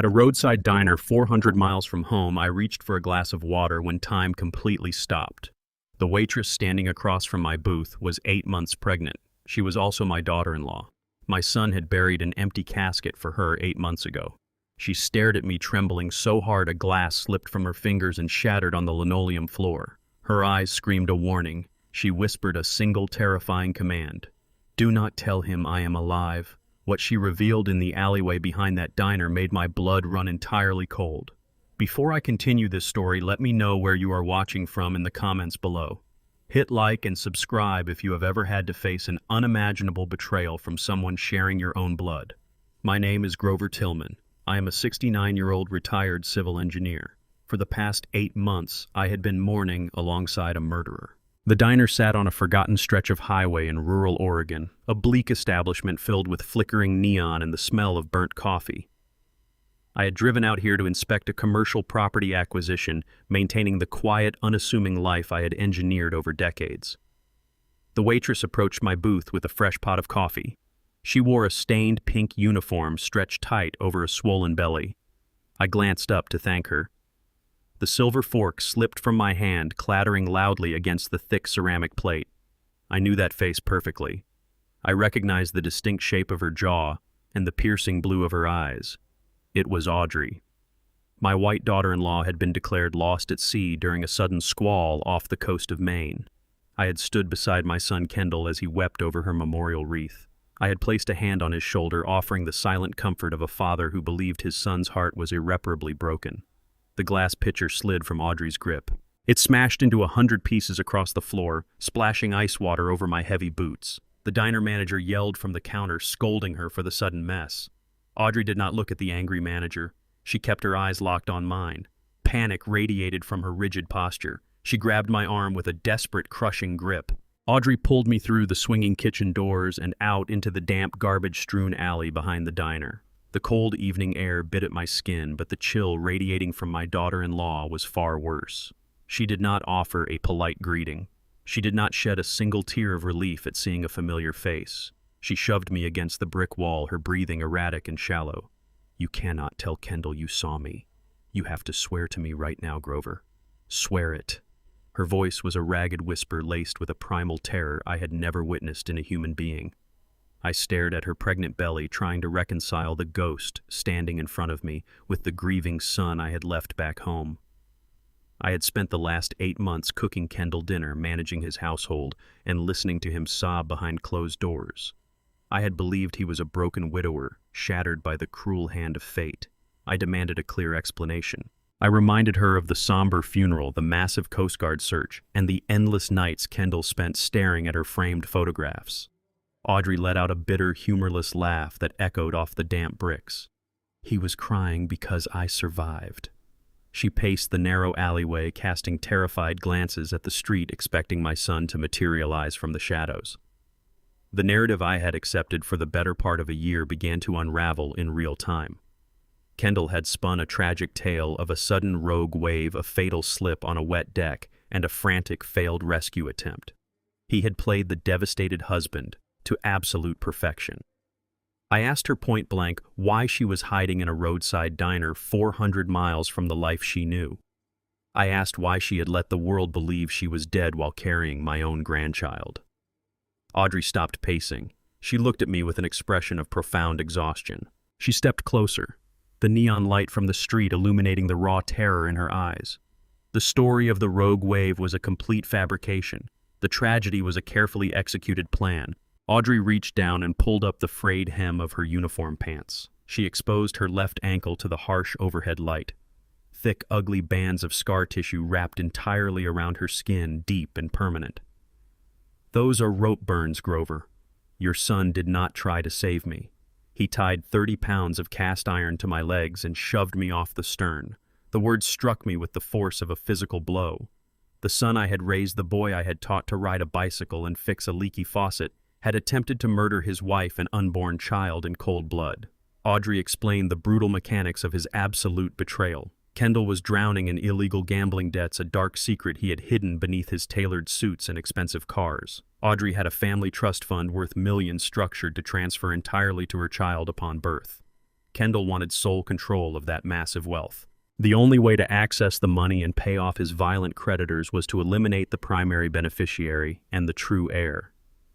At a roadside diner 400 miles from home, I reached for a glass of water when time completely stopped. The waitress standing across from my booth was 8 months pregnant. She was also my daughter-in-law. My son had buried an empty casket for her 8 months ago. She stared at me, trembling so hard a glass slipped from her fingers and shattered on the linoleum floor. Her eyes screamed a warning. She whispered a single terrifying command. "Do not tell him I am alive." What she revealed in the alleyway behind that diner made my blood run entirely cold. Before I continue this story, let me know where you are watching from in the comments below. Hit like and subscribe if you have ever had to face an unimaginable betrayal from someone sharing your own blood. My name is Grover Tillman. I am a 69-year-old retired civil engineer. For the past 8 months, I had been mourning alongside a murderer. The diner sat on a forgotten stretch of highway in rural Oregon, a bleak establishment filled with flickering neon and the smell of burnt coffee. I had driven out here to inspect a commercial property acquisition, maintaining the quiet, unassuming life I had engineered over decades. The waitress approached my booth with a fresh pot of coffee. She wore a stained pink uniform stretched tight over a swollen belly. I glanced up to thank her. The silver fork slipped from my hand, clattering loudly against the thick ceramic plate. I knew that face perfectly. I recognized the distinct shape of her jaw and the piercing blue of her eyes. It was Audrey. My white daughter-in-law had been declared lost at sea during a sudden squall off the coast of Maine. I had stood beside my son Kendall as he wept over her memorial wreath. I had placed a hand on his shoulder, offering the silent comfort of a father who believed his son's heart was irreparably broken. The glass pitcher slid from Audrey's grip. It smashed into 100 pieces across the floor, splashing ice water over my heavy boots. The diner manager yelled from the counter, scolding her for the sudden mess. Audrey did not look at the angry manager. She kept her eyes locked on mine. Panic radiated from her rigid posture. She grabbed my arm with a desperate, crushing grip. Audrey pulled me through the swinging kitchen doors and out into the damp, garbage-strewn alley behind the diner. The cold evening air bit at my skin, but the chill radiating from my daughter-in-law was far worse. She did not offer a polite greeting. She did not shed a single tear of relief at seeing a familiar face. She shoved me against the brick wall, her breathing erratic and shallow. "You cannot tell Kendall you saw me. You have to swear to me right now, Grover. Swear it." Her voice was a ragged whisper laced with a primal terror I had never witnessed in a human being. I stared at her pregnant belly, trying to reconcile the ghost standing in front of me with the grieving son I had left back home. I had spent the last 8 months cooking Kendall dinner, managing his household, and listening to him sob behind closed doors. I had believed he was a broken widower, shattered by the cruel hand of fate. I demanded a clear explanation. I reminded her of the somber funeral, the massive Coast Guard search, and the endless nights Kendall spent staring at her framed photographs. Audrey let out a bitter, humorless laugh that echoed off the damp bricks. "He was crying because I survived." She paced the narrow alleyway, casting terrified glances at the street, expecting my son to materialize from the shadows. The narrative I had accepted for the better part of a year began to unravel in real time. Kendall had spun a tragic tale of a sudden rogue wave, a fatal slip on a wet deck, and a frantic failed rescue attempt. He had played the devastated husband to absolute perfection. I asked her point blank why she was hiding in a roadside diner 400 miles from the life she knew. I asked why she had let the world believe she was dead while carrying my own grandchild. Audrey stopped pacing. She looked at me with an expression of profound exhaustion. She stepped closer, the neon light from the street illuminating the raw terror in her eyes. The story of the rogue wave was a complete fabrication. The tragedy was a carefully executed plan. Audrey reached down and pulled up the frayed hem of her uniform pants. She exposed her left ankle to the harsh overhead light. Thick, ugly bands of scar tissue wrapped entirely around her skin, deep and permanent. "Those are rope burns, Grover. Your son did not try to save me. He tied 30 pounds of cast iron to my legs and shoved me off the stern." The words struck me with the force of a physical blow. The son I had raised, the boy I had taught to ride a bicycle and fix a leaky faucet, had attempted to murder his wife and unborn child in cold blood. Audrey explained the brutal mechanics of his absolute betrayal. Kendall was drowning in illegal gambling debts, a dark secret he had hidden beneath his tailored suits and expensive cars. Audrey had a family trust fund worth millions structured to transfer entirely to her child upon birth. Kendall wanted sole control of that massive wealth. The only way to access the money and pay off his violent creditors was to eliminate the primary beneficiary and the true heir.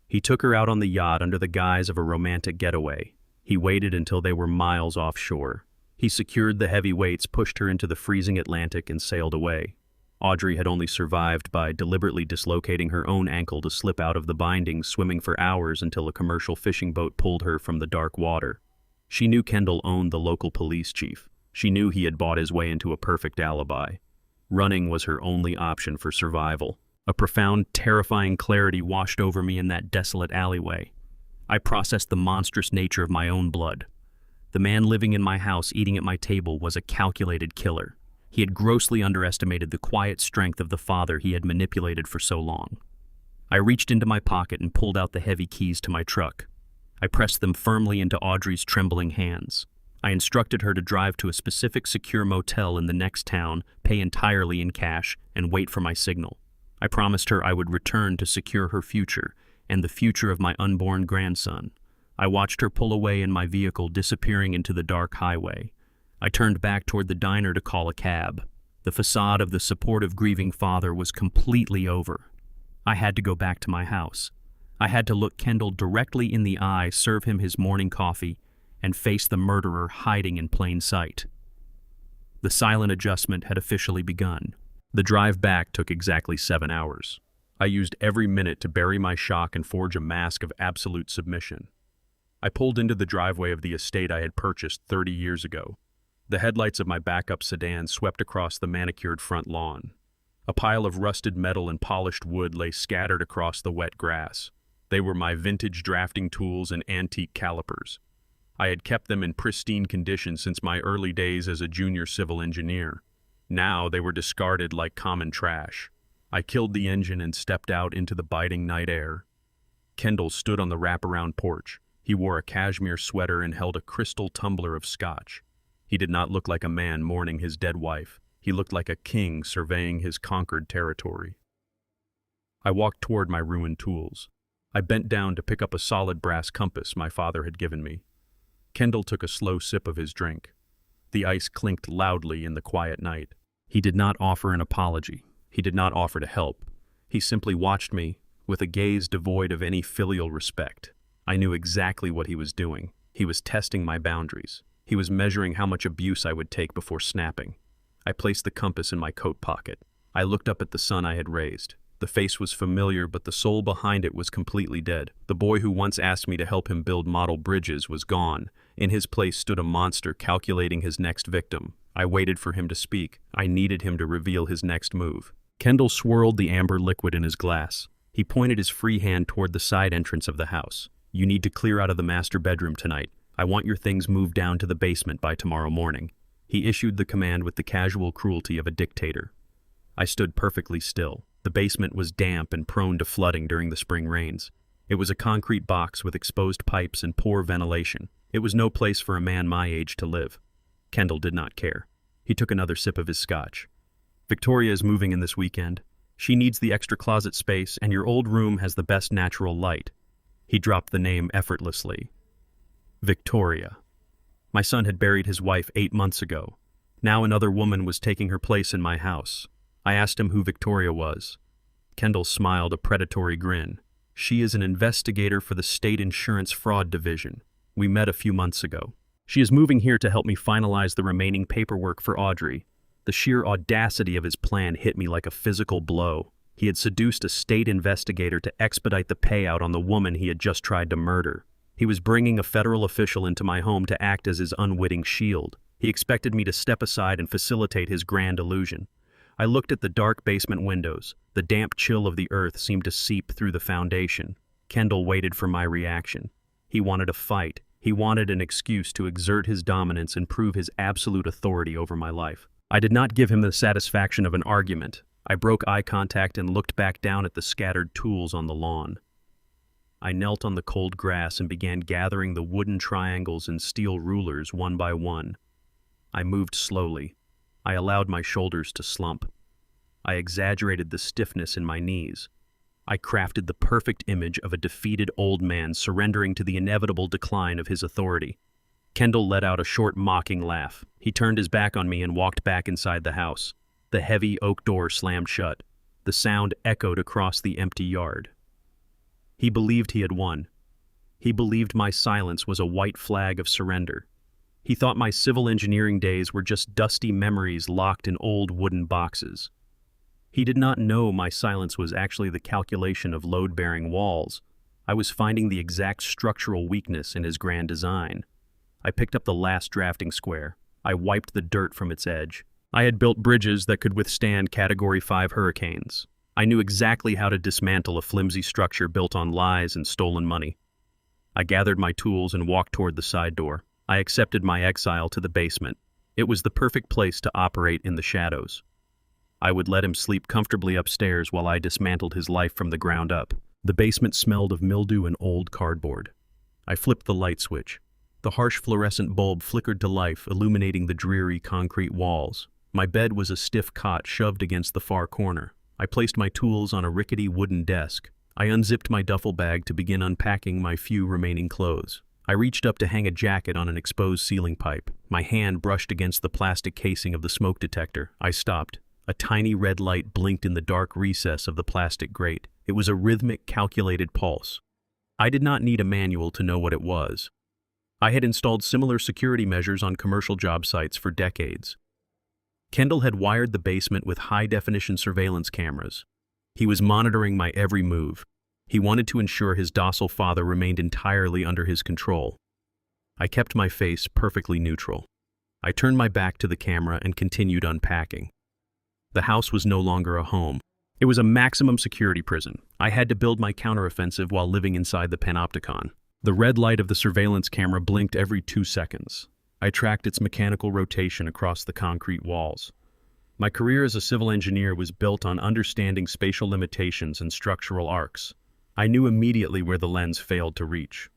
He took her out on the yacht under the guise of a romantic getaway. He waited until they were miles offshore. He secured the heavy weights, pushed her into the freezing Atlantic, and sailed away. Audrey had only survived by deliberately dislocating her own ankle to slip out of the bindings, swimming for hours until a commercial fishing boat pulled her from the dark water. She knew Kendall owned the local police chief. She knew he had bought his way into a perfect alibi. Running was her only option for survival. A profound, terrifying clarity washed over me in that desolate alleyway. I processed the monstrous nature of my own blood. The man living in my house, eating at my table, was a calculated killer. He had grossly underestimated the quiet strength of the father he had manipulated for so long. I reached into my pocket and pulled out the heavy keys to my truck. I pressed them firmly into Audrey's trembling hands. I instructed her to drive to a specific secure motel in the next town, pay entirely in cash, and wait for my signal. I promised her I would return to secure her future and the future of my unborn grandson. I watched her pull away in my vehicle, disappearing into the dark highway. I turned back toward the diner to call a cab. The facade of the supportive, grieving father was completely over. I had to go back to my house. I had to look Kendall directly in the eye, serve him his morning coffee, and face the murderer hiding in plain sight. The silent adjustment had officially begun. The drive back took exactly 7 hours. I used every minute to bury my shock and forge a mask of absolute submission. I pulled into the driveway of the estate I had purchased 30 years ago. The headlights of my backup sedan swept across the manicured front lawn. A pile of rusted metal and polished wood lay scattered across the wet grass. They were my vintage drafting tools and antique calipers. I had kept them in pristine condition since my early days as a junior civil engineer. Now they were discarded like common trash. I killed the engine and stepped out into the biting night air. Kendall stood on the wraparound porch. He wore a cashmere sweater and held a crystal tumbler of scotch. He did not look like a man mourning his dead wife. He looked like a king surveying his conquered territory. I walked toward my ruined tools. I bent down to pick up a solid brass compass my father had given me. Kendall took a slow sip of his drink. The ice clinked loudly in the quiet night. He did not offer an apology. He did not offer to help. He simply watched me with a gaze devoid of any filial respect. I knew exactly what he was doing. He was testing my boundaries. He was measuring how much abuse I would take before snapping. I placed the compass in my coat pocket. I looked up at the son I had raised. The face was familiar, but the soul behind it was completely dead. The boy who once asked me to help him build model bridges was gone. In his place stood a monster calculating his next victim. I waited for him to speak. I needed him to reveal his next move. Kendall swirled the amber liquid in his glass. He pointed his free hand toward the side entrance of the house. "You need to clear out of the master bedroom tonight. I want your things moved down to the basement by tomorrow morning." He issued the command with the casual cruelty of a dictator. I stood perfectly still. The basement was damp and prone to flooding during the spring rains. It was a concrete box with exposed pipes and poor ventilation. It was no place for a man my age to live. Kendall did not care. He took another sip of his scotch. "Victoria is moving in this weekend. She needs the extra closet space, and your old room has the best natural light." He dropped the name effortlessly. Victoria. My son had buried his wife 8 months ago. Now another woman was taking her place in my house. I asked him who Victoria was. Kendall smiled a predatory grin. "She is an investigator for the State Insurance Fraud Division. We met a few months ago. She is moving here to help me finalize the remaining paperwork for Audrey." The sheer audacity of his plan hit me like a physical blow. He had seduced a state investigator to expedite the payout on the woman he had just tried to murder. He was bringing a federal official into my home to act as his unwitting shield. He expected me to step aside and facilitate his grand illusion. I looked at the dark basement windows. The damp chill of the earth seemed to seep through the foundation. Kendall waited for my reaction. He wanted a fight. He wanted an excuse to exert his dominance and prove his absolute authority over my life. I did not give him the satisfaction of an argument. I broke eye contact and looked back down at the scattered tools on the lawn. I knelt on the cold grass and began gathering the wooden triangles and steel rulers one by one. I moved slowly. I allowed my shoulders to slump. I exaggerated the stiffness in my knees. I crafted the perfect image of a defeated old man surrendering to the inevitable decline of his authority. Kendall let out a short, mocking laugh. He turned his back on me and walked back inside the house. The heavy oak door slammed shut. The sound echoed across the empty yard. He believed he had won. He believed my silence was a white flag of surrender. He thought my civil engineering days were just dusty memories locked in old wooden boxes. He did not know my silence was actually the calculation of load-bearing walls. I was finding the exact structural weakness in his grand design. I picked up the last drafting square. I wiped the dirt from its edge. I had built bridges that could withstand Category 5 hurricanes. I knew exactly how to dismantle a flimsy structure built on lies and stolen money. I gathered my tools and walked toward the side door. I accepted my exile to the basement. It was the perfect place to operate in the shadows. I would let him sleep comfortably upstairs while I dismantled his life from the ground up. The basement smelled of mildew and old cardboard. I flipped the light switch. The harsh fluorescent bulb flickered to life, illuminating the dreary concrete walls. My bed was a stiff cot shoved against the far corner. I placed my tools on a rickety wooden desk. I unzipped my duffel bag to begin unpacking my few remaining clothes. I reached up to hang a jacket on an exposed ceiling pipe. My hand brushed against the plastic casing of the smoke detector. I stopped. A tiny red light blinked in the dark recess of the plastic grate. It was a rhythmic, calculated pulse. I did not need a manual to know what it was. I had installed similar security measures on commercial job sites for decades. Kendall had wired the basement with high-definition surveillance cameras. He was monitoring my every move. He wanted to ensure his docile father remained entirely under his control. I kept my face perfectly neutral. I turned my back to the camera and continued unpacking. The house was no longer a home. It was a maximum security prison. I had to build my counteroffensive while living inside the panopticon. The red light of the surveillance camera blinked every 2 seconds. I tracked its mechanical rotation across the concrete walls. My career as a civil engineer was built on understanding spatial limitations and structural arcs. I knew immediately where the lens failed to reach.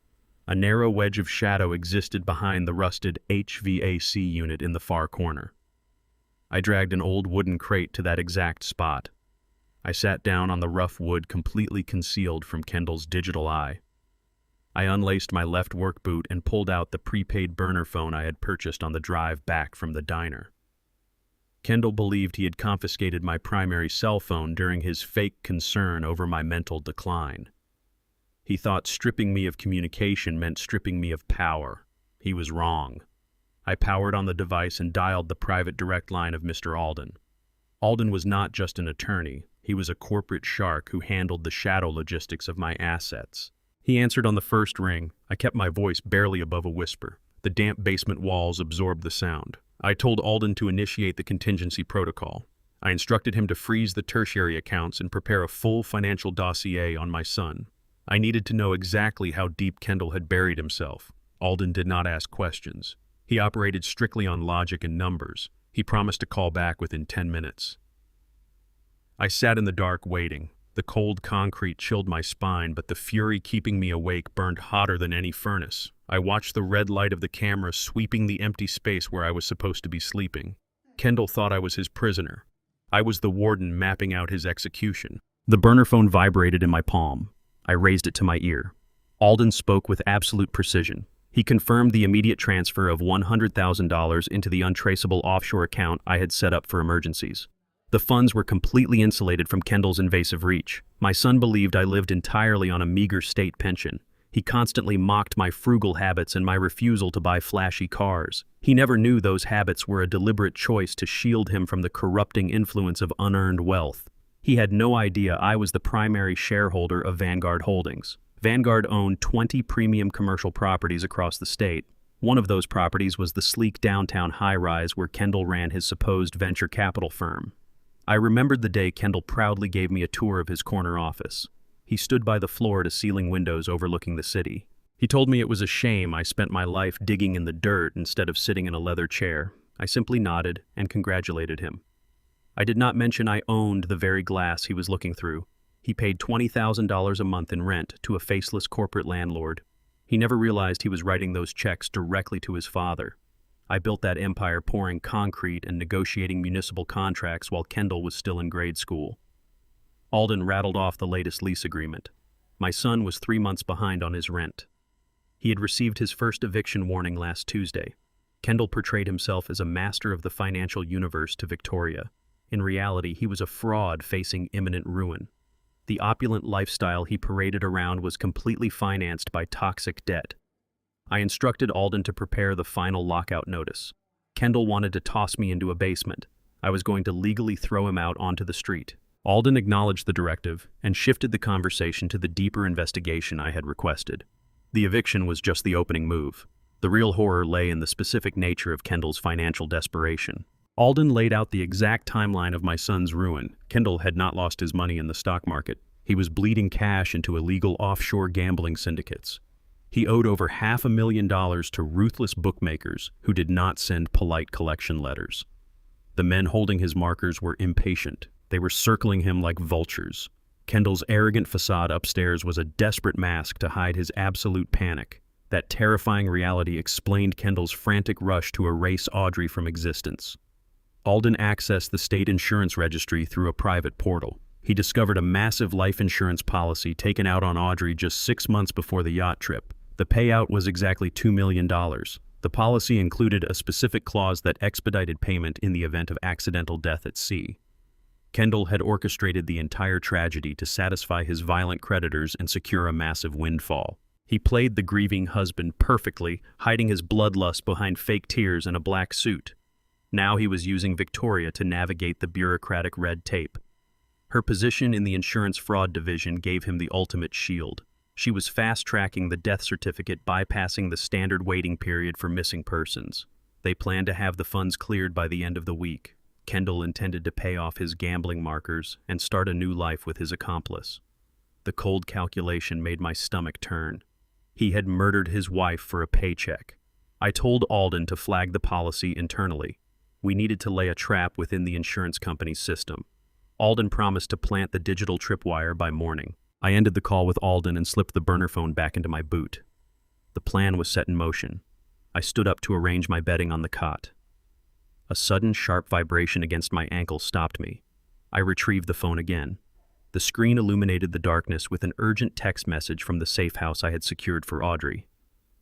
A narrow wedge of shadow existed behind the rusted HVAC unit in the far corner. I dragged an old wooden crate to that exact spot. I sat down on the rough wood completely concealed from Kendall's digital eye. I unlaced my left work boot and pulled out the prepaid burner phone I had purchased on the drive back from the diner. Kendall believed he had confiscated my primary cell phone during his fake concern over my mental decline. He thought stripping me of communication meant stripping me of power. He was wrong. I powered on the device and dialed the private direct line of Mr. Alden. Alden was not just an attorney. He was a corporate shark who handled the shadow logistics of my assets. He answered on the first ring. I kept my voice barely above a whisper. The damp basement walls absorbed the sound. I told Alden to initiate the contingency protocol. I instructed him to freeze the tertiary accounts and prepare a full financial dossier on my son. I needed to know exactly how deep Kendall had buried himself. Alden did not ask questions. He operated strictly on logic and numbers. He promised to call back within 10 minutes. I sat in the dark waiting. The cold concrete chilled my spine, but the fury keeping me awake burned hotter than any furnace. I watched the red light of the camera sweeping the empty space where I was supposed to be sleeping. Kendall thought I was his prisoner. I was the warden mapping out his execution. The burner phone vibrated in my palm. I raised it to my ear. Alden spoke with absolute precision. He confirmed the immediate transfer of $100,000 into the untraceable offshore account I had set up for emergencies. The funds were completely insulated from Kendall's invasive reach. My son believed I lived entirely on a meager state pension. He constantly mocked my frugal habits and my refusal to buy flashy cars. He never knew those habits were a deliberate choice to shield him from the corrupting influence of unearned wealth. He had no idea I was the primary shareholder of Vanguard Holdings. Vanguard owned 20 premium commercial properties across the state. One of those properties was the sleek downtown high-rise where Kendall ran his supposed venture capital firm. I remembered the day Kendall proudly gave me a tour of his corner office. He stood by the floor-to-ceiling windows overlooking the city. He told me it was a shame I spent my life digging in the dirt instead of sitting in a leather chair. I simply nodded and congratulated him. I did not mention I owned the very glass he was looking through. He paid $20,000 a month in rent to a faceless corporate landlord. He never realized he was writing those checks directly to his father. I built that empire pouring concrete and negotiating municipal contracts while Kendall was still in grade school. Alden rattled off the latest lease agreement. My son was 3 months behind on his rent. He had received his first eviction warning last Tuesday. Kendall portrayed himself as a master of the financial universe to Victoria. In reality, he was a fraud facing imminent ruin. The opulent lifestyle he paraded around was completely financed by toxic debt. I instructed Alden to prepare the final lockout notice. Kendall wanted to toss me into a basement. I was going to legally throw him out onto the street. Alden acknowledged the directive and shifted the conversation to the deeper investigation I had requested. The eviction was just the opening move. The real horror lay in the specific nature of Kendall's financial desperation. Alden laid out the exact timeline of my son's ruin. Kendall had not lost his money in the stock market. He was bleeding cash into illegal offshore gambling syndicates. He owed over $500,000 to ruthless bookmakers who did not send polite collection letters. The men holding his markers were impatient. They were circling him like vultures. Kendall's arrogant facade upstairs was a desperate mask to hide his absolute panic. That terrifying reality explained Kendall's frantic rush to erase Audrey from existence. Alden accessed the state insurance registry through a private portal. He discovered a massive life insurance policy taken out on Audrey just 6 months before the yacht trip. The payout was exactly $2 million. The policy included a specific clause that expedited payment in the event of accidental death at sea. Kendall had orchestrated the entire tragedy to satisfy his violent creditors and secure a massive windfall. He played the grieving husband perfectly, hiding his bloodlust behind fake tears and a black suit. Now he was using Victoria to navigate the bureaucratic red tape. Her position in the insurance fraud division gave him the ultimate shield. She was fast-tracking the death certificate, bypassing the standard waiting period for missing persons. They planned to have the funds cleared by the end of the week. Kendall intended to pay off his gambling markers and start a new life with his accomplice. The cold calculation made my stomach turn. He had murdered his wife for a paycheck. I told Alden to flag the policy internally. We needed to lay a trap within the insurance company's system. Alden promised to plant the digital tripwire by morning. I ended the call with Alden and slipped the burner phone back into my boot. The plan was set in motion. I stood up to arrange my bedding on the cot. A sudden, sharp vibration against my ankle stopped me. I retrieved the phone again. The screen illuminated the darkness with an urgent text message from the safe house I had secured for Audrey.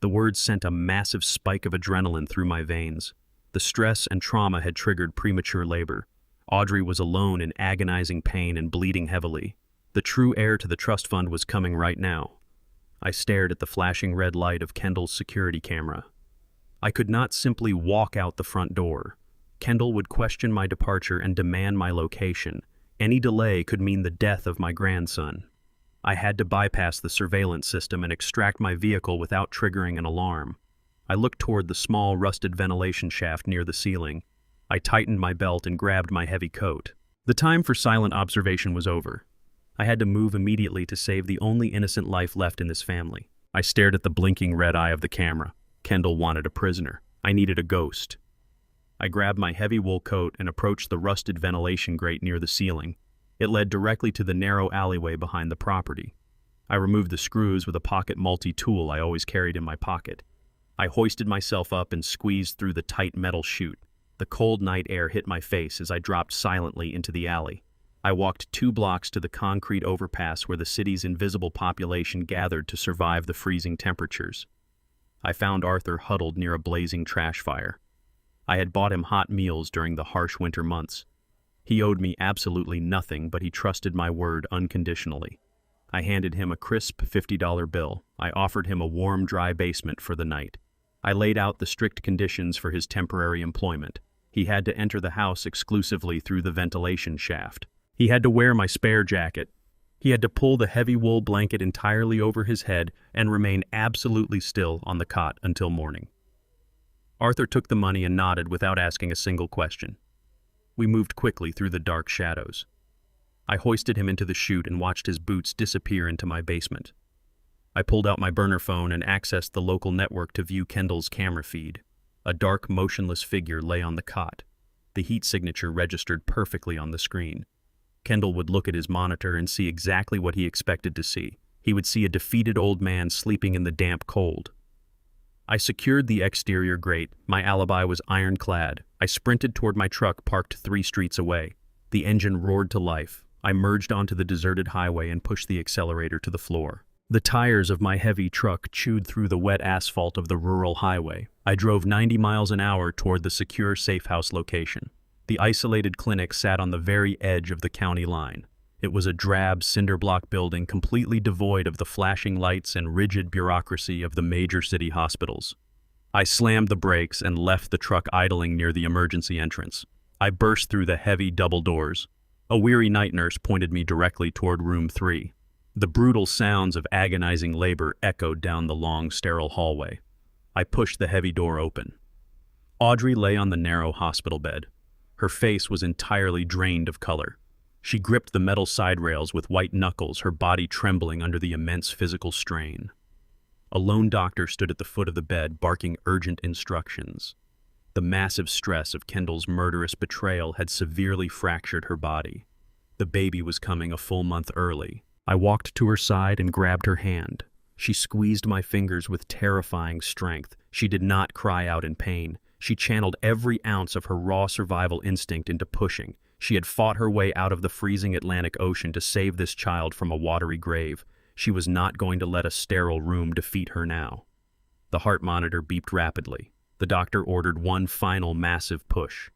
The words sent a massive spike of adrenaline through my veins. The stress and trauma had triggered premature labor. Audrey was alone in agonizing pain and bleeding heavily. The true heir to the trust fund was coming right now. I stared at the flashing red light of Kendall's security camera. I could not simply walk out the front door. Kendall would question my departure and demand my location. Any delay could mean the death of my grandson. I had to bypass the surveillance system and extract my vehicle without triggering an alarm. I looked toward the small, rusted ventilation shaft near the ceiling. I tightened my belt and grabbed my heavy coat. The time for silent observation was over. I had to move immediately to save the only innocent life left in this family. I stared at the blinking red eye of the camera. Kendall wanted a prisoner. I needed a ghost. I grabbed my heavy wool coat and approached the rusted ventilation grate near the ceiling. It led directly to the narrow alleyway behind the property. I removed the screws with a pocket multi-tool I always carried in my pocket. I hoisted myself up and squeezed through the tight metal chute. The cold night air hit my face as I dropped silently into the alley. I walked 2 blocks to the concrete overpass where the city's invisible population gathered to survive the freezing temperatures. I found Arthur huddled near a blazing trash fire. I had bought him hot meals during the harsh winter months. He owed me absolutely nothing, but he trusted my word unconditionally. I handed him a crisp $50 bill. I offered him a warm, dry basement for the night. I laid out the strict conditions for his temporary employment. He had to enter the house exclusively through the ventilation shaft. He had to wear my spare jacket. He had to pull the heavy wool blanket entirely over his head and remain absolutely still on the cot until morning. Arthur took the money and nodded without asking a single question. We moved quickly through the dark shadows. I hoisted him into the chute and watched his boots disappear into my basement. I pulled out my burner phone and accessed the local network to view Kendall's camera feed. A dark, motionless figure lay on the cot. The heat signature registered perfectly on the screen. Kendall would look at his monitor and see exactly what he expected to see. He would see a defeated old man sleeping in the damp cold. I secured the exterior grate. My alibi was ironclad. I sprinted toward my truck parked 3 streets away. The engine roared to life. I merged onto the deserted highway and pushed the accelerator to the floor. The tires of my heavy truck chewed through the wet asphalt of the rural highway. I drove 90 miles an hour toward the secure safe house location. The isolated clinic sat on the very edge of the county line. It was a drab cinder block building completely devoid of the flashing lights and rigid bureaucracy of the major city hospitals. I slammed the brakes and left the truck idling near the emergency entrance. I burst through the heavy double doors. A weary night nurse pointed me directly toward room 3. The brutal sounds of agonizing labor echoed down the long, sterile hallway. I pushed the heavy door open. Audrey lay on the narrow hospital bed. Her face was entirely drained of color. She gripped the metal side rails with white knuckles, her body trembling under the immense physical strain. A lone doctor stood at the foot of the bed, barking urgent instructions. The massive stress of Kendall's murderous betrayal had severely fractured her body. The baby was coming a full month early. I walked to her side and grabbed her hand. She squeezed my fingers with terrifying strength. She did not cry out in pain. She channeled every ounce of her raw survival instinct into pushing. She had fought her way out of the freezing Atlantic Ocean to save this child from a watery grave. She was not going to let a sterile room defeat her now. The heart monitor beeped rapidly. The doctor ordered one final massive push.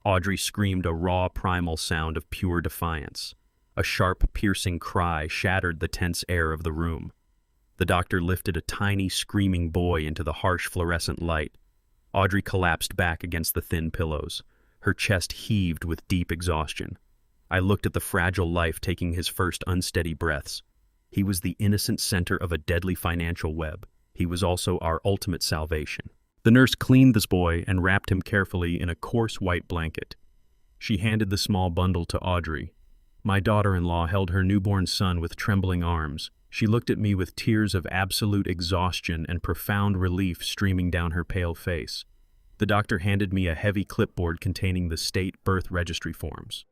Audrey screamed a raw primal sound of pure defiance. A sharp, piercing cry shattered the tense air of the room. The doctor lifted a tiny, screaming boy into the harsh fluorescent light. Audrey collapsed back against the thin pillows. Her chest heaved with deep exhaustion. I looked at the fragile life taking his first unsteady breaths. He was the innocent center of a deadly financial web. He was also our ultimate salvation. The nurse cleaned this boy and wrapped him carefully in a coarse white blanket. She handed the small bundle to Audrey. My daughter-in-law held her newborn son with trembling arms. She looked at me with tears of absolute exhaustion and profound relief streaming down her pale face. The doctor handed me a heavy clipboard containing the state birth registry forms.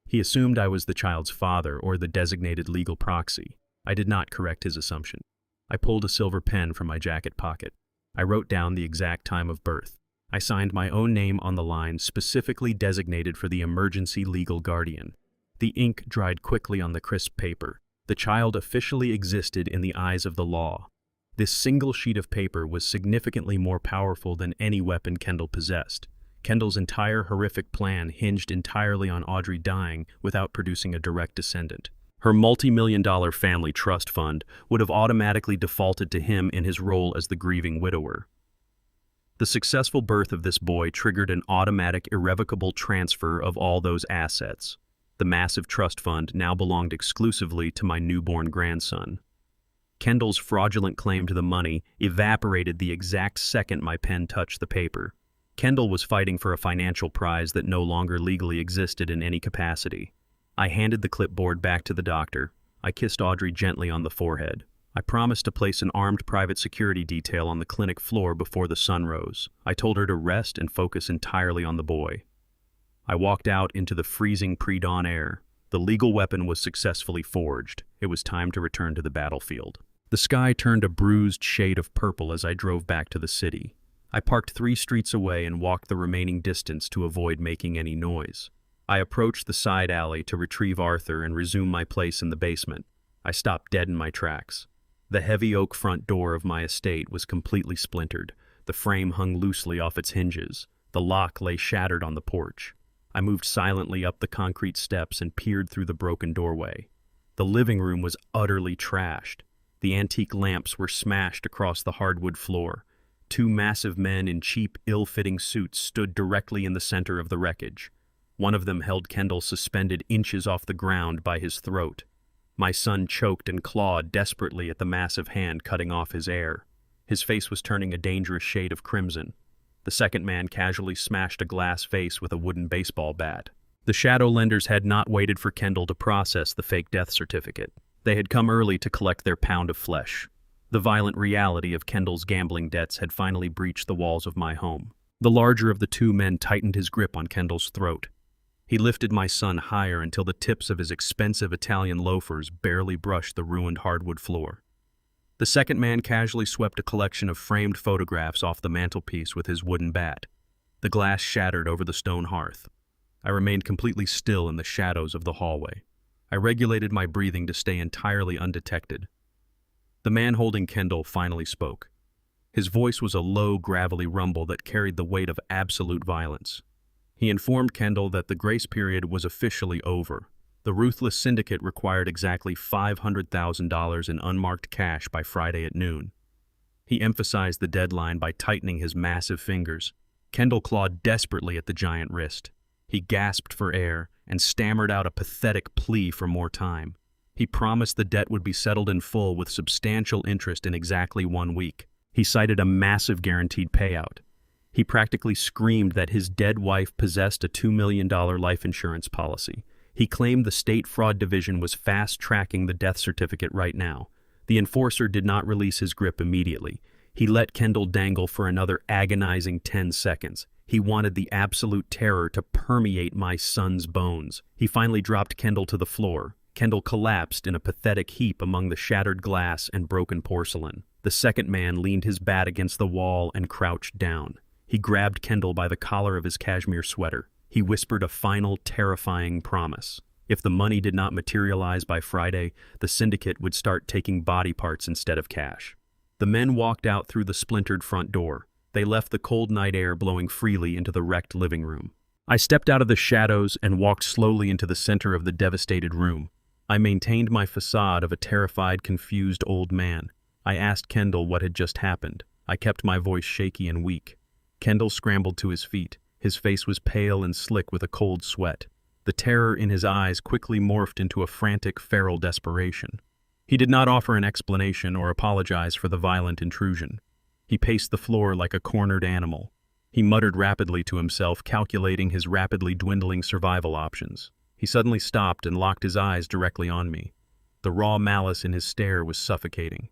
He assumed I was the child's father or the designated legal proxy. I did not correct his assumption. I pulled a silver pen from my jacket pocket. I wrote down the exact time of birth. I signed my own name on the line specifically designated for the emergency legal guardian. The ink dried quickly on the crisp paper. The child officially existed in the eyes of the law. This single sheet of paper was significantly more powerful than any weapon Kendall possessed. Kendall's entire horrific plan hinged entirely on Audrey dying without producing a direct descendant. Her multi-million-dollar family trust fund would have automatically defaulted to him in his role as the grieving widower. The successful birth of this boy triggered an automatic, irrevocable transfer of all those assets. The massive trust fund now belonged exclusively to my newborn grandson. Kendall's fraudulent claim to the money evaporated the exact second my pen touched the paper. Kendall was fighting for a financial prize that no longer legally existed in any capacity. I handed the clipboard back to the doctor. I kissed Audrey gently on the forehead. I promised to place an armed private security detail on the clinic floor before the sun rose. I told her to rest and focus entirely on the boy. I walked out into the freezing pre-dawn air. The legal weapon was successfully forged. It was time to return to the battlefield. The sky turned a bruised shade of purple as I drove back to the city. I parked 3 streets away and walked the remaining distance to avoid making any noise. I approached the side alley to retrieve Arthur and resume my place in the basement. I stopped dead in my tracks. The heavy oak front door of my estate was completely splintered. The frame hung loosely off its hinges. The lock lay shattered on the porch. I moved silently up the concrete steps and peered through the broken doorway. The living room was utterly trashed. The antique lamps were smashed across the hardwood floor. 2 massive men in cheap, ill-fitting suits stood directly in the center of the wreckage. One of them held Kendall suspended inches off the ground by his throat. My son choked and clawed desperately at the massive hand cutting off his air. His face was turning a dangerous shade of crimson. The second man casually smashed a glass vase with a wooden baseball bat. The shadow lenders had not waited for Kendall to process the fake death certificate. They had come early to collect their pound of flesh. The violent reality of Kendall's gambling debts had finally breached the walls of my home. The larger of the 2 men tightened his grip on Kendall's throat. He lifted my son higher until the tips of his expensive Italian loafers barely brushed the ruined hardwood floor. The second man casually swept a collection of framed photographs off the mantelpiece with his wooden bat. The glass shattered over the stone hearth. I remained completely still in the shadows of the hallway. I regulated my breathing to stay entirely undetected. The man holding Kendall finally spoke. His voice was a low, gravelly rumble that carried the weight of absolute violence. He informed Kendall that the grace period was officially over. The ruthless syndicate required exactly $500,000 in unmarked cash by Friday at noon. He emphasized the deadline by tightening his massive fingers. Kendall clawed desperately at the giant wrist. He gasped for air and stammered out a pathetic plea for more time. He promised the debt would be settled in full with substantial interest in exactly 1 week. He cited a massive guaranteed payout. He practically screamed that his dead wife possessed a $2 million life insurance policy. He claimed the state fraud division was fast-tracking the death certificate right now. The enforcer did not release his grip immediately. He let Kendall dangle for another agonizing 10 seconds. He wanted the absolute terror to permeate my son's bones. He finally dropped Kendall to the floor. Kendall collapsed in a pathetic heap among the shattered glass and broken porcelain. The second man leaned his bat against the wall and crouched down. He grabbed Kendall by the collar of his cashmere sweater. He whispered a final, terrifying promise. If the money did not materialize by Friday, the syndicate would start taking body parts instead of cash. The men walked out through the splintered front door. They left the cold night air blowing freely into the wrecked living room. I stepped out of the shadows and walked slowly into the center of the devastated room. I maintained my facade of a terrified, confused old man. I asked Kendall what had just happened. I kept my voice shaky and weak. Kendall scrambled to his feet. His face was pale and slick with a cold sweat. The terror in his eyes quickly morphed into a frantic, feral desperation. He did not offer an explanation or apologize for the violent intrusion. He paced the floor like a cornered animal. He muttered rapidly to himself, calculating his rapidly dwindling survival options. He suddenly stopped and locked his eyes directly on me. The raw malice in his stare was suffocating.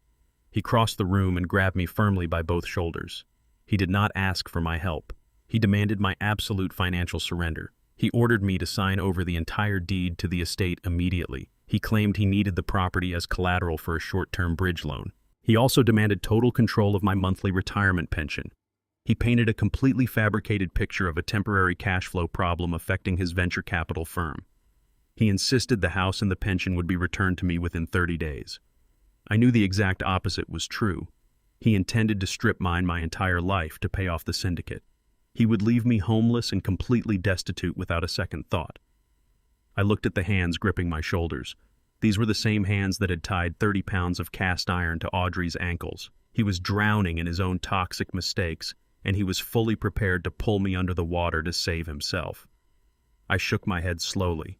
He crossed the room and grabbed me firmly by both shoulders. He did not ask for my help. He demanded my absolute financial surrender. He ordered me to sign over the entire deed to the estate immediately. He claimed he needed the property as collateral for a short-term bridge loan. He also demanded total control of my monthly retirement pension. He painted a completely fabricated picture of a temporary cash flow problem affecting his venture capital firm. He insisted the house and the pension would be returned to me within 30 days. I knew the exact opposite was true. He intended to strip mine my entire life to pay off the syndicate. He would leave me homeless and completely destitute without a second thought. I looked at the hands gripping my shoulders. These were the same hands that had tied 30 pounds of cast iron to Audrey's ankles. He was drowning in his own toxic mistakes, and he was fully prepared to pull me under the water to save himself. I shook my head slowly.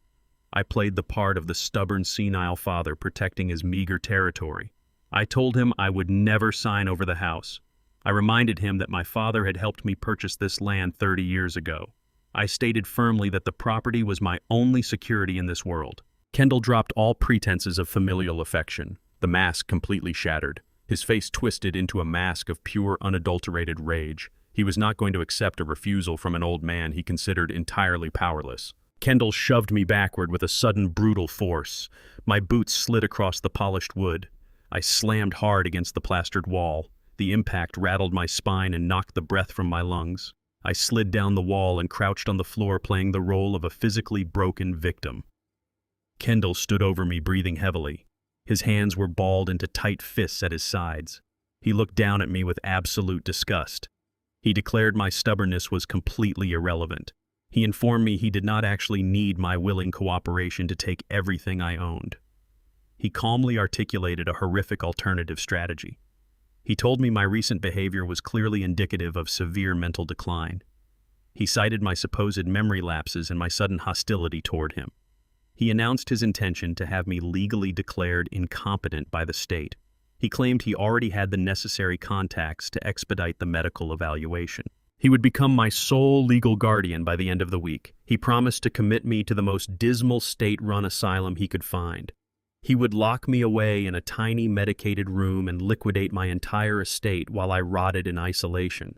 I played the part of the stubborn, senile father protecting his meager territory. I told him I would never sign over the house. I reminded him that my father had helped me purchase this land 30 years ago. I stated firmly that the property was my only security in this world. Kendall dropped all pretenses of familial affection. The mask completely shattered. His face twisted into a mask of pure, unadulterated rage. He was not going to accept a refusal from an old man he considered entirely powerless. Kendall shoved me backward with a sudden, brutal force. My boots slid across the polished wood. I slammed hard against the plastered wall. The impact rattled my spine and knocked the breath from my lungs. I slid down the wall and crouched on the floor, playing the role of a physically broken victim. Kendall stood over me, breathing heavily. His hands were balled into tight fists at his sides. He looked down at me with absolute disgust. He declared my stubbornness was completely irrelevant. He informed me he did not actually need my willing cooperation to take everything I owned. He calmly articulated a horrific alternative strategy. He told me my recent behavior was clearly indicative of severe mental decline. He cited my supposed memory lapses and my sudden hostility toward him. He announced his intention to have me legally declared incompetent by the state. He claimed he already had the necessary contacts to expedite the medical evaluation. He would become my sole legal guardian by the end of the week. He promised to commit me to the most dismal state-run asylum he could find. He would lock me away in a tiny medicated room and liquidate my entire estate while I rotted in isolation.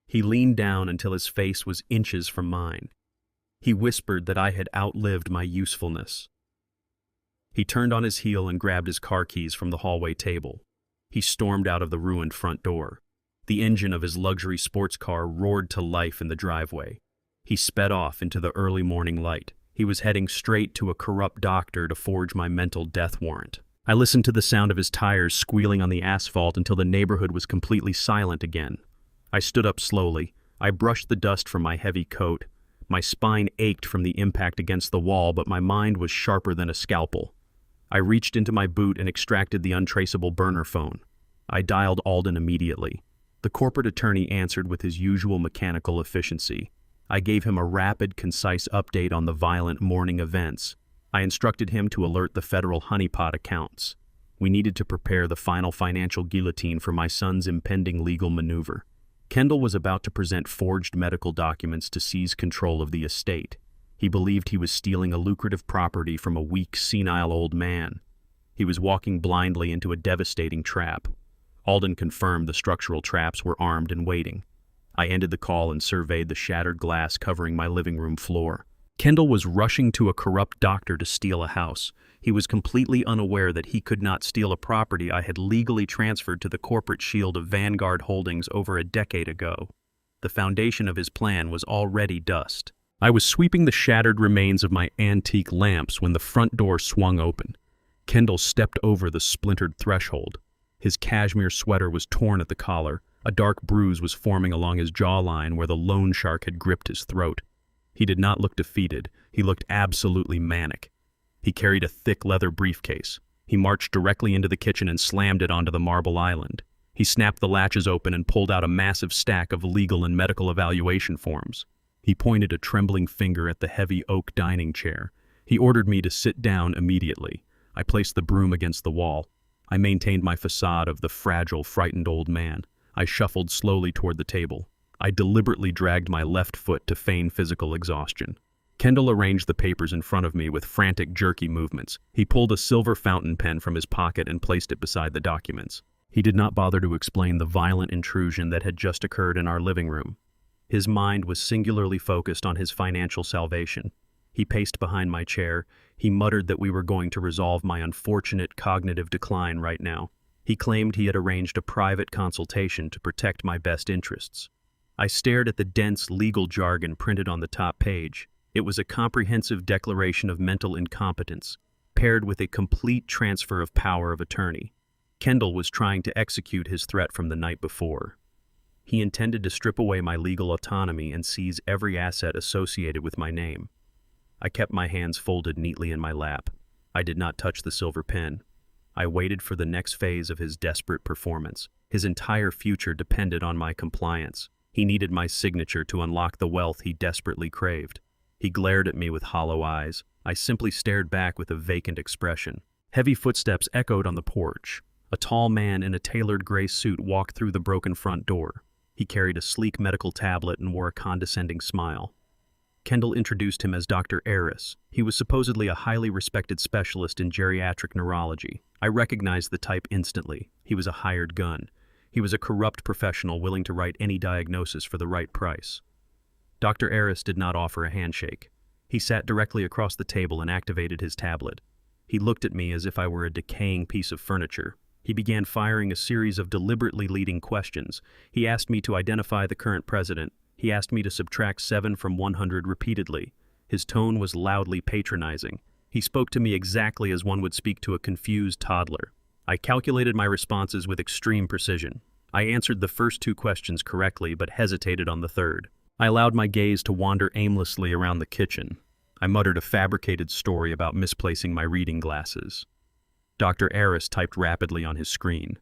He leaned down until his face was inches from mine. He whispered that I had outlived my usefulness. He turned on his heel and grabbed his car keys from the hallway table. He stormed out of the ruined front door. The engine of his luxury sports car roared to life in the driveway. He sped off into the early morning light. He was heading straight to a corrupt doctor to forge my mental death warrant. I listened to the sound of his tires squealing on the asphalt until the neighborhood was completely silent again. I stood up slowly. I brushed the dust from my heavy coat. My spine ached from the impact against the wall, but my mind was sharper than a scalpel. I reached into my boot and extracted the untraceable burner phone. I dialed Alden immediately. The corporate attorney answered with his usual mechanical efficiency. I gave him a rapid, concise update on the violent morning events. I instructed him to alert the federal honeypot accounts. We needed to prepare the final financial guillotine for my son's impending legal maneuver. Kendall was about to present forged medical documents to seize control of the estate. He believed he was stealing a lucrative property from a weak, senile old man. He was walking blindly into a devastating trap. Alden confirmed the structural traps were armed and waiting. I ended the call and surveyed the shattered glass covering my living room floor. Kendall was rushing to a corrupt doctor to steal a house. He was completely unaware that he could not steal a property I had legally transferred to the corporate shield of Vanguard Holdings over a decade ago. The foundation of his plan was already dust. I was sweeping the shattered remains of my antique lamps when the front door swung open. Kendall stepped over the splintered threshold. His cashmere sweater was torn at the collar. A dark bruise was forming along his jawline where the loan shark had gripped his throat. He did not look defeated. He looked absolutely manic. He carried a thick leather briefcase. He marched directly into the kitchen and slammed it onto the marble island. He snapped the latches open and pulled out a massive stack of legal and medical evaluation forms. He pointed a trembling finger at the heavy oak dining chair. He ordered me to sit down immediately. I placed the broom against the wall. I maintained my facade of the fragile, frightened old man. I shuffled slowly toward the table. I deliberately dragged my left foot to feign physical exhaustion. Kendall arranged the papers in front of me with frantic, jerky movements. He pulled a silver fountain pen from his pocket and placed it beside the documents. He did not bother to explain the violent intrusion that had just occurred in our living room. His mind was singularly focused on his financial salvation. He paced behind my chair. He muttered that we were going to resolve my unfortunate cognitive decline right now. He claimed he had arranged a private consultation to protect my best interests. I stared at the dense legal jargon printed on the top page. It was a comprehensive declaration of mental incompetence, paired with a complete transfer of power of attorney. Kendall was trying to execute his threat from the night before. He intended to strip away my legal autonomy and seize every asset associated with my name. I kept my hands folded neatly in my lap. I did not touch the silver pen. I waited for the next phase of his desperate performance. His entire future depended on my compliance. He needed my signature to unlock the wealth he desperately craved. He glared at me with hollow eyes. I simply stared back with a vacant expression. Heavy footsteps echoed on the porch. A tall man in a tailored gray suit walked through the broken front door. He carried a sleek medical tablet and wore a condescending smile. Kendall introduced him as Dr. Aris. He was supposedly a highly respected specialist in geriatric neurology. I recognized the type instantly. He was a hired gun. He was a corrupt professional willing to write any diagnosis for the right price. Dr. Aris did not offer a handshake. He sat directly across the table and activated his tablet. He looked at me as if I were a decaying piece of furniture. He began firing a series of deliberately leading questions. He asked me to identify the current president. He asked me to subtract 7 from 100 repeatedly. His tone was loudly patronizing. He spoke to me exactly as one would speak to a confused toddler. I calculated my responses with extreme precision. I answered the first 2 questions correctly, but hesitated on the third. I allowed my gaze to wander aimlessly around the kitchen. I muttered a fabricated story about misplacing my reading glasses. Dr. Aris typed rapidly on his screen.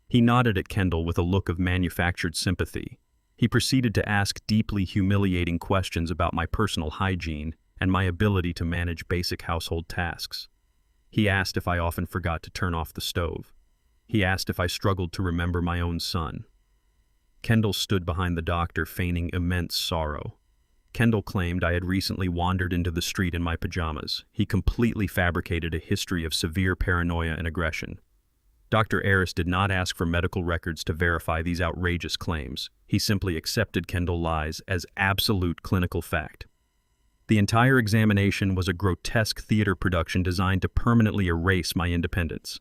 He nodded at Kendall with a look of manufactured sympathy. He proceeded to ask deeply humiliating questions about my personal hygiene and my ability to manage basic household tasks. He asked if I often forgot to turn off the stove. He asked if I struggled to remember my own son. Kendall stood behind the doctor, feigning immense sorrow. Kendall claimed I had recently wandered into the street in my pajamas. He completely fabricated a history of severe paranoia and aggression. Dr. Aris did not ask for medical records to verify these outrageous claims. He simply accepted Kendall's lies as absolute clinical fact. The entire examination was a grotesque theater production designed to permanently erase my independence.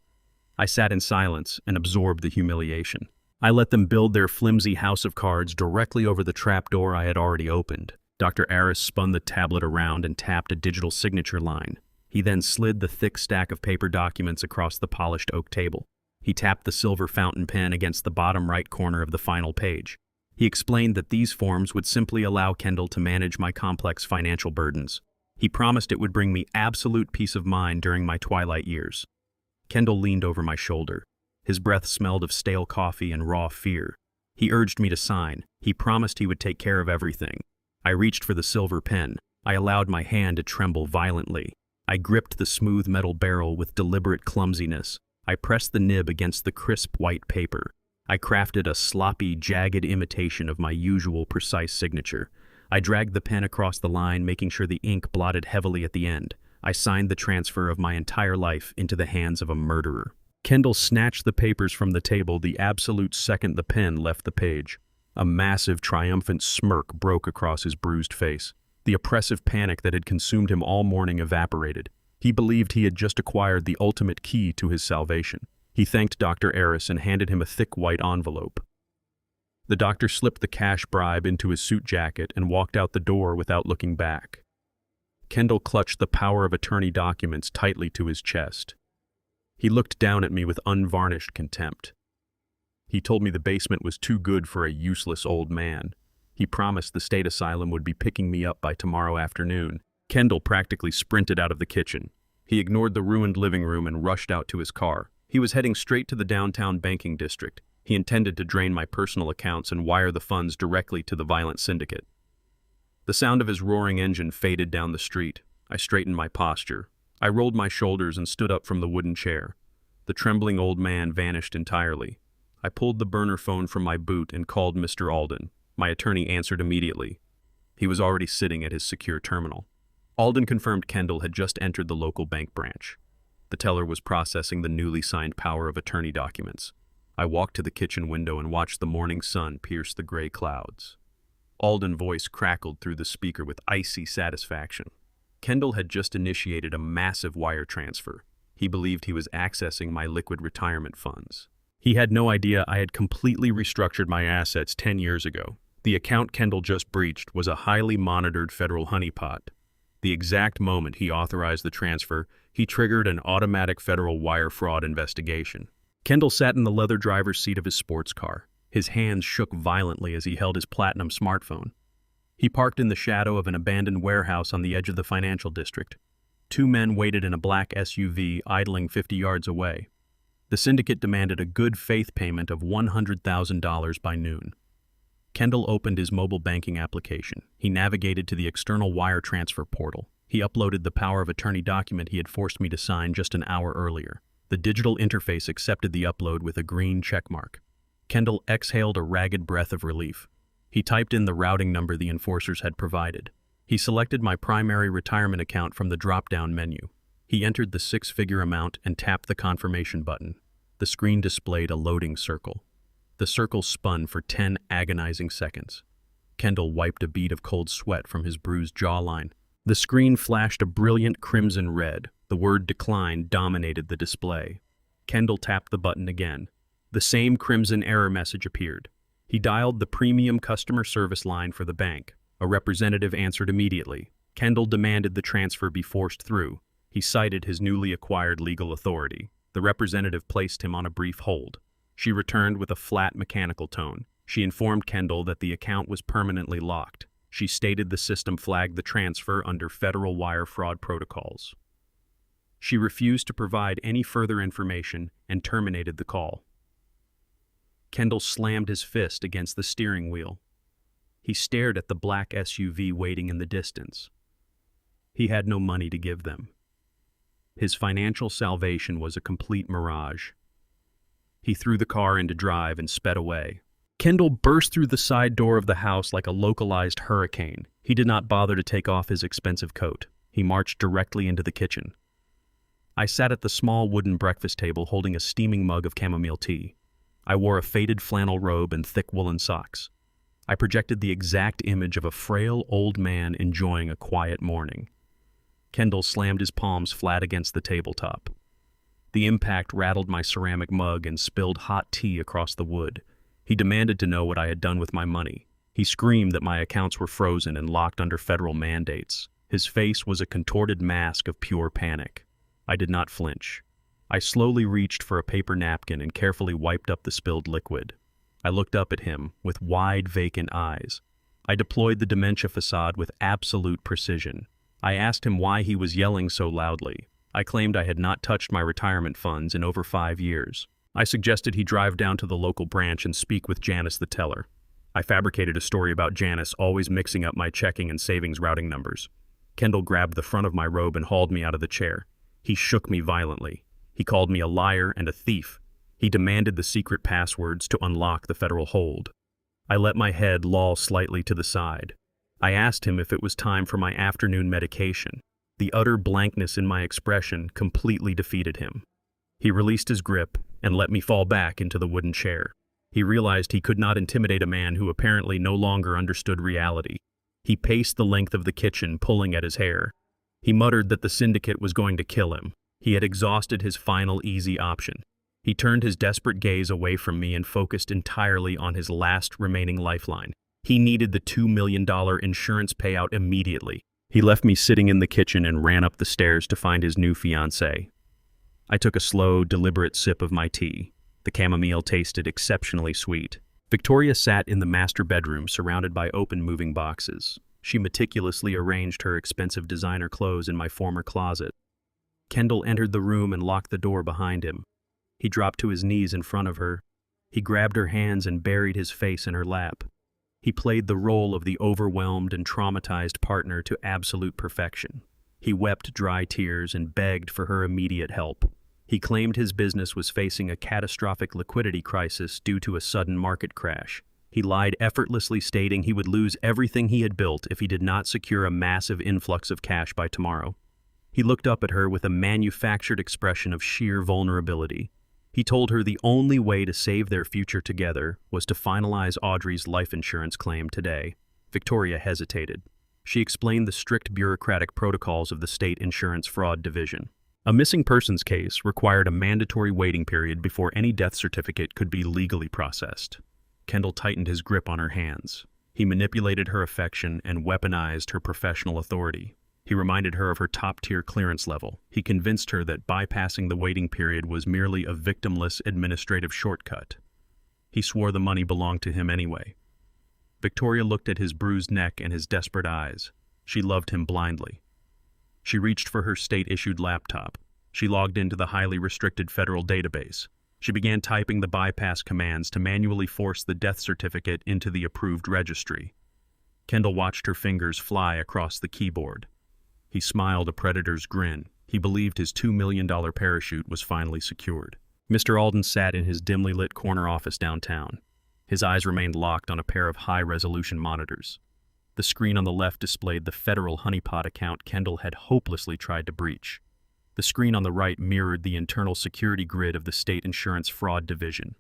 I sat in silence and absorbed the humiliation. I let them build their flimsy house of cards directly over the trapdoor I had already opened. Dr. Aris spun the tablet around and tapped a digital signature line. He then slid the thick stack of paper documents across the polished oak table. He tapped the silver fountain pen against the bottom right corner of the final page. He explained that these forms would simply allow Kendall to manage my complex financial burdens. He promised it would bring me absolute peace of mind during my twilight years. Kendall leaned over my shoulder. His breath smelled of stale coffee and raw fear. He urged me to sign. He promised he would take care of everything. I reached for the silver pen. I allowed my hand to tremble violently. I gripped the smooth metal barrel with deliberate clumsiness. I pressed the nib against the crisp white paper. I crafted a sloppy, jagged imitation of my usual precise signature. I dragged the pen across the line, making sure the ink blotted heavily at the end. I signed the transfer of my entire life into the hands of a murderer. Kendall snatched the papers from the table the absolute second the pen left the page. A massive, triumphant smirk broke across his bruised face. The oppressive panic that had consumed him all morning evaporated. He believed he had just acquired the ultimate key to his salvation. He thanked Dr. Eris and handed him a thick white envelope. The doctor slipped the cash bribe into his suit jacket and walked out the door without looking back. Kendall clutched the power of attorney documents tightly to his chest. He looked down at me with unvarnished contempt. He told me the basement was too good for a useless old man. He promised the state asylum would be picking me up by tomorrow afternoon. Kendall practically sprinted out of the kitchen. He ignored the ruined living room and rushed out to his car. He was heading straight to the downtown banking district. He intended to drain my personal accounts and wire the funds directly to the violent syndicate. The sound of his roaring engine faded down the street. I straightened my posture. I rolled my shoulders and stood up from the wooden chair. The trembling old man vanished entirely. I pulled the burner phone from my boot and called Mr. Alden. My attorney answered immediately. He was already sitting at his secure terminal. Alden confirmed Kendall had just entered the local bank branch. The teller was processing the newly signed power of attorney documents. I walked to the kitchen window and watched the morning sun pierce the gray clouds. Alden's voice crackled through the speaker with icy satisfaction. Kendall had just initiated a massive wire transfer. He believed he was accessing my liquid retirement funds. He had no idea I had completely restructured my assets 10 years ago. The account Kendall just breached was a highly monitored federal honeypot. The exact moment he authorized the transfer, he triggered an automatic federal wire fraud investigation. Kendall sat in the leather driver's seat of his sports car. His hands shook violently as he held his platinum smartphone. He parked in the shadow of an abandoned warehouse on the edge of the financial district. Two men waited in a black SUV idling 50 yards away. The syndicate demanded a good faith payment of $100,000 by noon. Kendall opened his mobile banking application. He navigated to the external wire transfer portal. He uploaded the power of attorney document he had forced me to sign just an hour earlier. The digital interface accepted the upload with a green checkmark. Kendall exhaled a ragged breath of relief. He typed in the routing number the enforcers had provided. He selected my primary retirement account from the drop-down menu. He entered the 6-figure amount and tapped the confirmation button. The screen displayed a loading circle. The circle spun for 10 agonizing seconds. Kendall wiped a bead of cold sweat from his bruised jawline. The screen flashed a brilliant crimson red. The word decline dominated the display. Kendall tapped the button again. The same crimson error message appeared. He dialed the premium customer service line for the bank. A representative answered immediately. Kendall demanded the transfer be forced through. He cited his newly acquired legal authority. The representative placed him on a brief hold. She returned with a flat, mechanical tone. She informed Kendall that the account was permanently locked. She stated the system flagged the transfer under federal wire fraud protocols. She refused to provide any further information and terminated the call. Kendall slammed his fist against the steering wheel. He stared at the black SUV waiting in the distance. He had no money to give them. His financial salvation was a complete mirage. He threw the car into drive and sped away. Kendall burst through the side door of the house like a localized hurricane. He did not bother to take off his expensive coat. He marched directly into the kitchen. I sat at the small wooden breakfast table holding a steaming mug of chamomile tea. I wore a faded flannel robe and thick woolen socks. I projected the exact image of a frail old man enjoying a quiet morning. Kendall slammed his palms flat against the tabletop. The impact rattled my ceramic mug and spilled hot tea across the wood. He demanded to know what I had done with my money. He screamed that my accounts were frozen and locked under federal mandates. His face was a contorted mask of pure panic. I did not flinch. I slowly reached for a paper napkin and carefully wiped up the spilled liquid. I looked up at him with wide, vacant eyes. I deployed the dementia facade with absolute precision. I asked him why he was yelling so loudly. I claimed I had not touched my retirement funds in over 5 years. I suggested he drive down to the local branch and speak with Janice the teller. I fabricated a story about Janice always mixing up my checking and savings routing numbers. Kendall grabbed the front of my robe and hauled me out of the chair. He shook me violently. He called me a liar and a thief. He demanded the secret passwords to unlock the federal hold. I let my head loll slightly to the side. I asked him if it was time for my afternoon medication. The utter blankness in my expression completely defeated him. He released his grip and let me fall back into the wooden chair. He realized he could not intimidate a man who apparently no longer understood reality. He paced the length of the kitchen, pulling at his hair. He muttered that the syndicate was going to kill him. He had exhausted his final easy option. He turned his desperate gaze away from me and focused entirely on his last remaining lifeline. He needed the $2 million insurance payout immediately. He left me sitting in the kitchen and ran up the stairs to find his new fiancée. I took a slow, deliberate sip of my tea. The chamomile tasted exceptionally sweet. Victoria sat in the master bedroom surrounded by open moving boxes. She meticulously arranged her expensive designer clothes in my former closet. Kendall entered the room and locked the door behind him. He dropped to his knees in front of her. He grabbed her hands and buried his face in her lap. He played the role of the overwhelmed and traumatized partner to absolute perfection. He wept dry tears and begged for her immediate help. He claimed his business was facing a catastrophic liquidity crisis due to a sudden market crash. He lied effortlessly, stating he would lose everything he had built if he did not secure a massive influx of cash by tomorrow. He looked up at her with a manufactured expression of sheer vulnerability. He told her the only way to save their future together was to finalize Audrey's life insurance claim today. Victoria hesitated. She explained the strict bureaucratic protocols of the state insurance fraud division. A missing persons case required a mandatory waiting period before any death certificate could be legally processed. Kendall tightened his grip on her hands. He manipulated her affection and weaponized her professional authority. He reminded her of her top-tier clearance level. He convinced her that bypassing the waiting period was merely a victimless administrative shortcut. He swore the money belonged to him anyway. Victoria looked at his bruised neck and his desperate eyes. She loved him blindly. She reached for her state-issued laptop. She logged into the highly restricted federal database. She began typing the bypass commands to manually force the death certificate into the approved registry. Kendall watched her fingers fly across the keyboard. He smiled a predator's grin. He believed his $2 million parachute was finally secured. Mr. Alden sat in his dimly lit corner office downtown. His eyes remained locked on a pair of high-resolution monitors. The screen on the left displayed the federal honeypot account Kendall had hopelessly tried to breach. The screen on the right mirrored the internal security grid of the state insurance fraud division.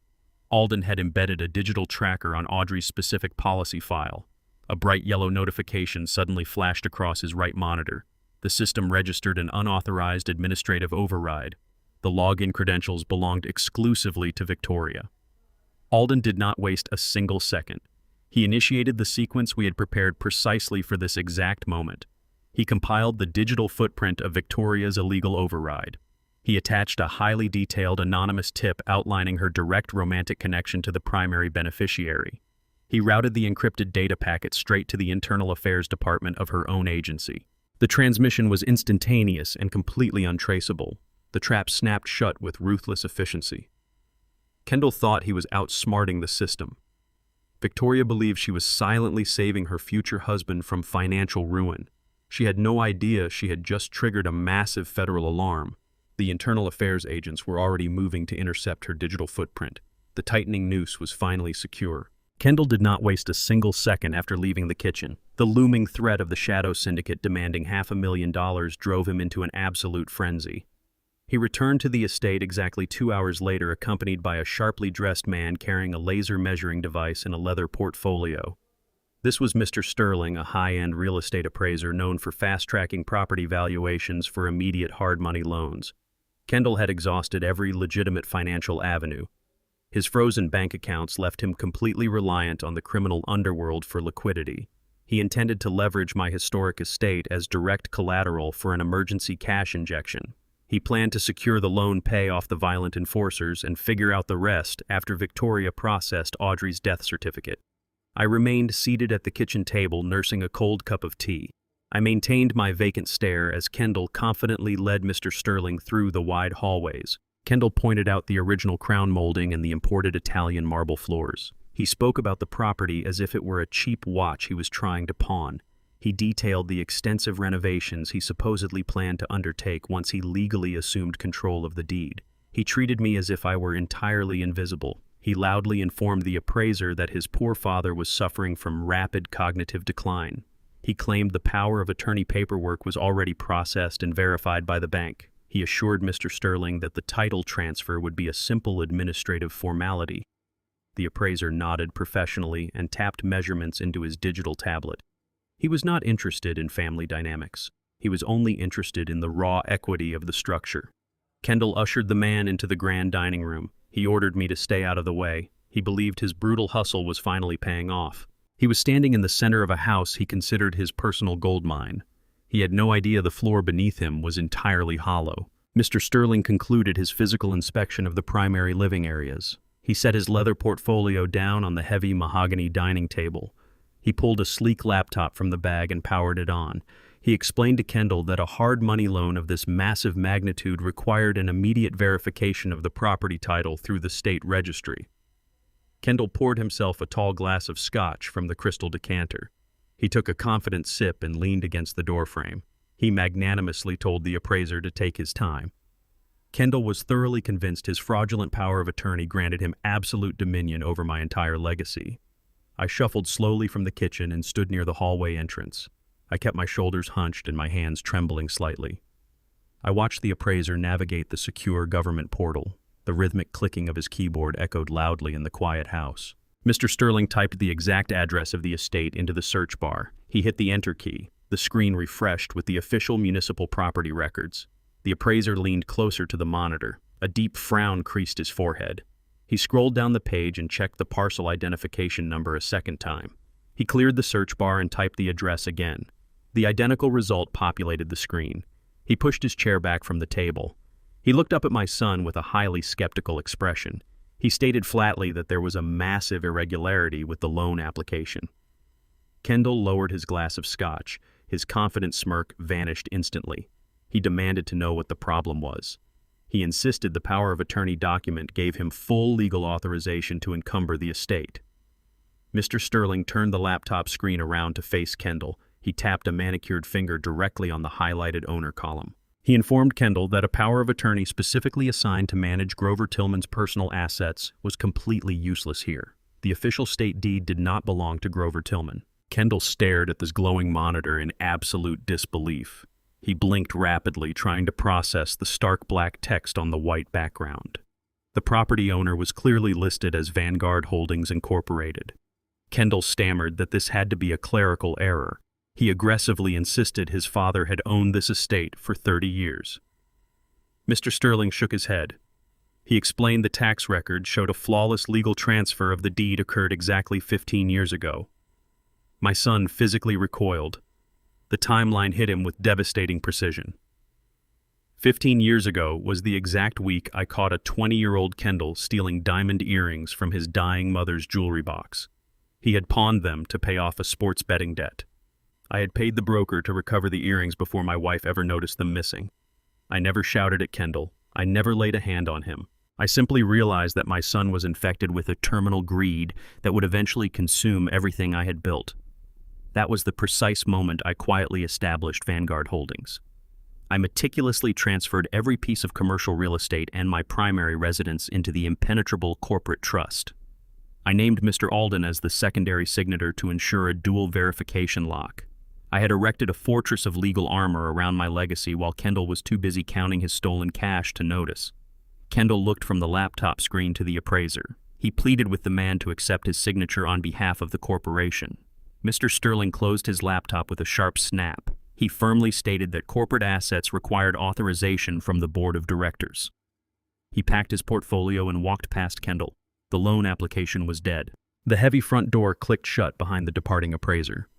Alden had embedded a digital tracker on Audrey's specific policy file. A bright yellow notification suddenly flashed across his right monitor. The system registered an unauthorized administrative override. The login credentials belonged exclusively to Victoria. Alden did not waste a single second. He initiated the sequence we had prepared precisely for this exact moment. He compiled the digital footprint of Victoria's illegal override. He attached a highly detailed anonymous tip outlining her direct romantic connection to the primary beneficiary. He routed the encrypted data packet straight to the Internal Affairs Department of her own agency. The transmission was instantaneous and completely untraceable. The trap snapped shut with ruthless efficiency. Kendall thought he was outsmarting the system. Victoria believed she was silently saving her future husband from financial ruin. She had no idea she had just triggered a massive federal alarm. The Internal Affairs agents were already moving to intercept her digital footprint. The tightening noose was finally secure. Kendall did not waste a single second after leaving the kitchen. The looming threat of the Shadow Syndicate demanding $500,000 drove him into an absolute frenzy. He returned to the estate exactly 2 hours later, accompanied by a sharply dressed man carrying a laser measuring device and a leather portfolio. This was Mr. Sterling, a high-end real estate appraiser known for fast-tracking property valuations for immediate hard money loans. Kendall had exhausted every legitimate financial avenue. His frozen bank accounts left him completely reliant on the criminal underworld for liquidity. He intended to leverage my historic estate as direct collateral for an emergency cash injection. He planned to secure the loan, pay off the violent enforcers, and figure out the rest after Victoria processed Audrey's death certificate. I remained seated at the kitchen table, nursing a cold cup of tea. I maintained my vacant stare as Kendall confidently led Mr. Sterling through the wide hallways. Kendall pointed out the original crown molding and the imported Italian marble floors. He spoke about the property as if it were a cheap watch he was trying to pawn. He detailed the extensive renovations he supposedly planned to undertake once he legally assumed control of the deed. He treated me as if I were entirely invisible. He loudly informed the appraiser that his poor father was suffering from rapid cognitive decline. He claimed the power of attorney paperwork was already processed and verified by the bank. He assured Mr. Sterling that the title transfer would be a simple administrative formality. The appraiser nodded professionally and tapped measurements into his digital tablet. He was not interested in family dynamics. He was only interested in the raw equity of the structure. Kendall ushered the man into the grand dining room. He ordered me to stay out of the way. He believed his brutal hustle was finally paying off. He was standing in the center of a house he considered his personal gold mine. He had no idea the floor beneath him was entirely hollow. Mr. Sterling concluded his physical inspection of the primary living areas. He set his leather portfolio down on the heavy mahogany dining table. He pulled a sleek laptop from the bag and powered it on. He explained to Kendall that a hard money loan of this massive magnitude required an immediate verification of the property title through the state registry. Kendall poured himself a tall glass of scotch from the crystal decanter. He took a confident sip and leaned against the doorframe. He magnanimously told the appraiser to take his time. Kendall was thoroughly convinced his fraudulent power of attorney granted him absolute dominion over my entire legacy. I shuffled slowly from the kitchen and stood near the hallway entrance. I kept my shoulders hunched and my hands trembling slightly. I watched the appraiser navigate the secure government portal. The rhythmic clicking of his keyboard echoed loudly in the quiet house. Mr. Sterling typed the exact address of the estate into the search bar. He hit the enter key. The screen refreshed with the official municipal property records. The appraiser leaned closer to the monitor. A deep frown creased his forehead. He scrolled down the page and checked the parcel identification number a second time. He cleared the search bar and typed the address again. The identical result populated the screen. He pushed his chair back from the table. He looked up at my son with a highly skeptical expression. He stated flatly that there was a massive irregularity with the loan application. Kendall lowered his glass of scotch. His confident smirk vanished instantly. He demanded to know what the problem was. He insisted the power of attorney document gave him full legal authorization to encumber the estate. Mr. Sterling turned the laptop screen around to face Kendall. He tapped a manicured finger directly on the highlighted owner column. He informed Kendall that a power of attorney specifically assigned to manage Grover Tillman's personal assets was completely useless here. The official state deed did not belong to Grover Tillman. Kendall stared at this glowing monitor in absolute disbelief. He blinked rapidly, trying to process the stark black text on the white background. The property owner was clearly listed as Vanguard Holdings Incorporated. Kendall stammered that this had to be a clerical error. He aggressively insisted his father had owned this estate for 30 years. Mr. Sterling shook his head. He explained the tax record showed a flawless legal transfer of the deed occurred exactly 15 years ago. My son physically recoiled. The timeline hit him with devastating precision. 15 years ago was the exact week I caught a 20-year-old Kendall stealing diamond earrings from his dying mother's jewelry box. He had pawned them to pay off a sports betting debt. I had paid the broker to recover the earrings before my wife ever noticed them missing. I never shouted at Kendall. I never laid a hand on him. I simply realized that my son was infected with a terminal greed that would eventually consume everything I had built. That was the precise moment I quietly established Vanguard Holdings. I meticulously transferred every piece of commercial real estate and my primary residence into the impenetrable corporate trust. I named Mr. Alden as the secondary signator to ensure a dual verification lock. I had erected a fortress of legal armor around my legacy while Kendall was too busy counting his stolen cash to notice. Kendall looked from the laptop screen to the appraiser. He pleaded with the man to accept his signature on behalf of the corporation. Mr. Sterling closed his laptop with a sharp snap. He firmly stated that corporate assets required authorization from the board of directors. He packed his portfolio and walked past Kendall. The loan application was dead. The heavy front door clicked shut behind the departing appraiser.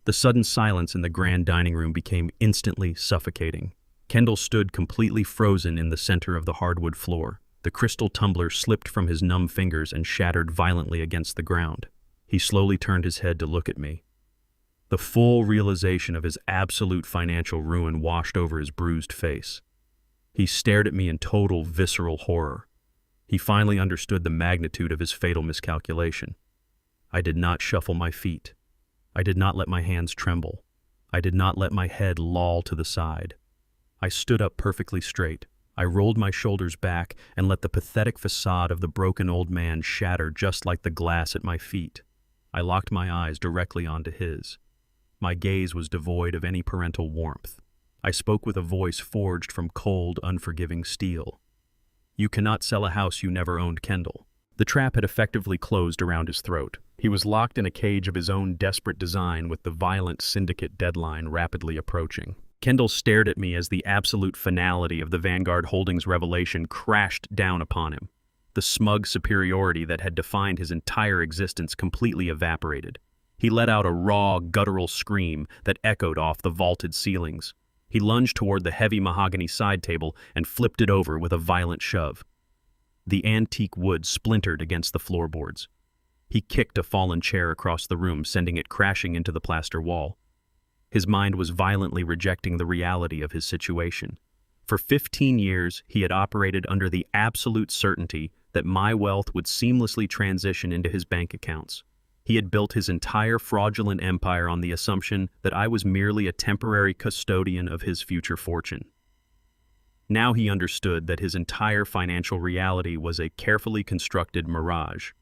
The sudden silence in the grand dining room became instantly suffocating. Kendall stood completely frozen in the center of the hardwood floor. The crystal tumbler slipped from his numb fingers and shattered violently against the ground. He slowly turned his head to look at me. The full realization of his absolute financial ruin washed over his bruised face. He stared at me in total visceral horror. He finally understood the magnitude of his fatal miscalculation. I did not shuffle my feet. I did not let my hands tremble. I did not let my head loll to the side. I stood up perfectly straight. I rolled my shoulders back and let the pathetic facade of the broken old man shatter just like the glass at my feet. I locked my eyes directly onto his. My gaze was devoid of any parental warmth. I spoke with a voice forged from cold, unforgiving steel. "You cannot sell a house you never owned, Kendall." The trap had effectively closed around his throat. He was locked in a cage of his own desperate design with the violent syndicate deadline rapidly approaching. Kendall stared at me as the absolute finality of the Vanguard Holdings revelation crashed down upon him. The smug superiority that had defined his entire existence completely evaporated. He let out a raw, guttural scream that echoed off the vaulted ceilings. He lunged toward the heavy mahogany side table and flipped it over with a violent shove. The antique wood splintered against the floorboards. He kicked a fallen chair across the room, sending it crashing into the plaster wall. His mind was violently rejecting the reality of his situation. For 15 years, he had operated under the absolute certainty that my wealth would seamlessly transition into his bank accounts. He had built his entire fraudulent empire on the assumption that I was merely a temporary custodian of his future fortune. Now he understood that his entire financial reality was a carefully constructed mirage.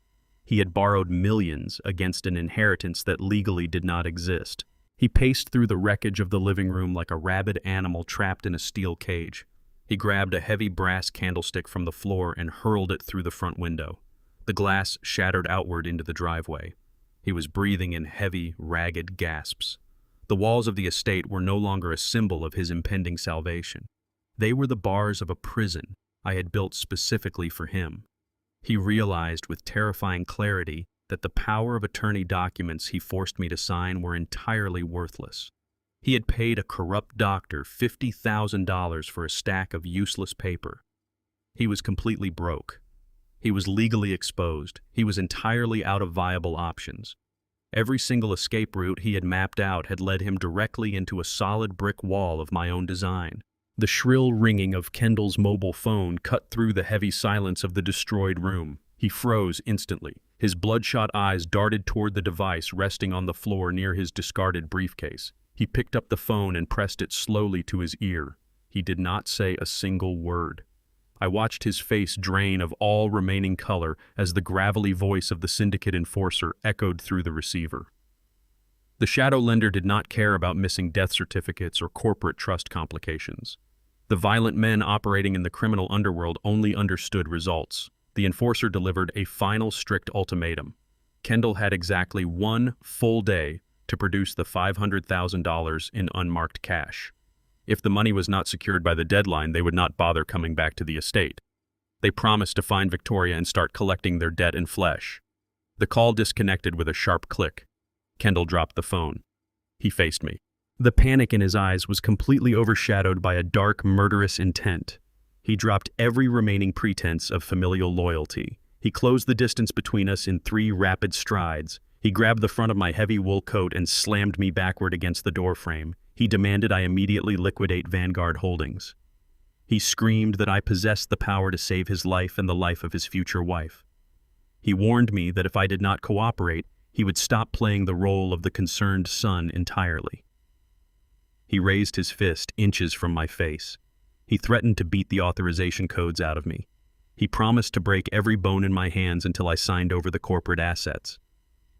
He had borrowed millions against an inheritance that legally did not exist. He paced through the wreckage of the living room like a rabid animal trapped in a steel cage. He grabbed a heavy brass candlestick from the floor and hurled it through the front window. The glass shattered outward into the driveway. He was breathing in heavy, ragged gasps. The walls of the estate were no longer a symbol of his impending salvation. They were the bars of a prison I had built specifically for him. He realized with terrifying clarity that the power of attorney documents he forced me to sign were entirely worthless. He had paid a corrupt doctor $50,000 for a stack of useless paper. He was completely broke. He was legally exposed. He was entirely out of viable options. Every single escape route he had mapped out had led him directly into a solid brick wall of my own design. The shrill ringing of Kendall's mobile phone cut through the heavy silence of the destroyed room. He froze instantly. His bloodshot eyes darted toward the device resting on the floor near his discarded briefcase. He picked up the phone and pressed it slowly to his ear. He did not say a single word. I watched his face drain of all remaining color as the gravelly voice of the syndicate enforcer echoed through the receiver. The shadow lender did not care about missing death certificates or corporate trust complications. The violent men operating in the criminal underworld only understood results. The enforcer delivered a final strict ultimatum. Kendall had exactly 1 full day to produce the $500,000 in unmarked cash. If the money was not secured by the deadline, they would not bother coming back to the estate. They promised to find Victoria and start collecting their debt in flesh. The call disconnected with a sharp click. Kendall dropped the phone. He faced me. The panic in his eyes was completely overshadowed by a dark, murderous intent. He dropped every remaining pretense of familial loyalty. He closed the distance between us in 3 rapid strides. He grabbed the front of my heavy wool coat and slammed me backward against the doorframe. He demanded I immediately liquidate Vanguard Holdings. He screamed that I possessed the power to save his life and the life of his future wife. He warned me that if I did not cooperate, he would stop playing the role of the concerned son entirely. He raised his fist inches from my face. He threatened to beat the authorization codes out of me. He promised to break every bone in my hands until I signed over the corporate assets.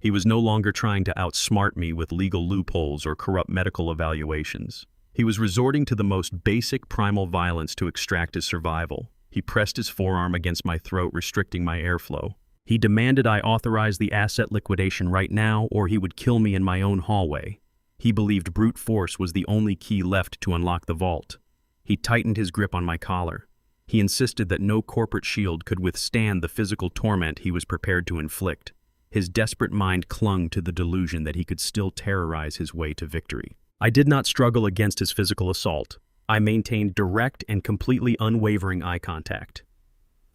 He was no longer trying to outsmart me with legal loopholes or corrupt medical evaluations. He was resorting to the most basic primal violence to extract his survival. He pressed his forearm against my throat, restricting my airflow. He demanded I authorize the asset liquidation right now, or he would kill me in my own hallway. He believed brute force was the only key left to unlock the vault. He tightened his grip on my collar. He insisted that no corporate shield could withstand the physical torment he was prepared to inflict. His desperate mind clung to the delusion that he could still terrorize his way to victory. I did not struggle against his physical assault. I maintained direct and completely unwavering eye contact.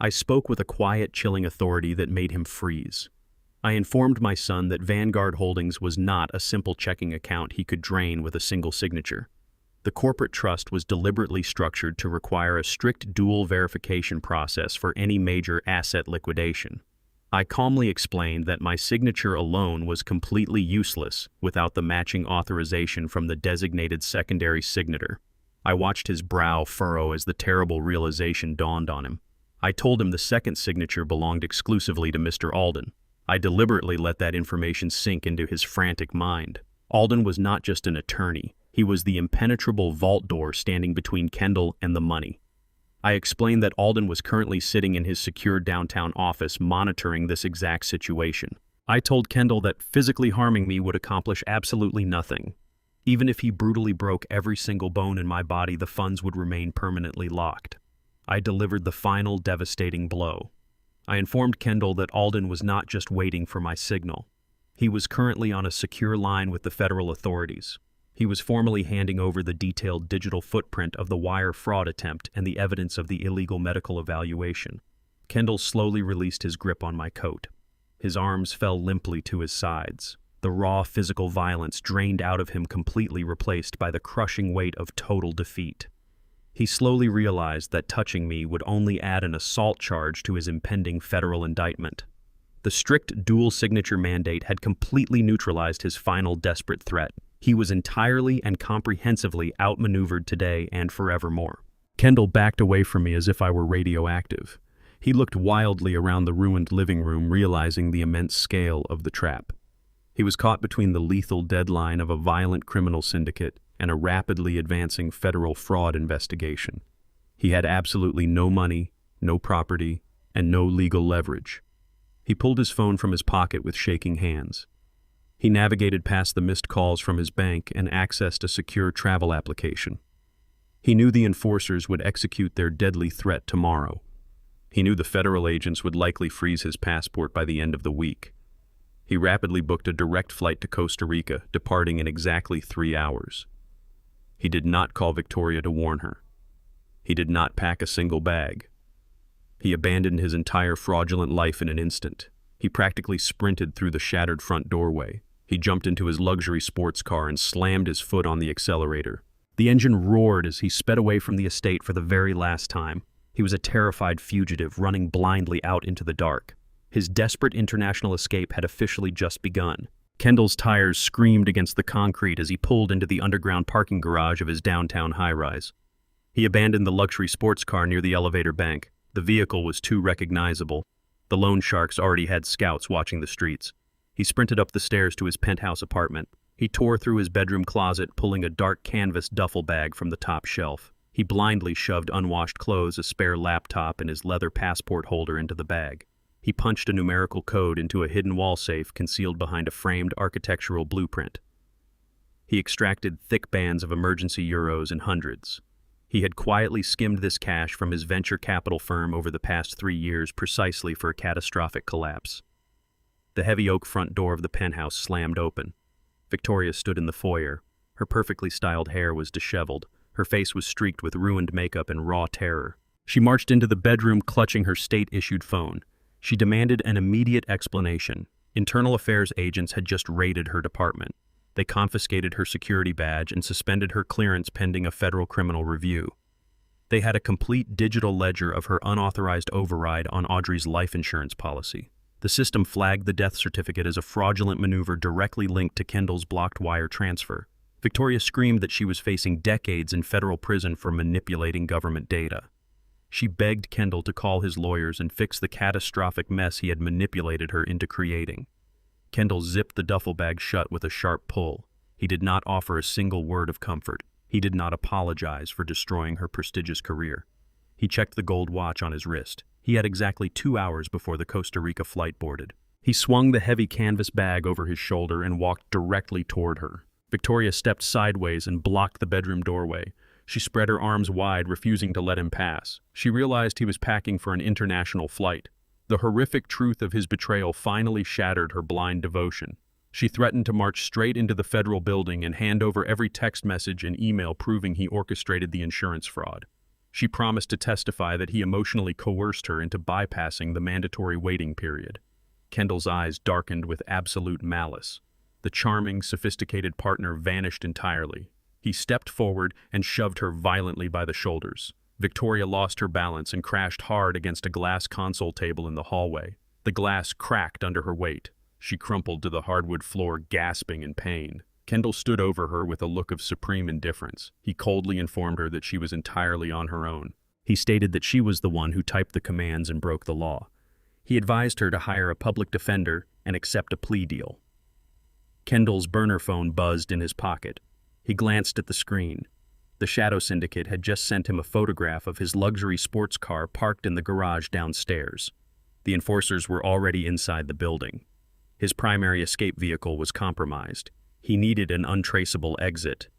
I spoke with a quiet, chilling authority that made him freeze. I informed my son that Vanguard Holdings was not a simple checking account he could drain with a single signature. The corporate trust was deliberately structured to require a strict dual verification process for any major asset liquidation. I calmly explained that my signature alone was completely useless without the matching authorization from the designated secondary signator. I watched his brow furrow as the terrible realization dawned on him. I told him the second signature belonged exclusively to Mr. Alden. I deliberately let that information sink into his frantic mind. Alden was not just an attorney. He was the impenetrable vault door standing between Kendall and the money. I explained that Alden was currently sitting in his secure downtown office monitoring this exact situation. I told Kendall that physically harming me would accomplish absolutely nothing. Even if he brutally broke every single bone in my body, the funds would remain permanently locked. I delivered the final devastating blow. I informed Kendall that Alden was not just waiting for my signal. He was currently on a secure line with the federal authorities. He was formally handing over the detailed digital footprint of the wire fraud attempt and the evidence of the illegal medical evaluation. Kendall slowly released his grip on my coat. His arms fell limply to his sides. The raw physical violence drained out of him, completely replaced by the crushing weight of total defeat. He slowly realized that touching me would only add an assault charge to his impending federal indictment. The strict dual signature mandate had completely neutralized his final desperate threat. He was entirely and comprehensively outmaneuvered today and forevermore. Kendall backed away from me as if I were radioactive. He looked wildly around the ruined living room, realizing the immense scale of the trap. He was caught between the lethal deadline of a violent criminal syndicate and a rapidly advancing federal fraud investigation. He had absolutely no money, no property, and no legal leverage. He pulled his phone from his pocket with shaking hands. He navigated past the missed calls from his bank and accessed a secure travel application. He knew the enforcers would execute their deadly threat tomorrow. He knew the federal agents would likely freeze his passport by the end of the week. He rapidly booked a direct flight to Costa Rica, departing in exactly 3 hours. He did not call Victoria to warn her. He did not pack a single bag. He abandoned his entire fraudulent life in an instant. He practically sprinted through the shattered front doorway. He jumped into his luxury sports car and slammed his foot on the accelerator. The engine roared as he sped away from the estate for the very last time. He was a terrified fugitive running blindly out into the dark. His desperate international escape had officially just begun. Kendall's tires screamed against the concrete as he pulled into the underground parking garage of his downtown high-rise. He abandoned the luxury sports car near the elevator bank. The vehicle was too recognizable. The loan sharks already had scouts watching the streets. He sprinted up the stairs to his penthouse apartment. He tore through his bedroom closet, pulling a dark canvas duffel bag from the top shelf. He blindly shoved unwashed clothes, a spare laptop, and his leather passport holder into the bag. He punched a numerical code into a hidden wall safe concealed behind a framed architectural blueprint. He extracted thick bands of emergency euros in hundreds. He had quietly skimmed this cash from his venture capital firm over the past 3 years precisely for a catastrophic collapse. The heavy oak front door of the penthouse slammed open. Victoria stood in the foyer. Her perfectly styled hair was disheveled. Her face was streaked with ruined makeup and raw terror. She marched into the bedroom clutching her state-issued phone. She demanded an immediate explanation. Internal affairs agents had just raided her department. They confiscated her security badge and suspended her clearance pending a federal criminal review. They had a complete digital ledger of her unauthorized override on Audrey's life insurance policy. The system flagged the death certificate as a fraudulent maneuver directly linked to Kendall's blocked wire transfer. Victoria screamed that she was facing decades in federal prison for manipulating government data. She begged Kendall to call his lawyers and fix the catastrophic mess he had manipulated her into creating. Kendall zipped the duffel bag shut with a sharp pull. He did not offer a single word of comfort. He did not apologize for destroying her prestigious career. He checked the gold watch on his wrist. He had exactly 2 hours before the Costa Rica flight boarded. He swung the heavy canvas bag over his shoulder and walked directly toward her. Victoria stepped sideways and blocked the bedroom doorway. She spread her arms wide, refusing to let him pass. She realized he was packing for an international flight. The horrific truth of his betrayal finally shattered her blind devotion. She threatened to march straight into the federal building and hand over every text message and email proving he orchestrated the insurance fraud. She promised to testify that he emotionally coerced her into bypassing the mandatory waiting period. Kendall's eyes darkened with absolute malice. The charming, sophisticated partner vanished entirely. He stepped forward and shoved her violently by the shoulders. Victoria lost her balance and crashed hard against a glass console table in the hallway. The glass cracked under her weight. She crumpled to the hardwood floor, gasping in pain. Kendall stood over her with a look of supreme indifference. He coldly informed her that she was entirely on her own. He stated that she was the one who typed the commands and broke the law. He advised her to hire a public defender and accept a plea deal. Kendall's burner phone buzzed in his pocket. He glanced at the screen. The Shadow Syndicate had just sent him a photograph of his luxury sports car parked in the garage downstairs. The enforcers were already inside the building. His primary escape vehicle was compromised. He needed an untraceable exit.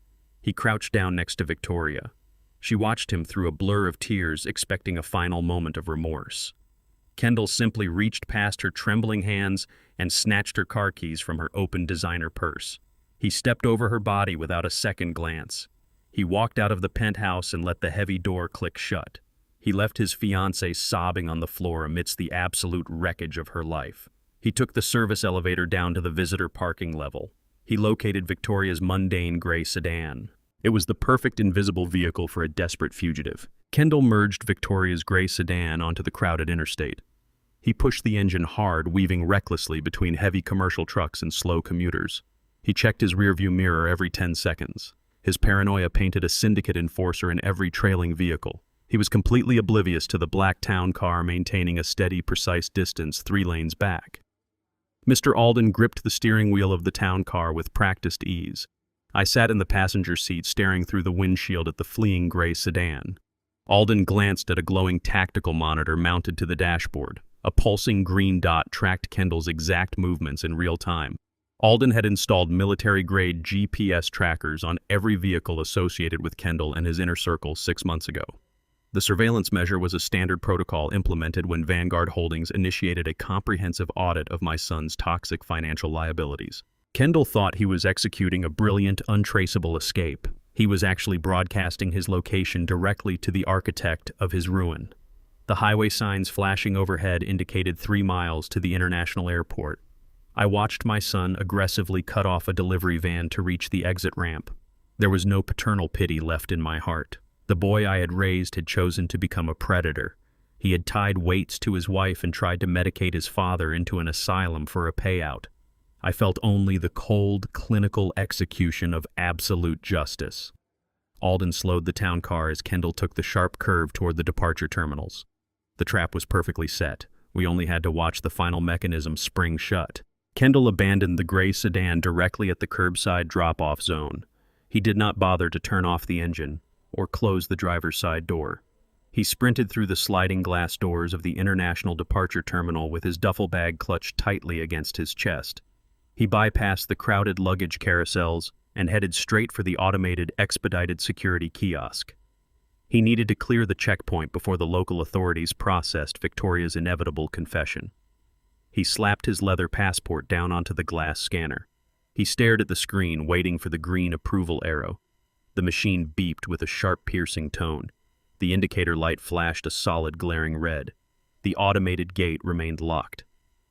He crouched down next to Victoria. She watched him through a blur of tears, expecting a final moment of remorse. Kendall simply reached past her trembling hands and snatched her car keys from her open designer purse. He stepped over her body without a second glance. He walked out of the penthouse and let the heavy door click shut. He left his fiancée sobbing on the floor amidst the absolute wreckage of her life. He took the service elevator down to the visitor parking level. He located Victoria's mundane gray sedan. It was the perfect invisible vehicle for a desperate fugitive. Kendall merged Victoria's gray sedan onto the crowded interstate. He pushed the engine hard, weaving recklessly between heavy commercial trucks and slow commuters. He checked his rearview mirror every 10 seconds. His paranoia painted a syndicate enforcer in every trailing vehicle. He was completely oblivious to the black town car maintaining a steady, precise distance 3 lanes back. Mr. Alden gripped the steering wheel of the town car with practiced ease. I sat in the passenger seat staring through the windshield at the fleeing gray sedan. Alden glanced at a glowing tactical monitor mounted to the dashboard. A pulsing green dot tracked Kendall's exact movements in real time. Alden had installed military-grade GPS trackers on every vehicle associated with Kendall and his inner circle 6 months ago. The surveillance measure was a standard protocol implemented when Vanguard Holdings initiated a comprehensive audit of my son's toxic financial liabilities. Kendall thought he was executing a brilliant, untraceable escape. He was actually broadcasting his location directly to the architect of his ruin. The highway signs flashing overhead indicated 3 miles to the international airport. I watched my son aggressively cut off a delivery van to reach the exit ramp. There was no paternal pity left in my heart. The boy I had raised had chosen to become a predator. He had tied weights to his wife and tried to medicate his father into an asylum for a payout. I felt only the cold, clinical execution of absolute justice. Alden slowed the town car as Kendall took the sharp curve toward the departure terminals. The trap was perfectly set. We only had to watch the final mechanism spring shut. Kendall abandoned the gray sedan directly at the curbside drop-off zone. He did not bother to turn off the engine or close the driver's side door. He sprinted through the sliding glass doors of the International Departure Terminal with his duffel bag clutched tightly against his chest. He bypassed the crowded luggage carousels and headed straight for the automated, expedited security kiosk. He needed to clear the checkpoint before the local authorities processed Victoria's inevitable confession. He slapped his leather passport down onto the glass scanner. He stared at the screen, waiting for the green approval arrow. The machine beeped with a sharp, piercing tone. The indicator light flashed a solid, glaring red. The automated gate remained locked.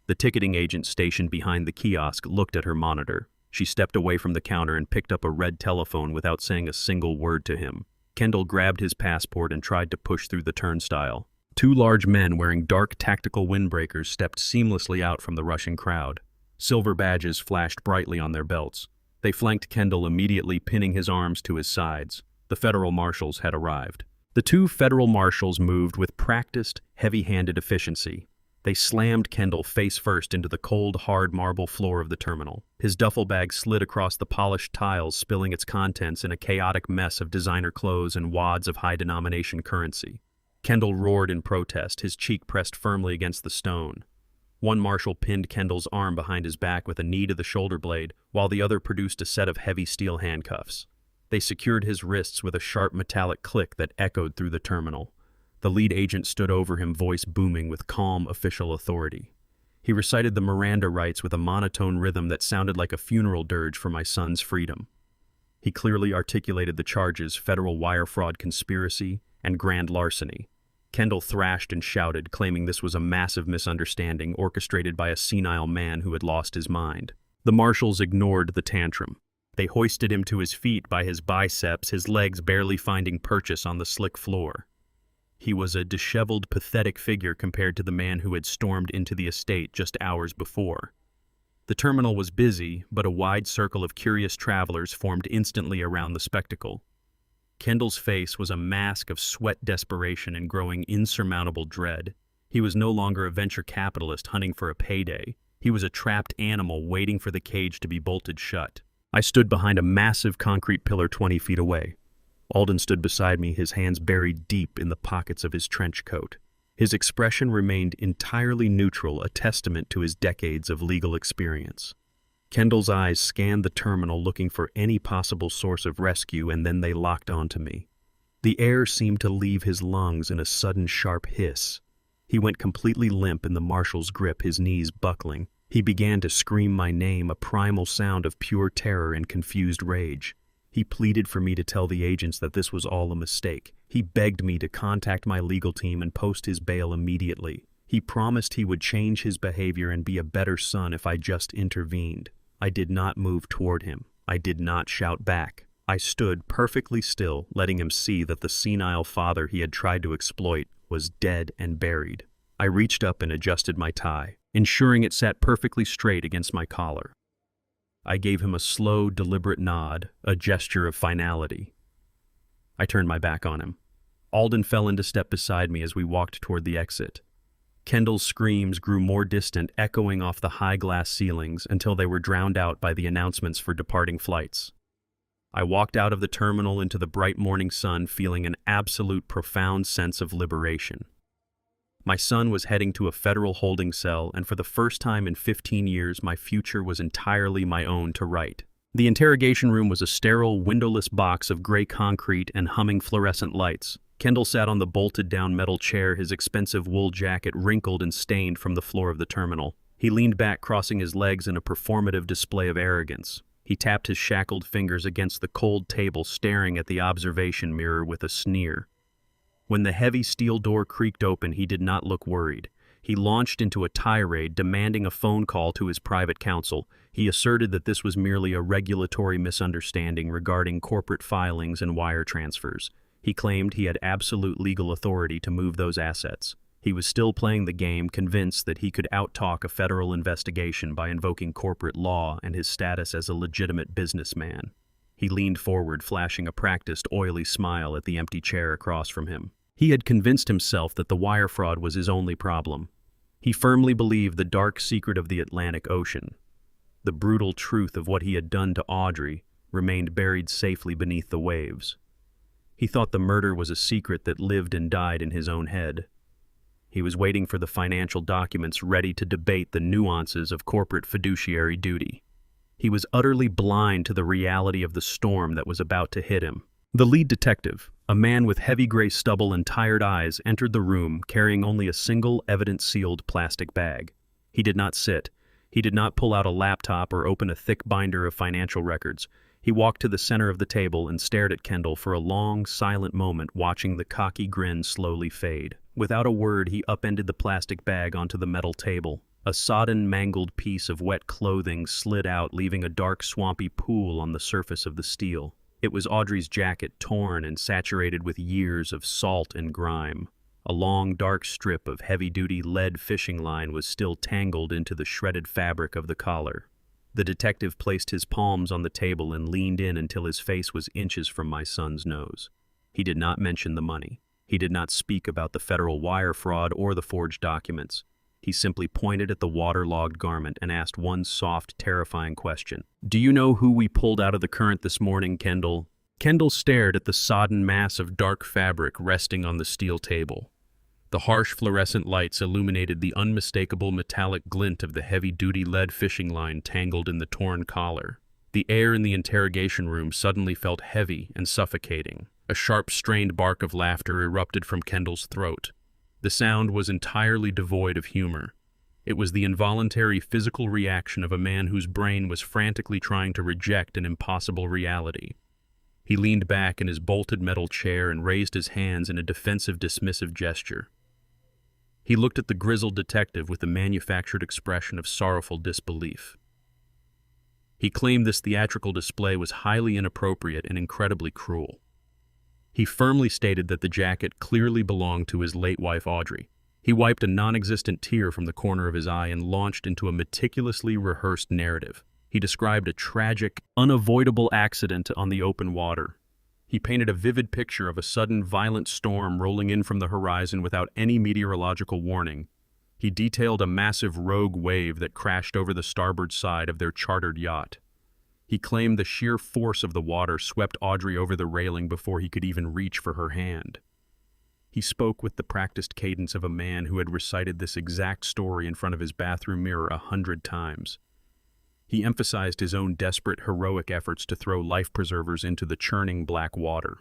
The ticketing agent stationed behind the kiosk looked at her monitor. She stepped away from the counter and picked up a red telephone without saying a single word to him. Kendall grabbed his passport and tried to push through the turnstile. 2 large men wearing dark tactical windbreakers stepped seamlessly out from the rushing crowd. Silver badges flashed brightly on their belts. They flanked Kendall, immediately pinning his arms to his sides. The federal marshals had arrived. The 2 federal marshals moved with practiced, heavy-handed efficiency. They slammed Kendall face first into the cold, hard marble floor of the terminal. His duffel bag slid across the polished tiles, spilling its contents in a chaotic mess of designer clothes and wads of high-denomination currency. Kendall roared in protest, his cheek pressed firmly against the stone. One marshal pinned Kendall's arm behind his back with a knee to the shoulder blade, while the other produced a set of heavy steel handcuffs. They secured his wrists with a sharp metallic click that echoed through the terminal. The lead agent stood over him, voice booming with calm official authority. He recited the Miranda rights with a monotone rhythm that sounded like a funeral dirge for my son's freedom. He clearly articulated the charges: federal wire fraud conspiracy and grand larceny. Kendall thrashed and shouted, claiming this was a massive misunderstanding orchestrated by a senile man who had lost his mind. The marshals ignored the tantrum. They hoisted him to his feet by his biceps, his legs barely finding purchase on the slick floor. He was a disheveled, pathetic figure compared to the man who had stormed into the estate just hours before. The terminal was busy, but a wide circle of curious travelers formed instantly around the spectacle. Kendall's face was a mask of sweat desperation and growing insurmountable dread. He was no longer a venture capitalist hunting for a payday. He was a trapped animal waiting for the cage to be bolted shut. I stood behind a massive concrete pillar 20 feet away. Alden stood beside me, his hands buried deep in the pockets of his trench coat. His expression remained entirely neutral, a testament to his decades of legal experience. Kendall's eyes scanned the terminal, looking for any possible source of rescue, and then they locked onto me. The air seemed to leave his lungs in a sudden sharp hiss. He went completely limp in the marshal's grip, his knees buckling. He began to scream my name, a primal sound of pure terror and confused rage. He pleaded for me to tell the agents that this was all a mistake. He begged me to contact my legal team and post his bail immediately. He promised he would change his behavior and be a better son if I just intervened. I did not move toward him. I did not shout back. I stood perfectly still, letting him see that the senile father he had tried to exploit was dead and buried. I reached up and adjusted my tie, ensuring it sat perfectly straight against my collar. I gave him a slow, deliberate nod, a gesture of finality. I turned my back on him. Alden fell into step beside me as we walked toward the exit. Kendall's screams grew more distant, echoing off the high glass ceilings until they were drowned out by the announcements for departing flights. I walked out of the terminal into the bright morning sun, feeling an absolute profound sense of liberation. My son was heading to a federal holding cell, and for the first time in 15 years, my future was entirely my own to write. The interrogation room was a sterile, windowless box of gray concrete and humming fluorescent lights. Kendall sat on the bolted-down metal chair, his expensive wool jacket wrinkled and stained from the floor of the terminal. He leaned back, crossing his legs in a performative display of arrogance. He tapped his shackled fingers against the cold table, staring at the observation mirror with a sneer. When the heavy steel door creaked open, he did not look worried. He launched into a tirade, demanding a phone call to his private counsel. He asserted that this was merely a regulatory misunderstanding regarding corporate filings and wire transfers. He claimed he had absolute legal authority to move those assets. He was still playing the game, convinced that he could outtalk a federal investigation by invoking corporate law and his status as a legitimate businessman. He leaned forward, flashing a practiced, oily smile at the empty chair across from him. He had convinced himself that the wire fraud was his only problem. He firmly believed the dark secret of the Atlantic Ocean, the brutal truth of what he had done to Audrey, remained buried safely beneath the waves. He thought the murder was a secret that lived and died in his own head. He was waiting for the financial documents, ready to debate the nuances of corporate fiduciary duty. He was utterly blind to the reality of the storm that was about to hit him. The lead detective, a man with heavy gray stubble and tired eyes, entered the room carrying only a single evidence-sealed plastic bag. He did not sit. He did not pull out a laptop or open a thick binder of financial records. He walked to the center of the table and stared at Kendall for a long, silent moment, watching the cocky grin slowly fade. Without a word, he upended the plastic bag onto the metal table. A sodden, mangled piece of wet clothing slid out, leaving a dark, swampy pool on the surface of the steel. It was Audrey's jacket, torn and saturated with years of salt and grime. A long, dark strip of heavy-duty lead fishing line was still tangled into the shredded fabric of the collar. The detective placed his palms on the table and leaned in until his face was inches from my son's nose. He did not mention the money. He did not speak about the federal wire fraud or the forged documents. He simply pointed at the waterlogged garment and asked one soft, terrifying question. "Do you know who we pulled out of the current this morning, Kendall?" Kendall stared at the sodden mass of dark fabric resting on the steel table. The harsh fluorescent lights illuminated the unmistakable metallic glint of the heavy-duty lead fishing line tangled in the torn collar. The air in the interrogation room suddenly felt heavy and suffocating. A sharp, strained bark of laughter erupted from Kendall's throat. The sound was entirely devoid of humor. It was the involuntary physical reaction of a man whose brain was frantically trying to reject an impossible reality. He leaned back in his bolted metal chair and raised his hands in a defensive, dismissive gesture. He looked at the grizzled detective with a manufactured expression of sorrowful disbelief. He claimed this theatrical display was highly inappropriate and incredibly cruel. He firmly stated that the jacket clearly belonged to his late wife Audrey. He wiped a non-existent tear from the corner of his eye and launched into a meticulously rehearsed narrative. He described a tragic, unavoidable accident on the open water. He painted a vivid picture of a sudden, violent storm rolling in from the horizon without any meteorological warning. He detailed a massive rogue wave that crashed over the starboard side of their chartered yacht. He claimed the sheer force of the water swept Audrey over the railing before he could even reach for her hand. He spoke with the practiced cadence of a man who had recited this exact story in front of his bathroom mirror 100 times. He emphasized his own desperate, heroic efforts to throw life preservers into the churning black water.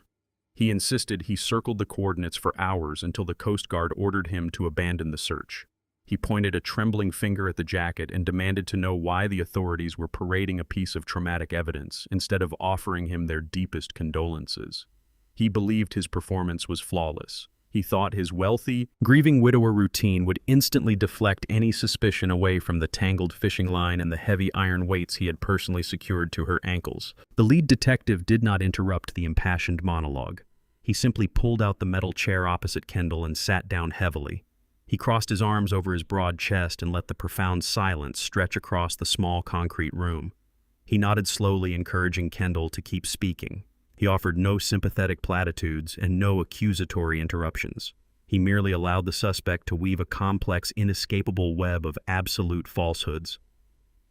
He insisted he circled the coordinates for hours until the Coast Guard ordered him to abandon the search. He pointed a trembling finger at the jacket and demanded to know why the authorities were parading a piece of traumatic evidence instead of offering him their deepest condolences. He believed his performance was flawless. He thought his wealthy, grieving widower routine would instantly deflect any suspicion away from the tangled fishing line and the heavy iron weights he had personally secured to her ankles. The lead detective did not interrupt the impassioned monologue. He simply pulled out the metal chair opposite Kendall and sat down heavily. He crossed his arms over his broad chest and let the profound silence stretch across the small concrete room. He nodded slowly, encouraging Kendall to keep speaking. He offered no sympathetic platitudes and no accusatory interruptions. He merely allowed the suspect to weave a complex, inescapable web of absolute falsehoods.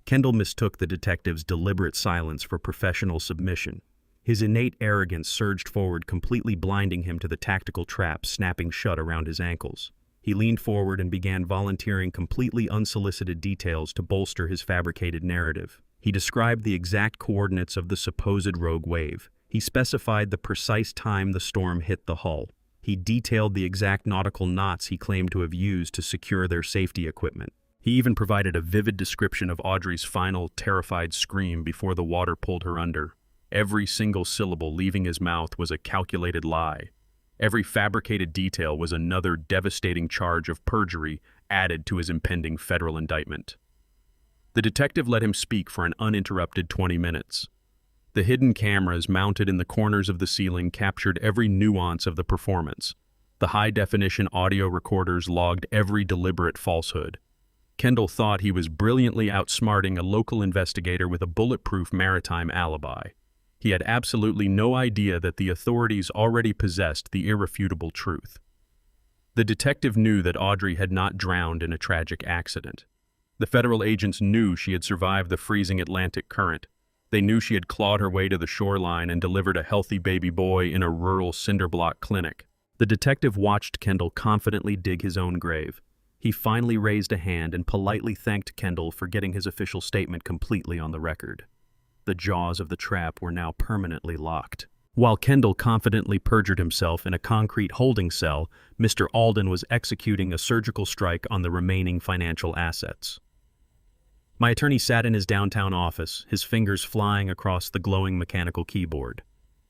Kendall mistook the detective's deliberate silence for professional submission. His innate arrogance surged forward, completely blinding him to the tactical trap snapping shut around his ankles. He leaned forward and began volunteering completely unsolicited details to bolster his fabricated narrative. He described the exact coordinates of the supposed rogue wave. He specified the precise time the storm hit the hull. He detailed the exact nautical knots he claimed to have used to secure their safety equipment. He even provided a vivid description of Audrey's final, terrified scream before the water pulled her under. Every single syllable leaving his mouth was a calculated lie. Every fabricated detail was another devastating charge of perjury added to his impending federal indictment. The detective let him speak for an uninterrupted 20 minutes. The hidden cameras mounted in the corners of the ceiling captured every nuance of the performance. The high-definition audio recorders logged every deliberate falsehood. Kendall thought he was brilliantly outsmarting a local investigator with a bulletproof maritime alibi. He had absolutely no idea that the authorities already possessed the irrefutable truth. The detective knew that Audrey had not drowned in a tragic accident. The federal agents knew she had survived the freezing Atlantic current. They knew she had clawed her way to the shoreline and delivered a healthy baby boy in a rural cinderblock clinic. The detective watched Kendall confidently dig his own grave. He finally raised a hand and politely thanked Kendall for getting his official statement completely on the record. The jaws of the trap were now permanently locked. While Kendall confidently perjured himself in a concrete holding cell, Mr. Alden was executing a surgical strike on the remaining financial assets. My attorney sat in his downtown office, his fingers flying across the glowing mechanical keyboard.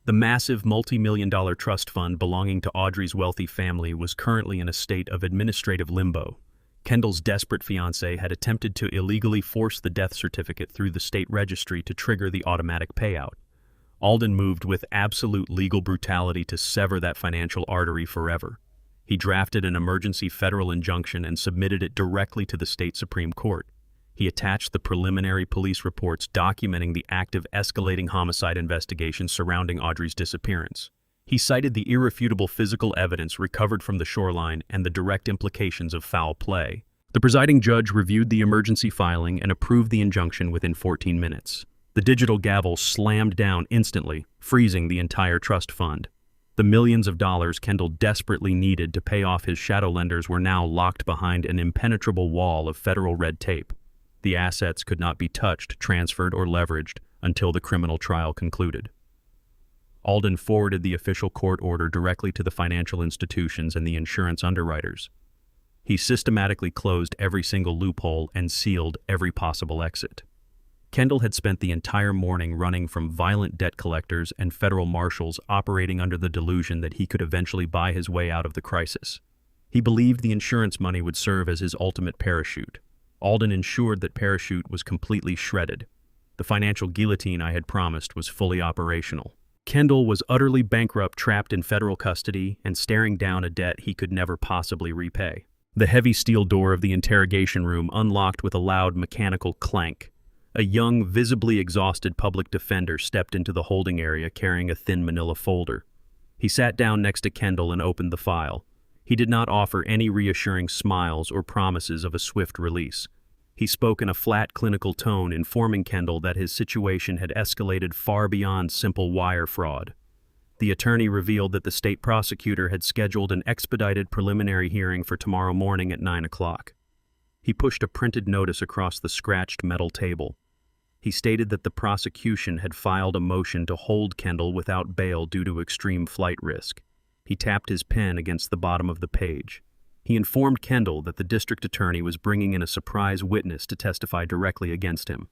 The massive multi-million-dollar trust fund belonging to Audrey's wealthy family was currently in a state of administrative limbo. Kendall's desperate fiancée had attempted to illegally force the death certificate through the state registry to trigger the automatic payout. Alden moved with absolute legal brutality to sever that financial artery forever. He drafted an emergency federal injunction and submitted it directly to the state Supreme Court. He attached the preliminary police reports documenting the active escalating homicide investigation surrounding Audrey's disappearance. He cited the irrefutable physical evidence recovered from the shoreline and the direct implications of foul play. The presiding judge reviewed the emergency filing and approved the injunction within 14 minutes. The digital gavel slammed down instantly, freezing the entire trust fund. The millions of dollars Kendall desperately needed to pay off his shadow lenders were now locked behind an impenetrable wall of federal red tape. The assets could not be touched, transferred, or leveraged until the criminal trial concluded. Alden forwarded the official court order directly to the financial institutions and the insurance underwriters. He systematically closed every single loophole and sealed every possible exit. Kendall had spent the entire morning running from violent debt collectors and federal marshals, operating under the delusion that he could eventually buy his way out of the crisis. He believed the insurance money would serve as his ultimate parachute. Alden ensured that parachute was completely shredded. The financial guillotine I had promised was fully operational. Kendall was utterly bankrupt, trapped in federal custody, and staring down a debt he could never possibly repay. The heavy steel door of the interrogation room unlocked with a loud mechanical clank. A young, visibly exhausted public defender stepped into the holding area carrying a thin manila folder. He sat down next to Kendall and opened the file. He did not offer any reassuring smiles or promises of a swift release. He spoke in a flat, clinical tone, informing Kendall that his situation had escalated far beyond simple wire fraud. The attorney revealed that the state prosecutor had scheduled an expedited preliminary hearing for tomorrow morning at 9 o'clock. He pushed a printed notice across the scratched metal table. He stated that the prosecution had filed a motion to hold Kendall without bail due to extreme flight risk. He tapped his pen against the bottom of the page. He informed Kendall that the district attorney was bringing in a surprise witness to testify directly against him.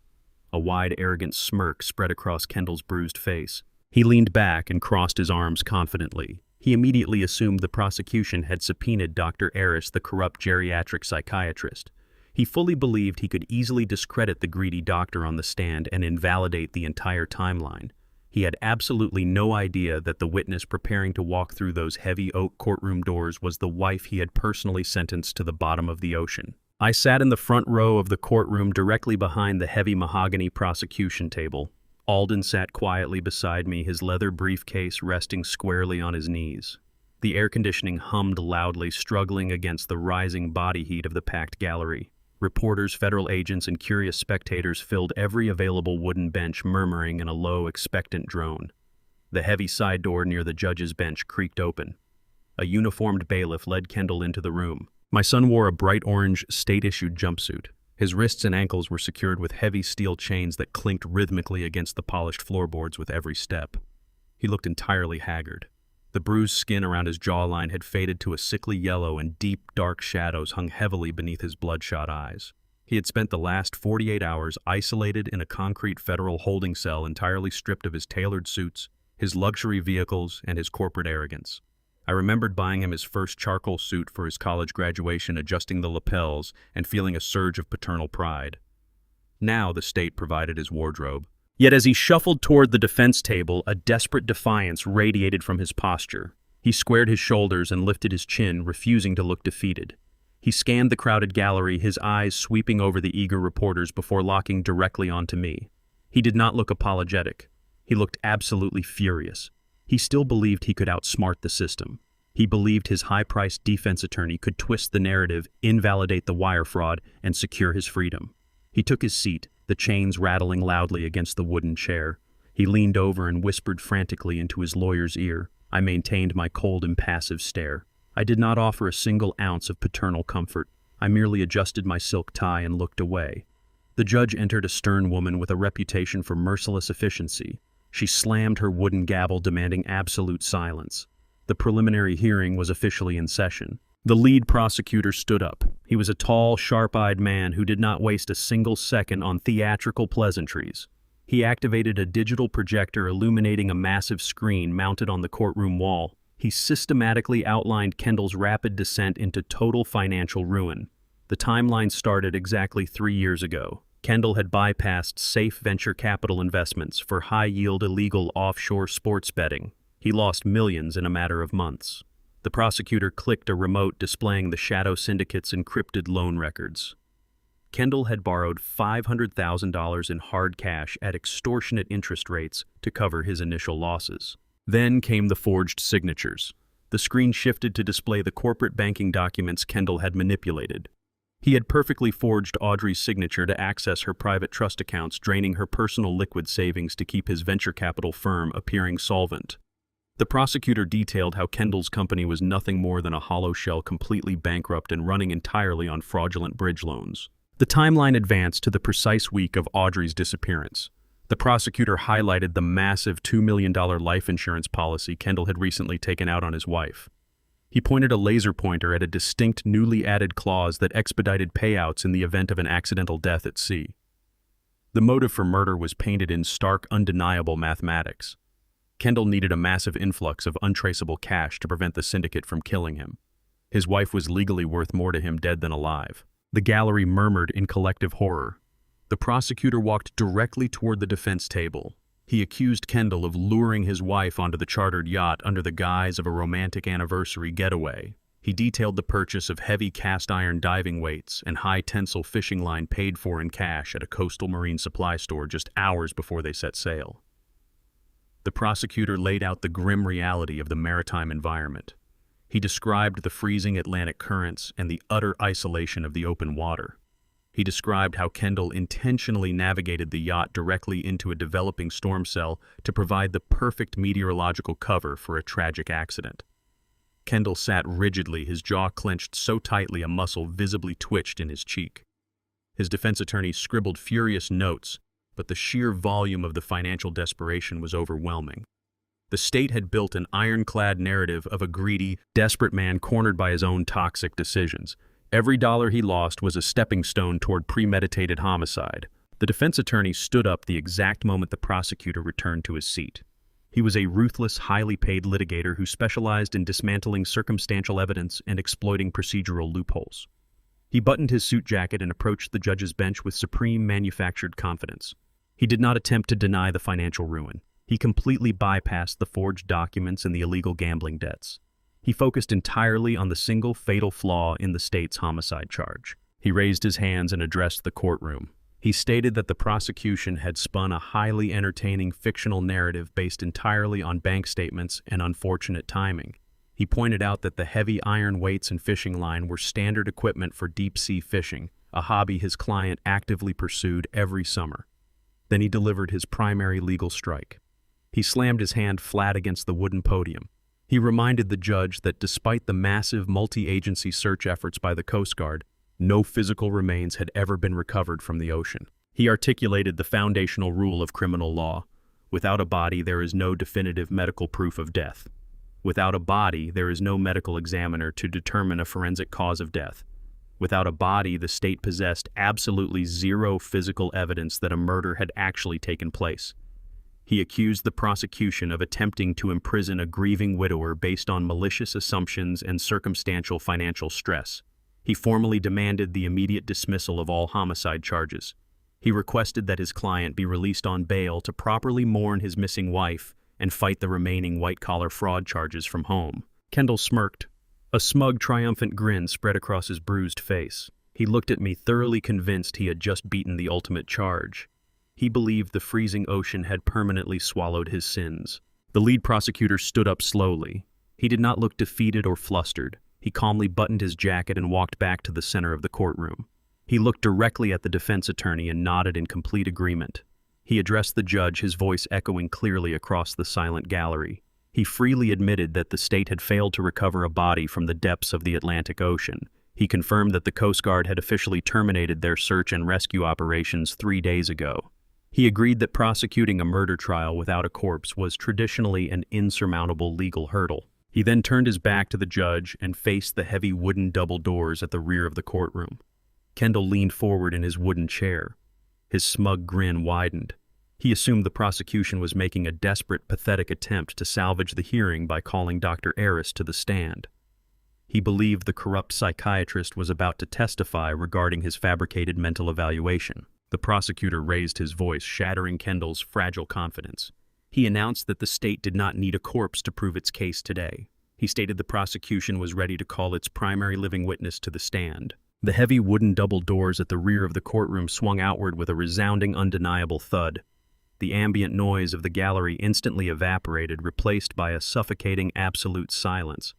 A wide, arrogant smirk spread across Kendall's bruised face. He leaned back and crossed his arms confidently. He immediately assumed the prosecution had subpoenaed Dr. Aris, the corrupt geriatric psychiatrist. He fully believed he could easily discredit the greedy doctor on the stand and invalidate the entire timeline. He had absolutely no idea that the witness preparing to walk through those heavy oak courtroom doors was the wife he had personally sentenced to the bottom of the ocean. I sat in the front row of the courtroom directly behind the heavy mahogany prosecution table. Alden sat quietly beside me, his leather briefcase resting squarely on his knees. The air conditioning hummed loudly, struggling against the rising body heat of the packed gallery. Reporters, federal agents, and curious spectators filled every available wooden bench, murmuring in a low, expectant drone. The heavy side door near the judge's bench creaked open. A uniformed bailiff led Kendall into the room. My son wore a bright orange, state-issued jumpsuit. His wrists and ankles were secured with heavy steel chains that clinked rhythmically against the polished floorboards with every step. He looked entirely haggard. The bruised skin around his jawline had faded to a sickly yellow, and deep, dark shadows hung heavily beneath his bloodshot eyes. He had spent the last 48 hours isolated in a concrete federal holding cell, entirely stripped of his tailored suits, his luxury vehicles, and his corporate arrogance. I remembered buying him his first charcoal suit for his college graduation, adjusting the lapels, and feeling a surge of paternal pride. Now the state provided his wardrobe. Yet as he shuffled toward the defense table, a desperate defiance radiated from his posture. He squared his shoulders and lifted his chin, refusing to look defeated. He scanned the crowded gallery, his eyes sweeping over the eager reporters before locking directly onto me. He did not look apologetic. He looked absolutely furious. He still believed he could outsmart the system. He believed his high-priced defense attorney could twist the narrative, invalidate the wire fraud, and secure his freedom. He took his seat, the chains rattling loudly against the wooden chair. He leaned over and whispered frantically into his lawyer's ear. I maintained my cold, impassive stare. I did not offer a single ounce of paternal comfort. I merely adjusted my silk tie and looked away. The judge entered, a stern woman with a reputation for merciless efficiency. She slammed her wooden gavel, demanding absolute silence. The preliminary hearing was officially in session. The lead prosecutor stood up. He was a tall, sharp-eyed man who did not waste a single second on theatrical pleasantries. He activated a digital projector illuminating a massive screen mounted on the courtroom wall. He systematically outlined Kendall's rapid descent into total financial ruin. The timeline started exactly 3 years ago. Kendall had bypassed safe venture capital investments for high-yield illegal offshore sports betting. He lost millions in a matter of months. The prosecutor clicked a remote displaying the Shadow Syndicate's encrypted loan records. Kendall had borrowed $500,000 in hard cash at extortionate interest rates to cover his initial losses. Then came the forged signatures. The screen shifted to display the corporate banking documents Kendall had manipulated. He had perfectly forged Audrey's signature to access her private trust accounts, draining her personal liquid savings to keep his venture capital firm appearing solvent. The prosecutor detailed how Kendall's company was nothing more than a hollow shell, completely bankrupt and running entirely on fraudulent bridge loans. The timeline advanced to the precise week of Audrey's disappearance. The prosecutor highlighted the massive $2 million life insurance policy Kendall had recently taken out on his wife. He pointed a laser pointer at a distinct newly added clause that expedited payouts in the event of an accidental death at sea. The motive for murder was painted in stark, undeniable mathematics. Kendall needed a massive influx of untraceable cash to prevent the syndicate from killing him. His wife was legally worth more to him dead than alive. The gallery murmured in collective horror. The prosecutor walked directly toward the defense table. He accused Kendall of luring his wife onto the chartered yacht under the guise of a romantic anniversary getaway. He detailed the purchase of heavy cast-iron diving weights and high-tensile fishing line paid for in cash at a coastal marine supply store just hours before they set sail. The prosecutor laid out the grim reality of the maritime environment. He described the freezing Atlantic currents and the utter isolation of the open water. He described how Kendall intentionally navigated the yacht directly into a developing storm cell to provide the perfect meteorological cover for a tragic accident. Kendall sat rigidly, his jaw clenched so tightly a muscle visibly twitched in his cheek. His defense attorney scribbled furious notes, but the sheer volume of the financial desperation was overwhelming. The state had built an ironclad narrative of a greedy, desperate man cornered by his own toxic decisions. Every dollar he lost was a stepping stone toward premeditated homicide. The defense attorney stood up the exact moment the prosecutor returned to his seat. He was a ruthless, highly paid litigator who specialized in dismantling circumstantial evidence and exploiting procedural loopholes. He buttoned his suit jacket and approached the judge's bench with supreme manufactured confidence. He did not attempt to deny the financial ruin. He completely bypassed the forged documents and the illegal gambling debts. He focused entirely on the single fatal flaw in the state's homicide charge. He raised his hands and addressed the courtroom. He stated that the prosecution had spun a highly entertaining fictional narrative based entirely on bank statements and unfortunate timing. He pointed out that the heavy iron weights and fishing line were standard equipment for deep-sea fishing, a hobby his client actively pursued every summer. Then he delivered his primary legal strike. He slammed his hand flat against the wooden podium. He reminded the judge that despite the massive multi-agency search efforts by the Coast Guard, no physical remains had ever been recovered from the ocean. He articulated the foundational rule of criminal law. Without a body, there is no definitive medical proof of death. Without a body, there is no medical examiner to determine a forensic cause of death. Without a body, the state possessed absolutely zero physical evidence that a murder had actually taken place. He accused the prosecution of attempting to imprison a grieving widower based on malicious assumptions and circumstantial financial stress. He formally demanded the immediate dismissal of all homicide charges. He requested that his client be released on bail to properly mourn his missing wife and fight the remaining white-collar fraud charges from home. Kendall smirked. A smug, triumphant grin spread across his bruised face. He looked at me, thoroughly convinced he had just beaten the ultimate charge. He believed the freezing ocean had permanently swallowed his sins. The lead prosecutor stood up slowly. He did not look defeated or flustered. He calmly buttoned his jacket and walked back to the center of the courtroom. He looked directly at the defense attorney and nodded in complete agreement. He addressed the judge, his voice echoing clearly across the silent gallery. He freely admitted that the state had failed to recover a body from the depths of the Atlantic Ocean. He confirmed that the Coast Guard had officially terminated their search and rescue operations 3 days ago. He agreed that prosecuting a murder trial without a corpse was traditionally an insurmountable legal hurdle. He then turned his back to the judge and faced the heavy wooden double doors at the rear of the courtroom. Kendall leaned forward in his wooden chair. His smug grin widened. He assumed the prosecution was making a desperate, pathetic attempt to salvage the hearing by calling Dr. Aris to the stand. He believed the corrupt psychiatrist was about to testify regarding his fabricated mental evaluation. The prosecutor raised his voice, shattering Kendall's fragile confidence. He announced that the state did not need a corpse to prove its case today. He stated the prosecution was ready to call its primary living witness to the stand. The heavy wooden double doors at the rear of the courtroom swung outward with a resounding, undeniable thud. The ambient noise of the gallery instantly evaporated, replaced by a suffocating absolute silence.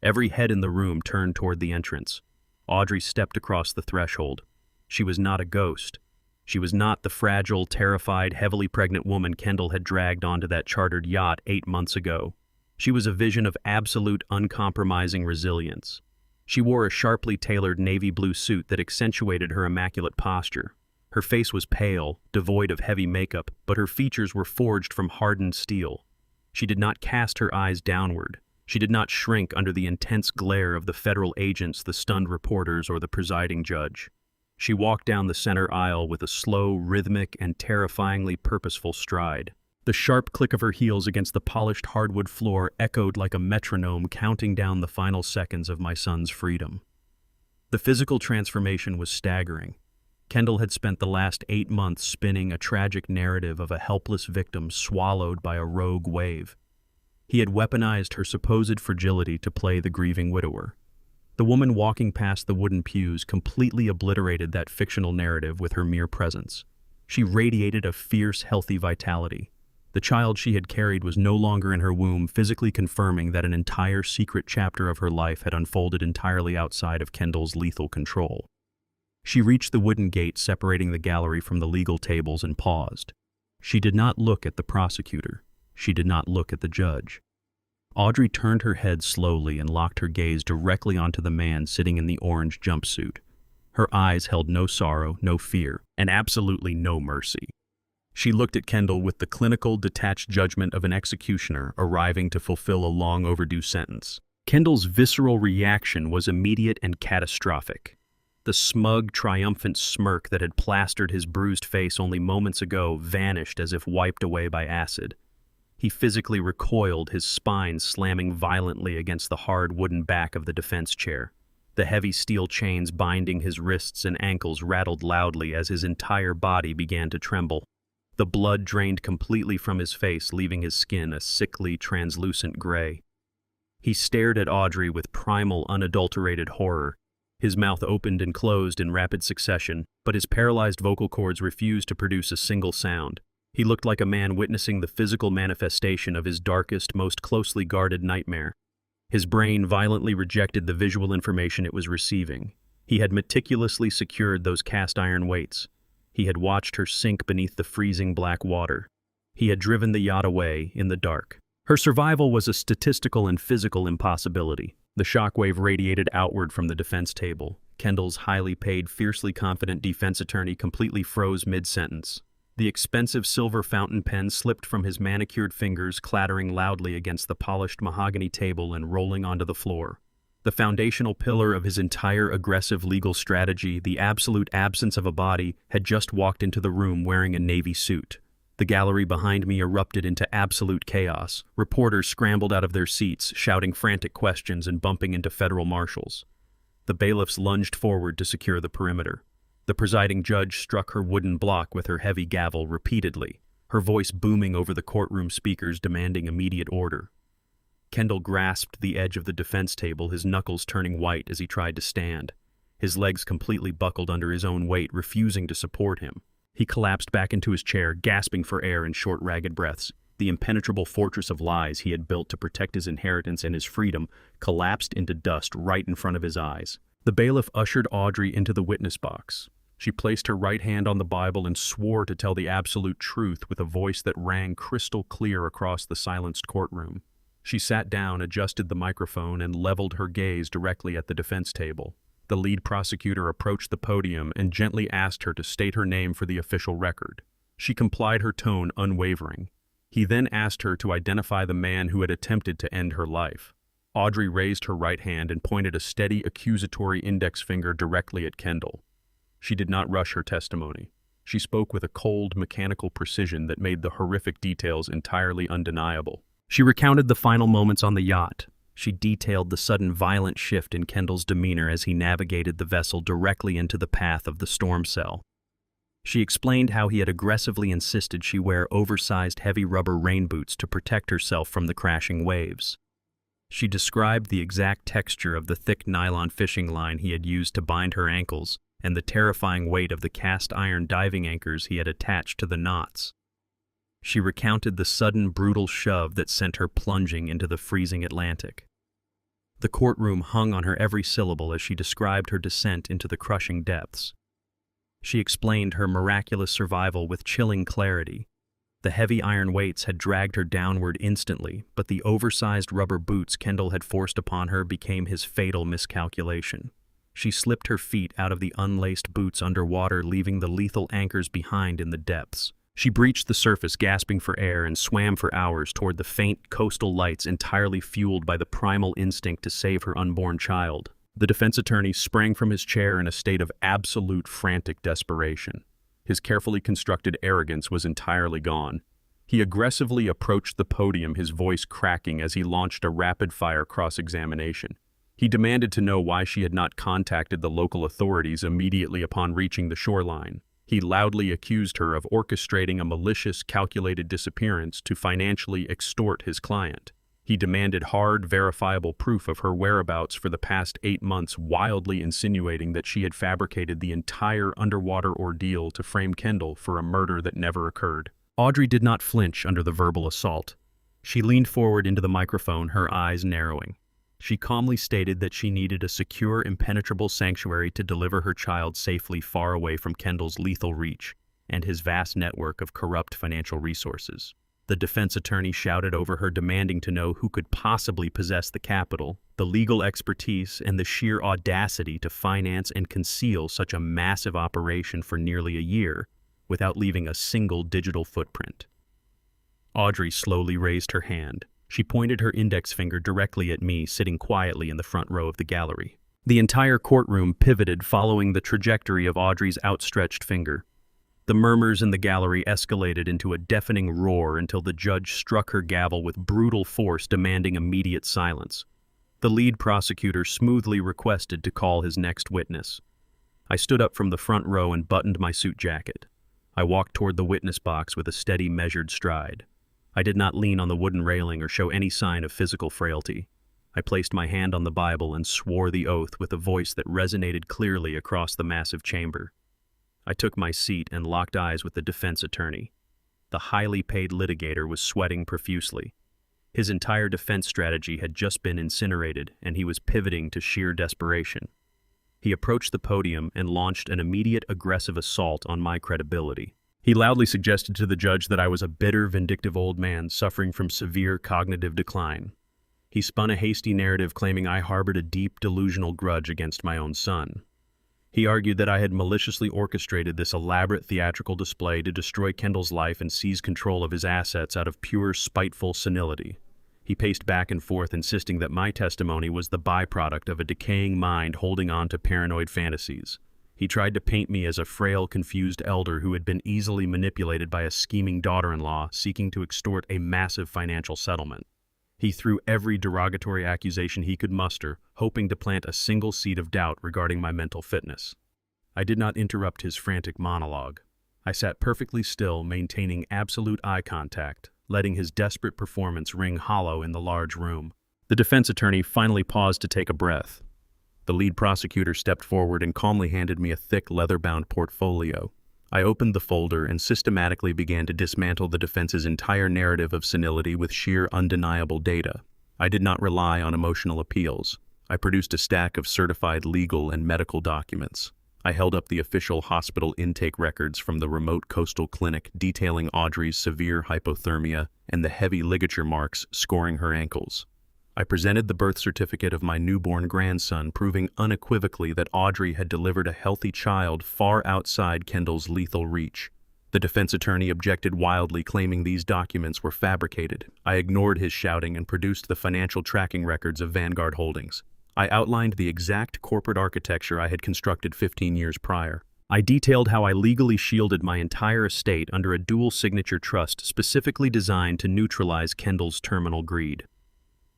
Every head in the room turned toward the entrance. Audrey stepped across the threshold. She was not a ghost. She was not the fragile, terrified, heavily pregnant woman Kendall had dragged onto that chartered yacht 8 months ago. She was a vision of absolute, uncompromising resilience. She wore a sharply tailored navy blue suit that accentuated her immaculate posture. Her face was pale, devoid of heavy makeup, but her features were forged from hardened steel. She did not cast her eyes downward. She did not shrink under the intense glare of the federal agents, the stunned reporters, or the presiding judge. She walked down the center aisle with a slow, rhythmic, and terrifyingly purposeful stride. The sharp click of her heels against the polished hardwood floor echoed like a metronome counting down the final seconds of my son's freedom. The physical transformation was staggering. Kendall had spent the last 8 months spinning a tragic narrative of a helpless victim swallowed by a rogue wave. He had weaponized her supposed fragility to play the grieving widower. The woman walking past the wooden pews completely obliterated that fictional narrative with her mere presence. She radiated a fierce, healthy vitality. The child she had carried was no longer in her womb, physically confirming that an entire secret chapter of her life had unfolded entirely outside of Kendall's lethal control. She reached the wooden gate separating the gallery from the legal tables and paused. She did not look at the prosecutor. She did not look at the judge. Audrey turned her head slowly and locked her gaze directly onto the man sitting in the orange jumpsuit. Her eyes held no sorrow, no fear, and absolutely no mercy. She looked at Kendall with the clinical, detached judgment of an executioner arriving to fulfill a long overdue sentence. Kendall's visceral reaction was immediate and catastrophic. The smug, triumphant smirk that had plastered his bruised face only moments ago vanished as if wiped away by acid. He physically recoiled, his spine slamming violently against the hard wooden back of the defense chair. The heavy steel chains binding his wrists and ankles rattled loudly as his entire body began to tremble. The blood drained completely from his face, leaving his skin a sickly, translucent gray. He stared at Audrey with primal, unadulterated horror. His mouth opened and closed in rapid succession, but his paralyzed vocal cords refused to produce a single sound. He looked like a man witnessing the physical manifestation of his darkest, most closely guarded nightmare. His brain violently rejected the visual information it was receiving. He had meticulously secured those cast-iron weights. He had watched her sink beneath the freezing black water. He had driven the yacht away in the dark. Her survival was a statistical and physical impossibility. The shockwave radiated outward from the defense table. Kendall's highly paid, fiercely confident defense attorney completely froze mid-sentence. The expensive silver fountain pen slipped from his manicured fingers, clattering loudly against the polished mahogany table and rolling onto the floor. The foundational pillar of his entire aggressive legal strategy, the absolute absence of a body, had just walked into the room wearing a navy suit. The gallery behind me erupted into absolute chaos. Reporters scrambled out of their seats, shouting frantic questions and bumping into federal marshals. The bailiffs lunged forward to secure the perimeter. The presiding judge struck her wooden block with her heavy gavel repeatedly, her voice booming over the courtroom speakers demanding immediate order. Kendall grasped the edge of the defense table, his knuckles turning white as he tried to stand. His legs completely buckled under his own weight, refusing to support him. He collapsed back into his chair, gasping for air in short, ragged breaths. The impenetrable fortress of lies he had built to protect his inheritance and his freedom collapsed into dust right in front of his eyes. The bailiff ushered Audrey into the witness box. She placed her right hand on the Bible and swore to tell the absolute truth with a voice that rang crystal clear across the silenced courtroom. She sat down, adjusted the microphone, and leveled her gaze directly at the defense table. The lead prosecutor approached the podium and gently asked her to state her name for the official record. She complied, her tone unwavering. He then asked her to identify the man who had attempted to end her life. Audrey raised her right hand and pointed a steady accusatory index finger directly at Kendall. She did not rush her testimony. She spoke with a cold, mechanical precision that made the horrific details entirely undeniable. She recounted the final moments on the yacht. She detailed the sudden violent shift in Kendall's demeanor as he navigated the vessel directly into the path of the storm cell. She explained how he had aggressively insisted she wear oversized heavy rubber rain boots to protect herself from the crashing waves. She described the exact texture of the thick nylon fishing line he had used to bind her ankles and the terrifying weight of the cast-iron diving anchors he had attached to the knots. She recounted the sudden, brutal shove that sent her plunging into the freezing Atlantic. The courtroom hung on her every syllable as she described her descent into the crushing depths. She explained her miraculous survival with chilling clarity. The heavy iron weights had dragged her downward instantly, but the oversized rubber boots Kendall had forced upon her became his fatal miscalculation. She slipped her feet out of the unlaced boots underwater, leaving the lethal anchors behind in the depths. She breached the surface, gasping for air, and swam for hours toward the faint coastal lights, entirely fueled by the primal instinct to save her unborn child. The defense attorney sprang from his chair in a state of absolute frantic desperation. His carefully constructed arrogance was entirely gone. He aggressively approached the podium, his voice cracking as he launched a rapid-fire cross-examination. He demanded to know why she had not contacted the local authorities immediately upon reaching the shoreline. He loudly accused her of orchestrating a malicious, calculated disappearance to financially extort his client. He demanded hard, verifiable proof of her whereabouts for the past 8 months, wildly insinuating that she had fabricated the entire underwater ordeal to frame Kendall for a murder that never occurred. Audrey did not flinch under the verbal assault. She leaned forward into the microphone, her eyes narrowing. She calmly stated that she needed a secure, impenetrable sanctuary to deliver her child safely far away from Kendall's lethal reach and his vast network of corrupt financial resources. The defense attorney shouted over her, demanding to know who could possibly possess the capital, the legal expertise, and the sheer audacity to finance and conceal such a massive operation for nearly a year without leaving a single digital footprint. Audrey slowly raised her hand. She pointed her index finger directly at me, sitting quietly in the front row of the gallery. The entire courtroom pivoted following the trajectory of Audrey's outstretched finger. The murmurs in the gallery escalated into a deafening roar until the judge struck her gavel with brutal force, demanding immediate silence. The lead prosecutor smoothly requested to call his next witness. I stood up from the front row and buttoned my suit jacket. I walked toward the witness box with a steady, measured stride. I did not lean on the wooden railing or show any sign of physical frailty. I placed my hand on the Bible and swore the oath with a voice that resonated clearly across the massive chamber. I took my seat and locked eyes with the defense attorney. The highly paid litigator was sweating profusely. His entire defense strategy had just been incinerated, and he was pivoting to sheer desperation. He approached the podium and launched an immediate aggressive assault on my credibility. He loudly suggested to the judge that I was a bitter, vindictive old man suffering from severe cognitive decline. He spun a hasty narrative claiming I harbored a deep, delusional grudge against my own son. He argued that I had maliciously orchestrated this elaborate theatrical display to destroy Kendall's life and seize control of his assets out of pure, spiteful senility. He paced back and forth, insisting that my testimony was the byproduct of a decaying mind holding on to paranoid fantasies. He tried to paint me as a frail, confused elder who had been easily manipulated by a scheming daughter-in-law seeking to extort a massive financial settlement. He threw every derogatory accusation he could muster, hoping to plant a single seed of doubt regarding my mental fitness. I did not interrupt his frantic monologue. I sat perfectly still, maintaining absolute eye contact, letting his desperate performance ring hollow in the large room. The defense attorney finally paused to take a breath. The lead prosecutor stepped forward and calmly handed me a thick, leather-bound portfolio. I opened the folder and systematically began to dismantle the defense's entire narrative of senility with sheer, undeniable data. I did not rely on emotional appeals. I produced a stack of certified legal and medical documents. I held up the official hospital intake records from the remote coastal clinic detailing Audrey's severe hypothermia and the heavy ligature marks scoring her ankles. I presented the birth certificate of my newborn grandson, proving unequivocally that Audrey had delivered a healthy child far outside Kendall's lethal reach. The defense attorney objected wildly, claiming these documents were fabricated. I ignored his shouting and produced the financial tracking records of Vanguard Holdings. I outlined the exact corporate architecture I had constructed 15 years prior. I detailed how I legally shielded my entire estate under a dual-signature trust specifically designed to neutralize Kendall's terminal greed.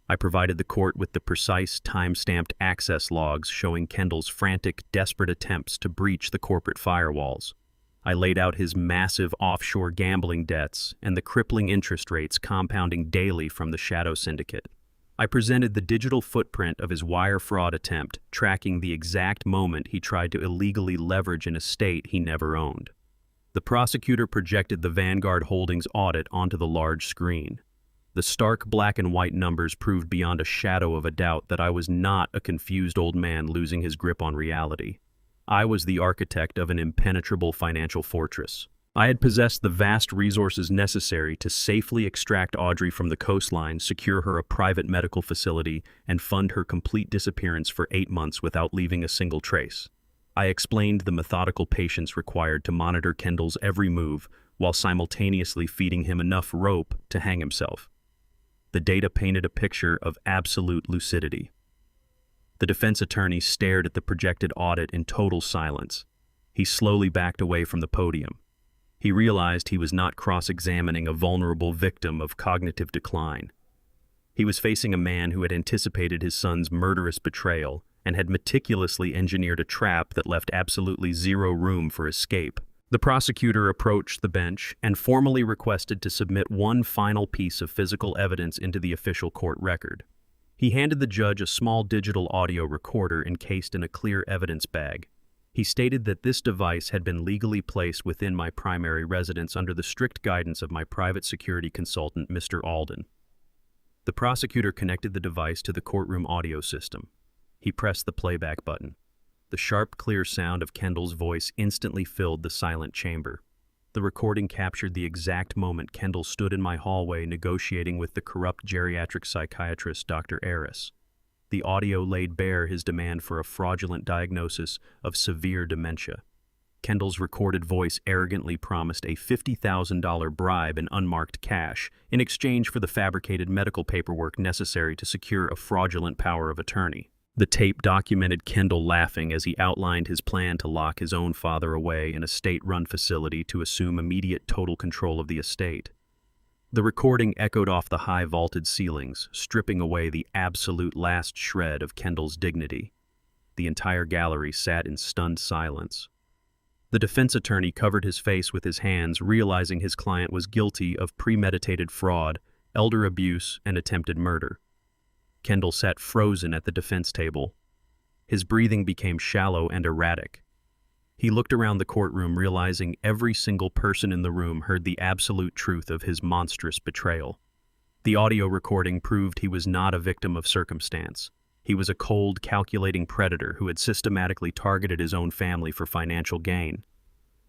I provided the court with the precise, time-stamped access logs showing Kendall's frantic, desperate attempts to breach the corporate firewalls. I laid out his massive offshore gambling debts and the crippling interest rates compounding daily from the shadow syndicate. I presented the digital footprint of his wire fraud attempt, tracking the exact moment he tried to illegally leverage an estate he never owned. The prosecutor projected the Vanguard Holdings audit onto the large screen. The stark black and white numbers proved beyond a shadow of a doubt that I was not a confused old man losing his grip on reality. I was the architect of an impenetrable financial fortress. I had possessed the vast resources necessary to safely extract Audrey from the coastline, secure her a private medical facility, and fund her complete disappearance for 8 months without leaving a single trace. I explained the methodical patience required to monitor Kendall's every move while simultaneously feeding him enough rope to hang himself. The data painted a picture of absolute lucidity. The defense attorney stared at the projected audit in total silence. He slowly backed away from the podium. He realized he was not cross-examining a vulnerable victim of cognitive decline. He was facing a man who had anticipated his son's murderous betrayal and had meticulously engineered a trap that left absolutely zero room for escape. The prosecutor approached the bench and formally requested to submit one final piece of physical evidence into the official court record. He handed the judge a small digital audio recorder encased in a clear evidence bag. He stated that this device had been legally placed within my primary residence under the strict guidance of my private security consultant, Mr. Alden. The prosecutor connected the device to the courtroom audio system. He pressed the playback button. The sharp, clear sound of Kendall's voice instantly filled the silent chamber. The recording captured the exact moment Kendall stood in my hallway negotiating with the corrupt geriatric psychiatrist, Dr. Aris. The audio laid bare his demand for a fraudulent diagnosis of severe dementia. Kendall's recorded voice arrogantly promised a $50,000 bribe in unmarked cash in exchange for the fabricated medical paperwork necessary to secure a fraudulent power of attorney. The tape documented Kendall laughing as he outlined his plan to lock his own father away in a state-run facility to assume immediate total control of the estate. The recording echoed off the high vaulted ceilings, stripping away the absolute last shred of Kendall's dignity. The entire gallery sat in stunned silence. The defense attorney covered his face with his hands, realizing his client was guilty of premeditated fraud, elder abuse, and attempted murder. Kendall sat frozen at the defense table. His breathing became shallow and erratic. He looked around the courtroom, realizing every single person in the room heard the absolute truth of his monstrous betrayal. The audio recording proved he was not a victim of circumstance. He was a cold, calculating predator who had systematically targeted his own family for financial gain.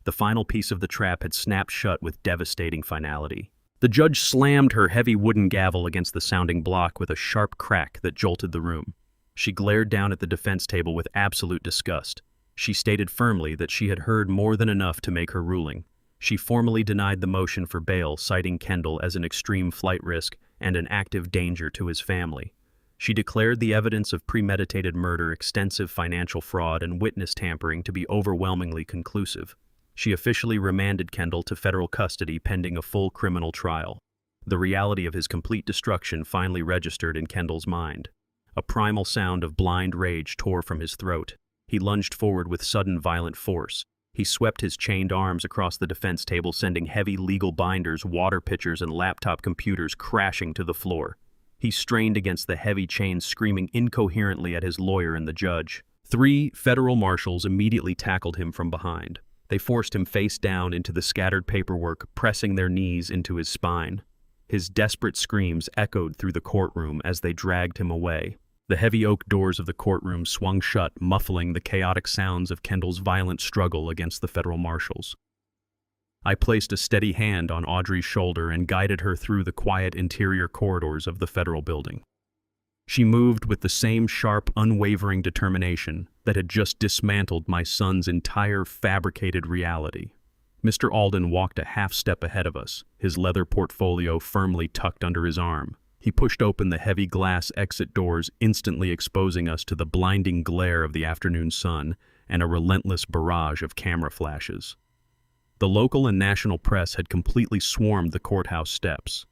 The final piece of the trap had snapped shut with devastating finality. The judge slammed her heavy wooden gavel against the sounding block with a sharp crack that jolted the room. She glared down at the defense table with absolute disgust. She stated firmly that she had heard more than enough to make her ruling. She formally denied the motion for bail, citing Kendall as an extreme flight risk and an active danger to his family. She declared the evidence of premeditated murder, extensive financial fraud, and witness tampering to be overwhelmingly conclusive. She officially remanded Kendall to federal custody pending a full criminal trial. The reality of his complete destruction finally registered in Kendall's mind. A primal sound of blind rage tore from his throat. He lunged forward with sudden violent force. He swept his chained arms across the defense table, sending heavy legal binders, water pitchers, and laptop computers crashing to the floor. He strained against the heavy chains, screaming incoherently at his lawyer and the judge. 3 federal marshals immediately tackled him from behind. They forced him face down into the scattered paperwork, pressing their knees into his spine. His desperate screams echoed through the courtroom as they dragged him away. The heavy oak doors of the courtroom swung shut, muffling the chaotic sounds of Kendall's violent struggle against the federal marshals. I placed a steady hand on Audrey's shoulder and guided her through the quiet interior corridors of the federal building. She moved with the same sharp, unwavering determination that had just dismantled my son's entire fabricated reality. Mr. Alden walked a half-step ahead of us, his leather portfolio firmly tucked under his arm. He pushed open the heavy glass exit doors, instantly exposing us to the blinding glare of the afternoon sun and a relentless barrage of camera flashes. The local and national press had completely swarmed the courthouse steps.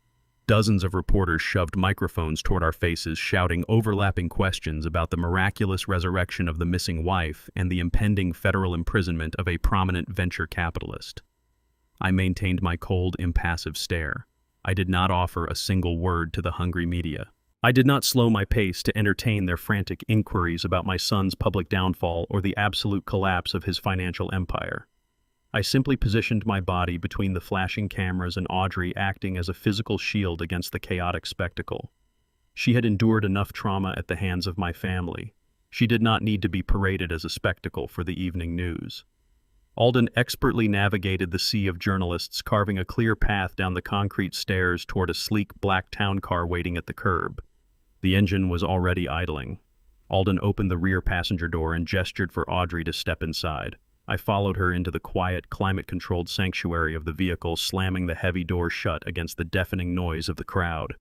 Dozens of reporters shoved microphones toward our faces, shouting overlapping questions about the miraculous resurrection of the missing wife and the impending federal imprisonment of a prominent venture capitalist. I maintained my cold, impassive stare. I did not offer a single word to the hungry media. I did not slow my pace to entertain their frantic inquiries about my son's public downfall or the absolute collapse of his financial empire. I simply positioned my body between the flashing cameras and Audrey, acting as a physical shield against the chaotic spectacle. She had endured enough trauma at the hands of my family. She did not need to be paraded as a spectacle for the evening news. Alden expertly navigated the sea of journalists, carving a clear path down the concrete stairs toward a sleek black town car waiting at the curb. The engine was already idling. Alden opened the rear passenger door and gestured for Audrey to step inside. I followed her into the quiet, climate-controlled sanctuary of the vehicle, slamming the heavy door shut against the deafening noise of the crowd.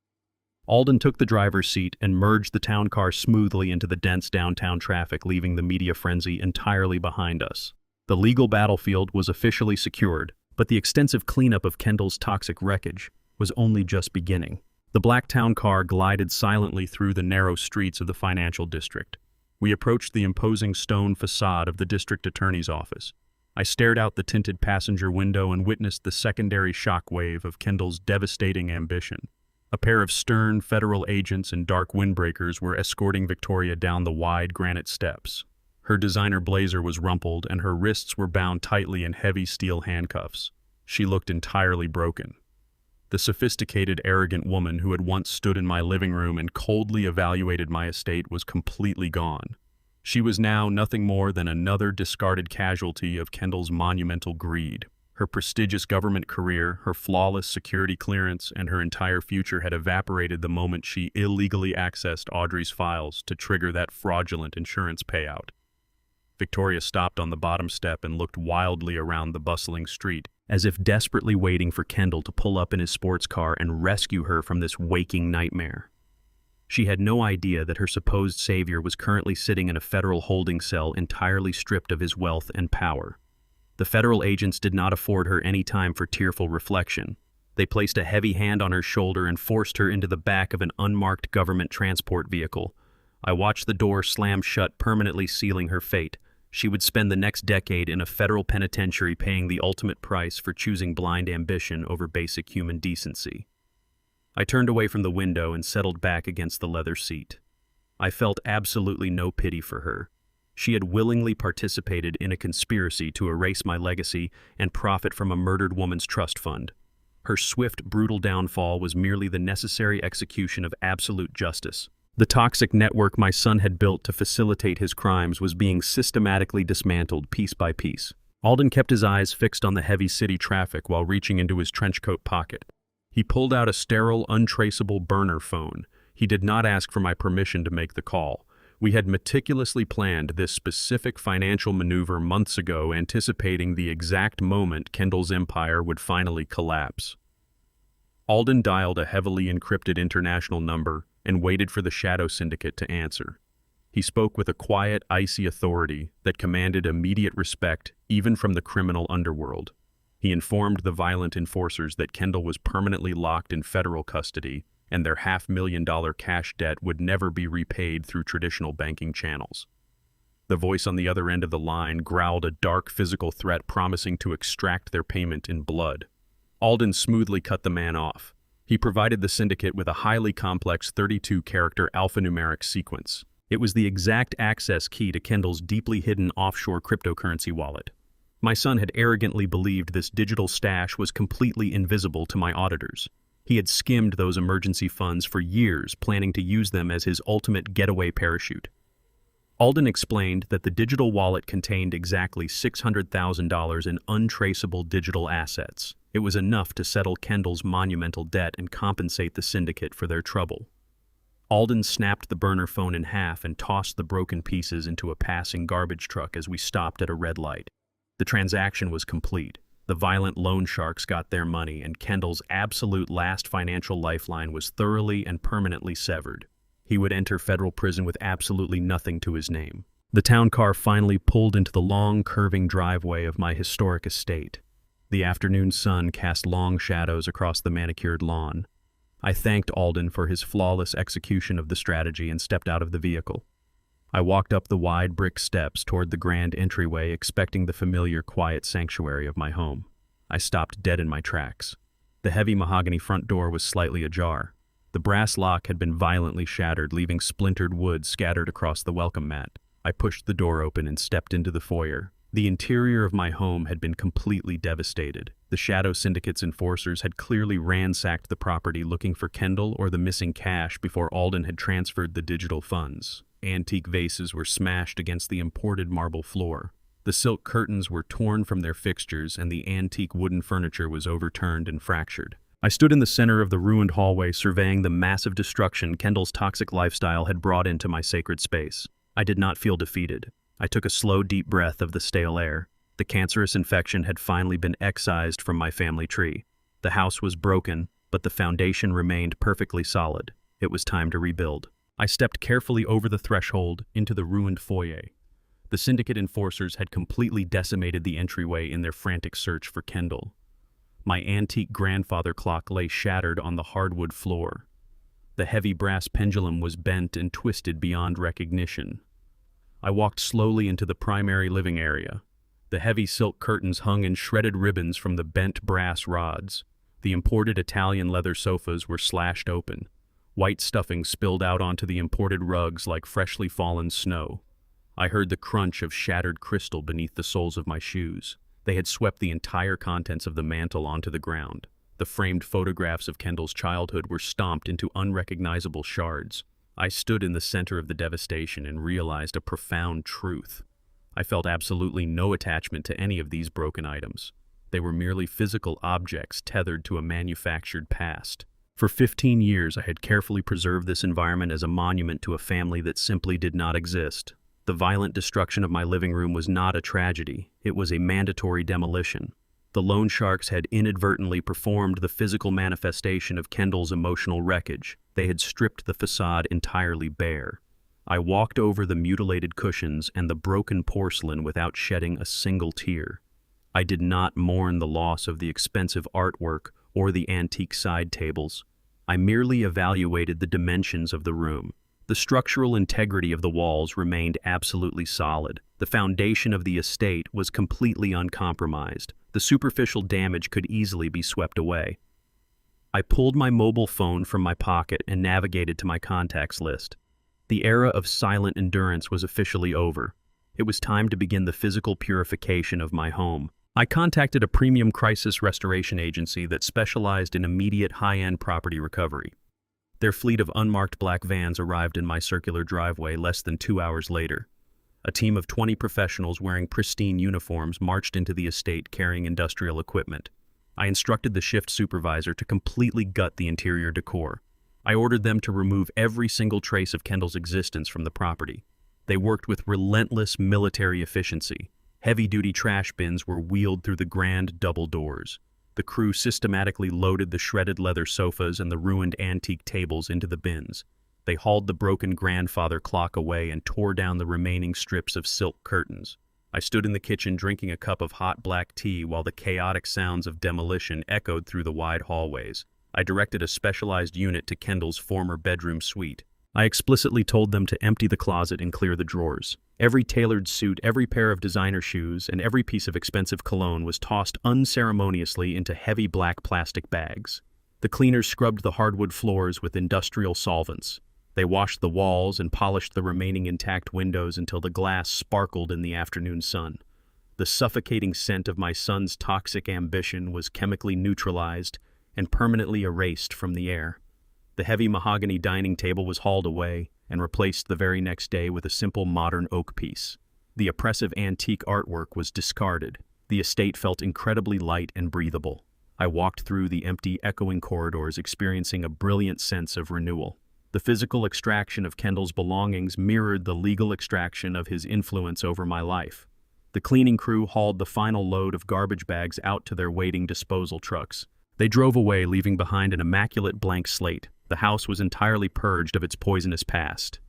Alden took the driver's seat and merged the town car smoothly into the dense downtown traffic, leaving the media frenzy entirely behind us. The legal battlefield was officially secured, but the extensive cleanup of Kendall's toxic wreckage was only just beginning. The black town car glided silently through the narrow streets of the financial district. We approached the imposing stone facade of the district attorney's office. I stared out the tinted passenger window and witnessed the secondary shockwave of Kendall's devastating ambition. A pair of stern federal agents in dark windbreakers were escorting Victoria down the wide granite steps. Her designer blazer was rumpled, and her wrists were bound tightly in heavy steel handcuffs. She looked entirely broken. The sophisticated, arrogant woman who had once stood in my living room and coldly evaluated my estate was completely gone. She was now nothing more than another discarded casualty of Kendall's monumental greed. Her prestigious government career, her flawless security clearance, and her entire future had evaporated the moment she illegally accessed Audrey's files to trigger that fraudulent insurance payout. Victoria stopped on the bottom step and looked wildly around the bustling street, as if desperately waiting for Kendall to pull up in his sports car and rescue her from this waking nightmare. She had no idea that her supposed savior was currently sitting in a federal holding cell, entirely stripped of his wealth and power. The federal agents did not afford her any time for tearful reflection. They placed a heavy hand on her shoulder and forced her into the back of an unmarked government transport vehicle. I watched the door slam shut, permanently sealing her fate. She would spend the next decade in a federal penitentiary, paying the ultimate price for choosing blind ambition over basic human decency. I turned away from the window and settled back against the leather seat. I felt absolutely no pity for her. She had willingly participated in a conspiracy to erase my legacy and profit from a murdered woman's trust fund. Her swift, brutal downfall was merely the necessary execution of absolute justice. The toxic network my son had built to facilitate his crimes was being systematically dismantled piece by piece. Alden kept his eyes fixed on the heavy city traffic while reaching into his trenchcoat pocket. He pulled out a sterile, untraceable burner phone. He did not ask for my permission to make the call. We had meticulously planned this specific financial maneuver months ago, anticipating the exact moment Kendall's empire would finally collapse. Alden dialed a heavily encrypted international number and waited for the shadow syndicate to answer. He spoke with a quiet, icy authority that commanded immediate respect even from the criminal underworld. He informed the violent enforcers that Kendall was permanently locked in federal custody and their $500,000 cash debt would never be repaid through traditional banking channels. The voice on the other end of the line growled a dark physical threat, promising to extract their payment in blood. Alden smoothly cut the man off. He provided the syndicate with a highly complex 32-character alphanumeric sequence. It was the exact access key to Kendall's deeply hidden offshore cryptocurrency wallet. My son had arrogantly believed this digital stash was completely invisible to my auditors. He had skimmed those emergency funds for years, planning to use them as his ultimate getaway parachute. Alden explained that the digital wallet contained exactly $600,000 in untraceable digital assets. It was enough to settle Kendall's monumental debt and compensate the syndicate for their trouble. Alden snapped the burner phone in half and tossed the broken pieces into a passing garbage truck as we stopped at a red light. The transaction was complete. The violent loan sharks got their money, and Kendall's absolute last financial lifeline was thoroughly and permanently severed. He would enter federal prison with absolutely nothing to his name. The town car finally pulled into the long, curving driveway of my historic estate. The afternoon sun cast long shadows across the manicured lawn. I thanked Alden for his flawless execution of the strategy and stepped out of the vehicle. I walked up the wide brick steps toward the grand entryway, expecting the familiar, quiet sanctuary of my home. I stopped dead in my tracks. The heavy mahogany front door was slightly ajar. The brass lock had been violently shattered, leaving splintered wood scattered across the welcome mat. I pushed the door open and stepped into the foyer. The interior of my home had been completely devastated. The Shadow Syndicate's enforcers had clearly ransacked the property looking for Kendall or the missing cash before Alden had transferred the digital funds. Antique vases were smashed against the imported marble floor. The silk curtains were torn from their fixtures and the antique wooden furniture was overturned and fractured. I stood in the center of the ruined hallway surveying the massive destruction Kendall's toxic lifestyle had brought into my sacred space. I did not feel defeated. I took a slow, deep breath of the stale air. The cancerous infection had finally been excised from my family tree. The house was broken, but the foundation remained perfectly solid. It was time to rebuild. I stepped carefully over the threshold into the ruined foyer. The syndicate enforcers had completely decimated the entryway in their frantic search for Kendall. My antique grandfather clock lay shattered on the hardwood floor. The heavy brass pendulum was bent and twisted beyond recognition. I walked slowly into the primary living area. The heavy silk curtains hung in shredded ribbons from the bent brass rods. The imported Italian leather sofas were slashed open. White stuffing spilled out onto the imported rugs like freshly fallen snow. I heard the crunch of shattered crystal beneath the soles of my shoes. They had swept the entire contents of the mantel onto the ground. The framed photographs of Kendall's childhood were stomped into unrecognizable shards. I stood in the center of the devastation and realized a profound truth. I felt absolutely no attachment to any of these broken items. They were merely physical objects tethered to a manufactured past. For 15 years, I had carefully preserved this environment as a monument to a family that simply did not exist. The violent destruction of my living room was not a tragedy. It was a mandatory demolition. The loan sharks had inadvertently performed the physical manifestation of Kendall's emotional wreckage. They had stripped the facade entirely bare. I walked over the mutilated cushions and the broken porcelain without shedding a single tear. I did not mourn the loss of the expensive artwork or the antique side tables. I merely evaluated the dimensions of the room. The structural integrity of the walls remained absolutely solid. The foundation of the estate was completely uncompromised. The superficial damage could easily be swept away. I pulled my mobile phone from my pocket and navigated to my contacts list. The era of silent endurance was officially over. It was time to begin the physical purification of my home. I contacted a premium crisis restoration agency that specialized in immediate high-end property recovery. Their fleet of unmarked black vans arrived in my circular driveway less than 2 hours later. A team of 20 professionals wearing pristine uniforms marched into the estate carrying industrial equipment. I instructed the shift supervisor to completely gut the interior decor. I ordered them to remove every single trace of Kendall's existence from the property. They worked with relentless military efficiency. Heavy-duty trash bins were wheeled through the grand double doors. The crew systematically loaded the shredded leather sofas and the ruined antique tables into the bins. They hauled the broken grandfather clock away and tore down the remaining strips of silk curtains. I stood in the kitchen drinking a cup of hot black tea while the chaotic sounds of demolition echoed through the wide hallways. I directed a specialized unit to Kendall's former bedroom suite. I explicitly told them to empty the closet and clear the drawers. Every tailored suit, every pair of designer shoes, and every piece of expensive cologne was tossed unceremoniously into heavy black plastic bags. The cleaners scrubbed the hardwood floors with industrial solvents. They washed the walls and polished the remaining intact windows until the glass sparkled in the afternoon sun. The suffocating scent of my son's toxic ambition was chemically neutralized and permanently erased from the air. The heavy mahogany dining table was hauled away and replaced the very next day with a simple modern oak piece. The oppressive antique artwork was discarded. The estate felt incredibly light and breathable. I walked through the empty, echoing corridors, experiencing a brilliant sense of renewal. The physical extraction of Kendall's belongings mirrored the legal extraction of his influence over my life. The cleaning crew hauled the final load of garbage bags out to their waiting disposal trucks. They drove away, leaving behind an immaculate blank slate. The house was entirely purged of its poisonous past.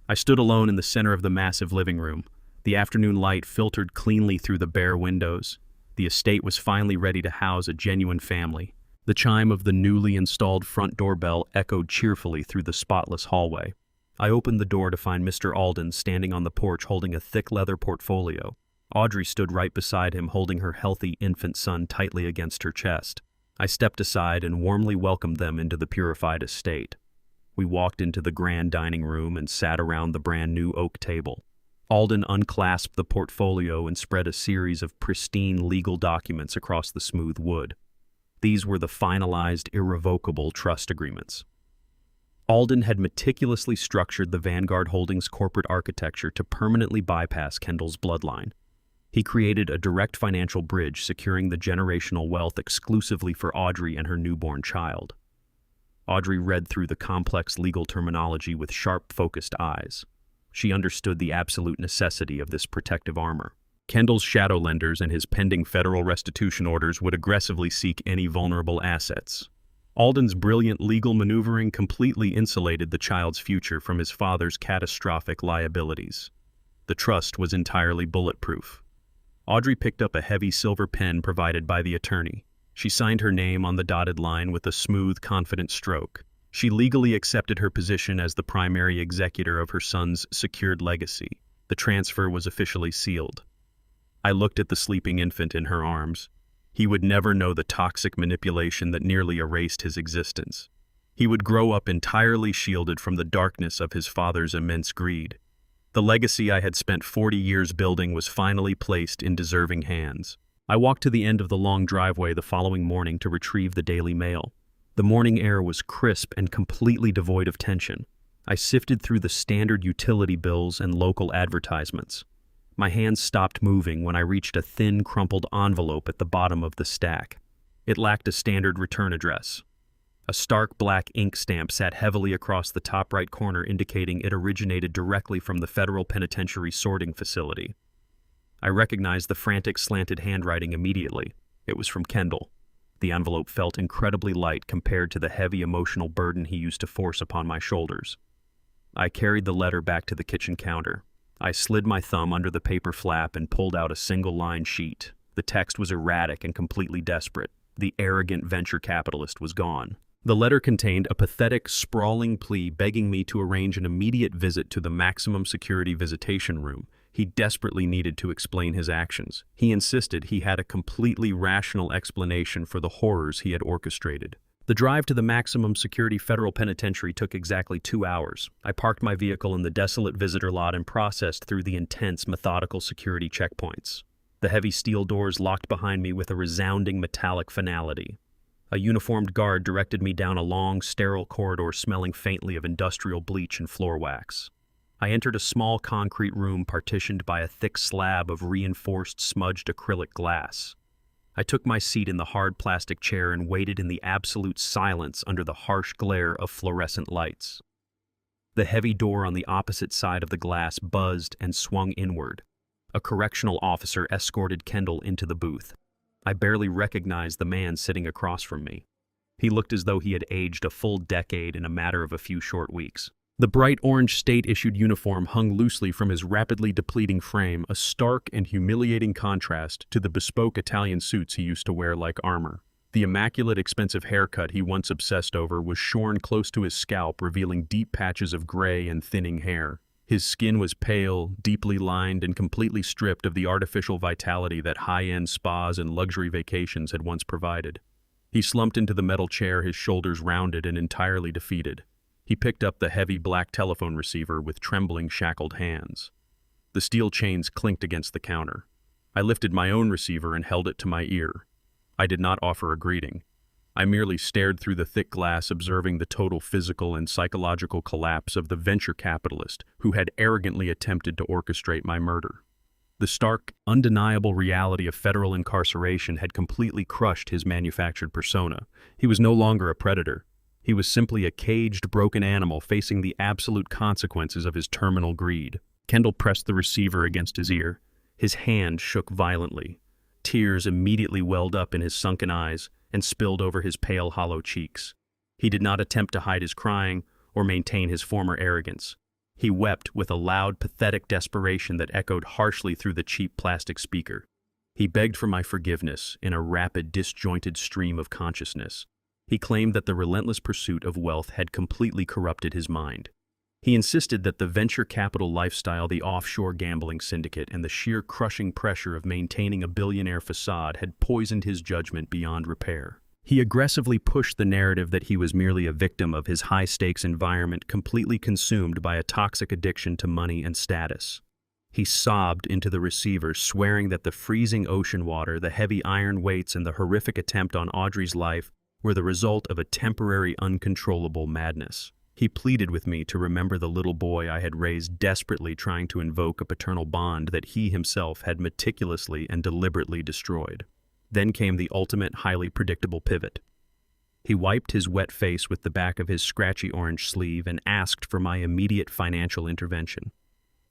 I stood alone in the center of the massive living room. The afternoon light filtered cleanly through the bare windows. The estate was finally ready to house a genuine family. The chime of the newly installed front doorbell echoed cheerfully through the spotless hallway. I opened the door to find Mr. Alden standing on the porch holding a thick leather portfolio. Audrey stood right beside him, holding her healthy infant son tightly against her chest. I stepped aside and warmly welcomed them into the purified estate. We walked into the grand dining room and sat around the brand new oak table. Alden unclasped the portfolio and spread a series of pristine legal documents across the smooth wood. These were the finalized, irrevocable trust agreements. Alden had meticulously structured the Vanguard Holdings corporate architecture to permanently bypass Kendall's bloodline. He created a direct financial bridge securing the generational wealth exclusively for Audrey and her newborn child. Audrey read through the complex legal terminology with sharp, focused eyes. She understood the absolute necessity of this protective armor. Kendall's shadow lenders and his pending federal restitution orders would aggressively seek any vulnerable assets. Alden's brilliant legal maneuvering completely insulated the child's future from his father's catastrophic liabilities. The trust was entirely bulletproof. Audrey picked up a heavy silver pen provided by the attorney. She signed her name on the dotted line with a smooth, confident stroke. She legally accepted her position as the primary executor of her son's secured legacy. The transfer was officially sealed. I looked at the sleeping infant in her arms. He would never know the toxic manipulation that nearly erased his existence. He would grow up entirely shielded from the darkness of his father's immense greed. The legacy I had spent 40 years building was finally placed in deserving hands. I walked to the end of the long driveway the following morning to retrieve the Daily Mail. The morning air was crisp and completely devoid of tension. I sifted through the standard utility bills and local advertisements. My hands stopped moving when I reached a thin, crumpled envelope at the bottom of the stack. It lacked a standard return address. A stark black ink stamp sat heavily across the top right corner, indicating it originated directly from the federal penitentiary sorting facility. I recognized the frantic, slanted handwriting immediately. It was from Kendall. The envelope felt incredibly light compared to the heavy emotional burden he used to force upon my shoulders. I carried the letter back to the kitchen counter. I slid my thumb under the paper flap and pulled out a single-line sheet. The text was erratic and completely desperate. The arrogant venture capitalist was gone. The letter contained a pathetic, sprawling plea begging me to arrange an immediate visit to the maximum security visitation room. He desperately needed to explain his actions. He insisted he had a completely rational explanation for the horrors he had orchestrated. The drive to the maximum security federal penitentiary took exactly 2 hours. I parked my vehicle in the desolate visitor lot and processed through the intense, methodical security checkpoints. The heavy steel doors locked behind me with a resounding metallic finality. A uniformed guard directed me down a long, sterile corridor smelling faintly of industrial bleach and floor wax. I entered a small concrete room partitioned by a thick slab of reinforced, smudged acrylic glass. I took my seat in the hard plastic chair and waited in the absolute silence under the harsh glare of fluorescent lights. The heavy door on the opposite side of the glass buzzed and swung inward. A correctional officer escorted Kendall into the booth. I barely recognized the man sitting across from me. He looked as though he had aged a full decade in a matter of a few short weeks. The bright orange state-issued uniform hung loosely from his rapidly depleting frame, a stark and humiliating contrast to the bespoke Italian suits he used to wear like armor. The immaculate, expensive haircut he once obsessed over was shorn close to his scalp, revealing deep patches of gray and thinning hair. His skin was pale, deeply lined, and completely stripped of the artificial vitality that high-end spas and luxury vacations had once provided. He slumped into the metal chair, his shoulders rounded and entirely defeated. He picked up the heavy black telephone receiver with trembling, shackled hands. The steel chains clinked against the counter. I lifted my own receiver and held it to my ear. I did not offer a greeting. I merely stared through the thick glass, observing the total physical and psychological collapse of the venture capitalist who had arrogantly attempted to orchestrate my murder. The stark, undeniable reality of federal incarceration had completely crushed his manufactured persona. He was no longer a predator. He was simply a caged, broken animal facing the absolute consequences of his terminal greed. Kendall pressed the receiver against his ear. His hand shook violently. Tears immediately welled up in his sunken eyes and spilled over his pale, hollow cheeks. He did not attempt to hide his crying or maintain his former arrogance. He wept with a loud, pathetic desperation that echoed harshly through the cheap plastic speaker. He begged for my forgiveness in a rapid, disjointed stream of consciousness. He claimed that the relentless pursuit of wealth had completely corrupted his mind. He insisted that the venture capital lifestyle, the offshore gambling syndicate, and the sheer crushing pressure of maintaining a billionaire facade had poisoned his judgment beyond repair. He aggressively pushed the narrative that he was merely a victim of his high-stakes environment, completely consumed by a toxic addiction to money and status. He sobbed into the receiver, swearing that the freezing ocean water, the heavy iron weights, and the horrific attempt on Audrey's life were the result of a temporary, uncontrollable madness. He pleaded with me to remember the little boy I had raised, desperately trying to invoke a paternal bond that he himself had meticulously and deliberately destroyed. Then came the ultimate, highly predictable pivot. He wiped his wet face with the back of his scratchy orange sleeve and asked for my immediate financial intervention.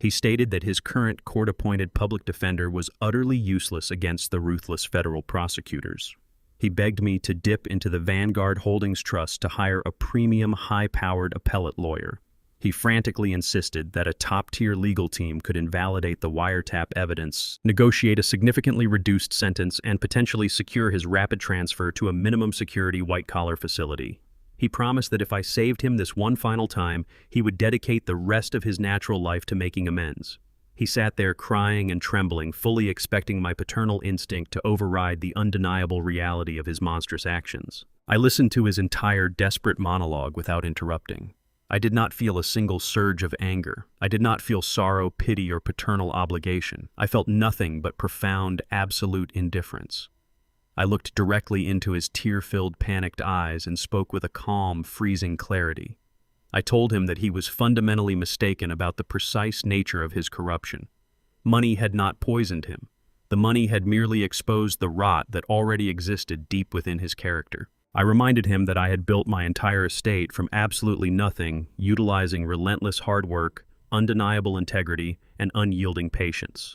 He stated that his current court-appointed public defender was utterly useless against the ruthless federal prosecutors. He begged me to dip into the Vanguard Holdings Trust to hire a premium, high-powered appellate lawyer. He frantically insisted that a top-tier legal team could invalidate the wiretap evidence, negotiate a significantly reduced sentence, and potentially secure his rapid transfer to a minimum security white-collar facility. He promised that if I saved him this one final time, he would dedicate the rest of his natural life to making amends. He sat there crying and trembling, fully expecting my paternal instinct to override the undeniable reality of his monstrous actions. I listened to his entire desperate monologue without interrupting. I did not feel a single surge of anger. I did not feel sorrow, pity, or paternal obligation. I felt nothing but profound, absolute indifference. I looked directly into his tear-filled, panicked eyes and spoke with a calm, freezing clarity. I told him that he was fundamentally mistaken about the precise nature of his corruption. Money had not poisoned him. The money had merely exposed the rot that already existed deep within his character. I reminded him that I had built my entire estate from absolutely nothing, utilizing relentless hard work, undeniable integrity, and unyielding patience.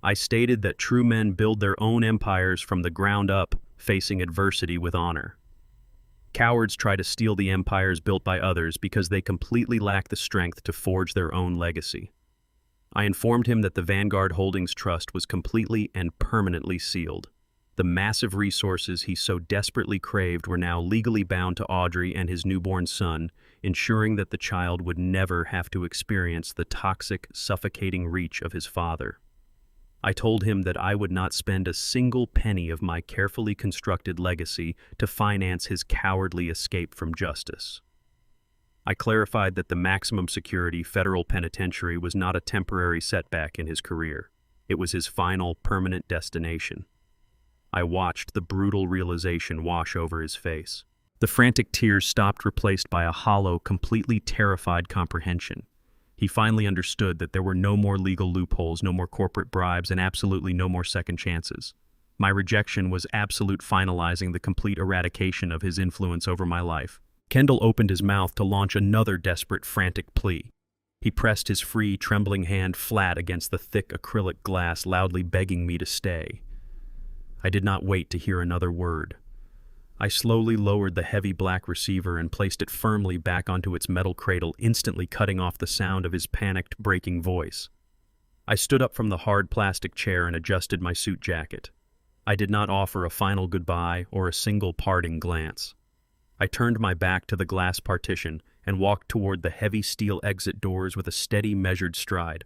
I stated that true men build their own empires from the ground up, facing adversity with honor. Cowards try to steal the empires built by others because they completely lack the strength to forge their own legacy. I informed him that the Vanguard Holdings Trust was completely and permanently sealed. The massive resources he so desperately craved were now legally bound to Audrey and his newborn son, ensuring that the child would never have to experience the toxic, suffocating reach of his father. I told him that I would not spend a single penny of my carefully constructed legacy to finance his cowardly escape from justice. I clarified that the maximum security federal penitentiary was not a temporary setback in his career. It was his final, permanent destination. I watched the brutal realization wash over his face. The frantic tears stopped, replaced by a hollow, completely terrified comprehension. He finally understood that there were no more legal loopholes, no more corporate bribes, and absolutely no more second chances. My rejection was absolute, finalizing the complete eradication of his influence over my life. Kendall opened his mouth to launch another desperate, frantic plea. He pressed his free, trembling hand flat against the thick acrylic glass, loudly begging me to stay. I did not wait to hear another word. I slowly lowered the heavy black receiver and placed it firmly back onto its metal cradle, instantly cutting off the sound of his panicked, breaking voice. I stood up from the hard plastic chair and adjusted my suit jacket. I did not offer a final goodbye or a single parting glance. I turned my back to the glass partition and walked toward the heavy steel exit doors with a steady, measured stride.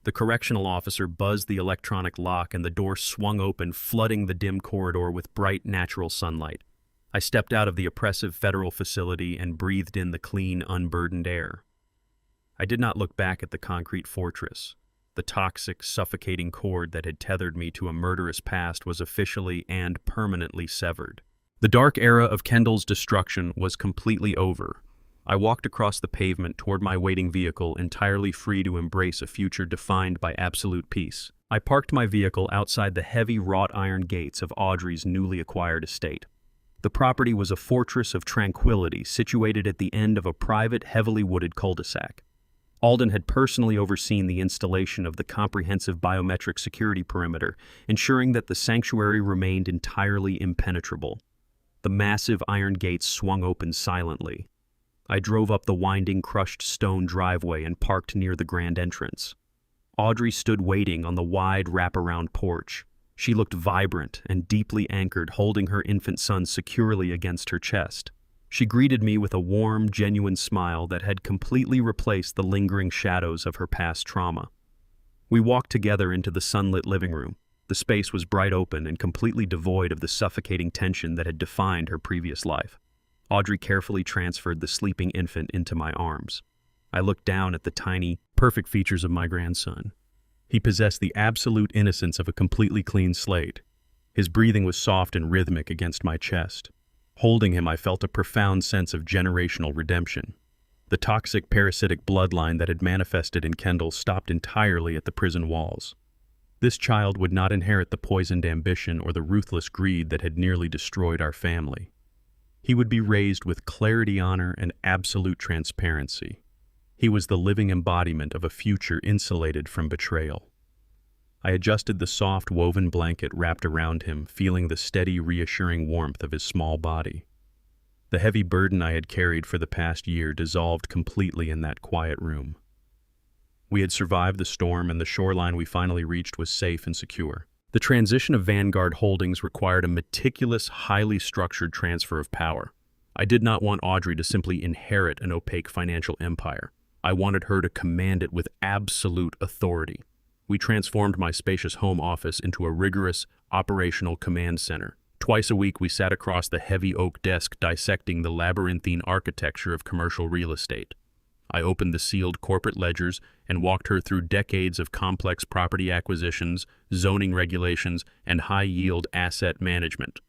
The correctional officer buzzed the electronic lock and the door swung open, flooding the dim corridor with bright, natural sunlight. I stepped out of the oppressive federal facility and breathed in the clean, unburdened air. I did not look back at the concrete fortress. The toxic, suffocating cord that had tethered me to a murderous past was officially and permanently severed. The dark era of Kendall's destruction was completely over. I walked across the pavement toward my waiting vehicle, entirely free to embrace a future defined by absolute peace. I parked my vehicle outside the heavy wrought iron gates of Audrey's newly acquired estate. The property was a fortress of tranquility situated at the end of a private, heavily wooded cul-de-sac. Alden had personally overseen the installation of the comprehensive biometric security perimeter, ensuring that the sanctuary remained entirely impenetrable. The massive iron gates swung open silently. I drove up the winding, crushed stone driveway and parked near the grand entrance. Audrey stood waiting on the wide wraparound porch. She looked vibrant and deeply anchored, holding her infant son securely against her chest. She greeted me with a warm, genuine smile that had completely replaced the lingering shadows of her past trauma. We walked together into the sunlit living room. The space was bright open and completely devoid of the suffocating tension that had defined her previous life. Audrey carefully transferred the sleeping infant into my arms. I looked down at the tiny, perfect features of my grandson. He possessed the absolute innocence of a completely clean slate. His breathing was soft and rhythmic against my chest. Holding him, I felt a profound sense of generational redemption. The toxic parasitic bloodline that had manifested in Kendall stopped entirely at the prison walls. This child would not inherit the poisoned ambition or the ruthless greed that had nearly destroyed our family. He would be raised with clarity, honor, and absolute transparency. He was the living embodiment of a future insulated from betrayal. I adjusted the soft woven blanket wrapped around him, feeling the steady, reassuring warmth of his small body. The heavy burden I had carried for the past year dissolved completely in that quiet room. We had survived the storm, and the shoreline we finally reached was safe and secure. The transition of Vanguard Holdings required a meticulous, highly structured transfer of power. I did not want Audrey to simply inherit an opaque financial empire. I wanted her to command it with absolute authority. We transformed my spacious home office into a rigorous, operational command center. Twice a week, we sat across the heavy oak desk dissecting the labyrinthine architecture of commercial real estate. I opened the sealed corporate ledgers and walked her through decades of complex property acquisitions, zoning regulations, and high-yield asset management.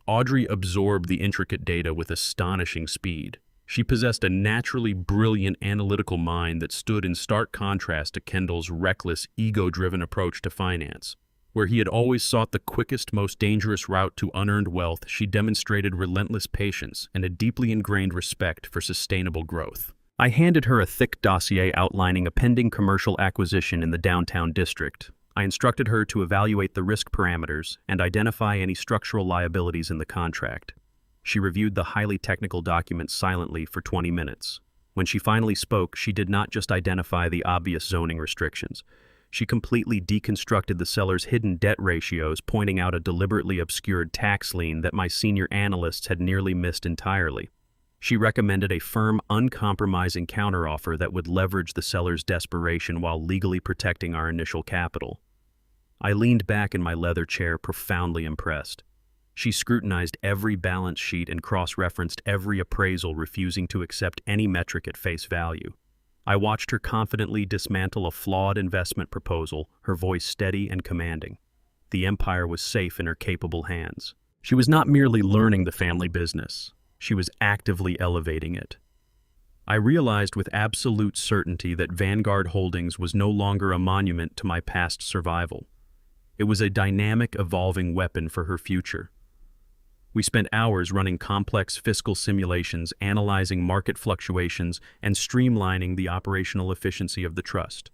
Audrey absorbed the intricate data with astonishing speed. She possessed a naturally brilliant analytical mind that stood in stark contrast to Kendall's reckless, ego-driven approach to finance. Where he had always sought the quickest, most dangerous route to unearned wealth, she demonstrated relentless patience and a deeply ingrained respect for sustainable growth. I handed her a thick dossier outlining a pending commercial acquisition in the downtown district. I instructed her to evaluate the risk parameters and identify any structural liabilities in the contract. She reviewed the highly technical document silently for 20 minutes. When she finally spoke, she did not just identify the obvious zoning restrictions. She completely deconstructed the seller's hidden debt ratios, pointing out a deliberately obscured tax lien that my senior analysts had nearly missed entirely. She recommended a firm, uncompromising counteroffer that would leverage the seller's desperation while legally protecting our initial capital. I leaned back in my leather chair, profoundly impressed. She scrutinized every balance sheet and cross-referenced every appraisal, refusing to accept any metric at face value. I watched her confidently dismantle a flawed investment proposal, her voice steady and commanding. The empire was safe in her capable hands. She was not merely learning the family business. She was actively elevating it. I realized with absolute certainty that Vanguard Holdings was no longer a monument to my past survival. It was a dynamic, evolving weapon for her future. We spent hours running complex fiscal simulations, analyzing market fluctuations, and streamlining the operational efficiency of the trust.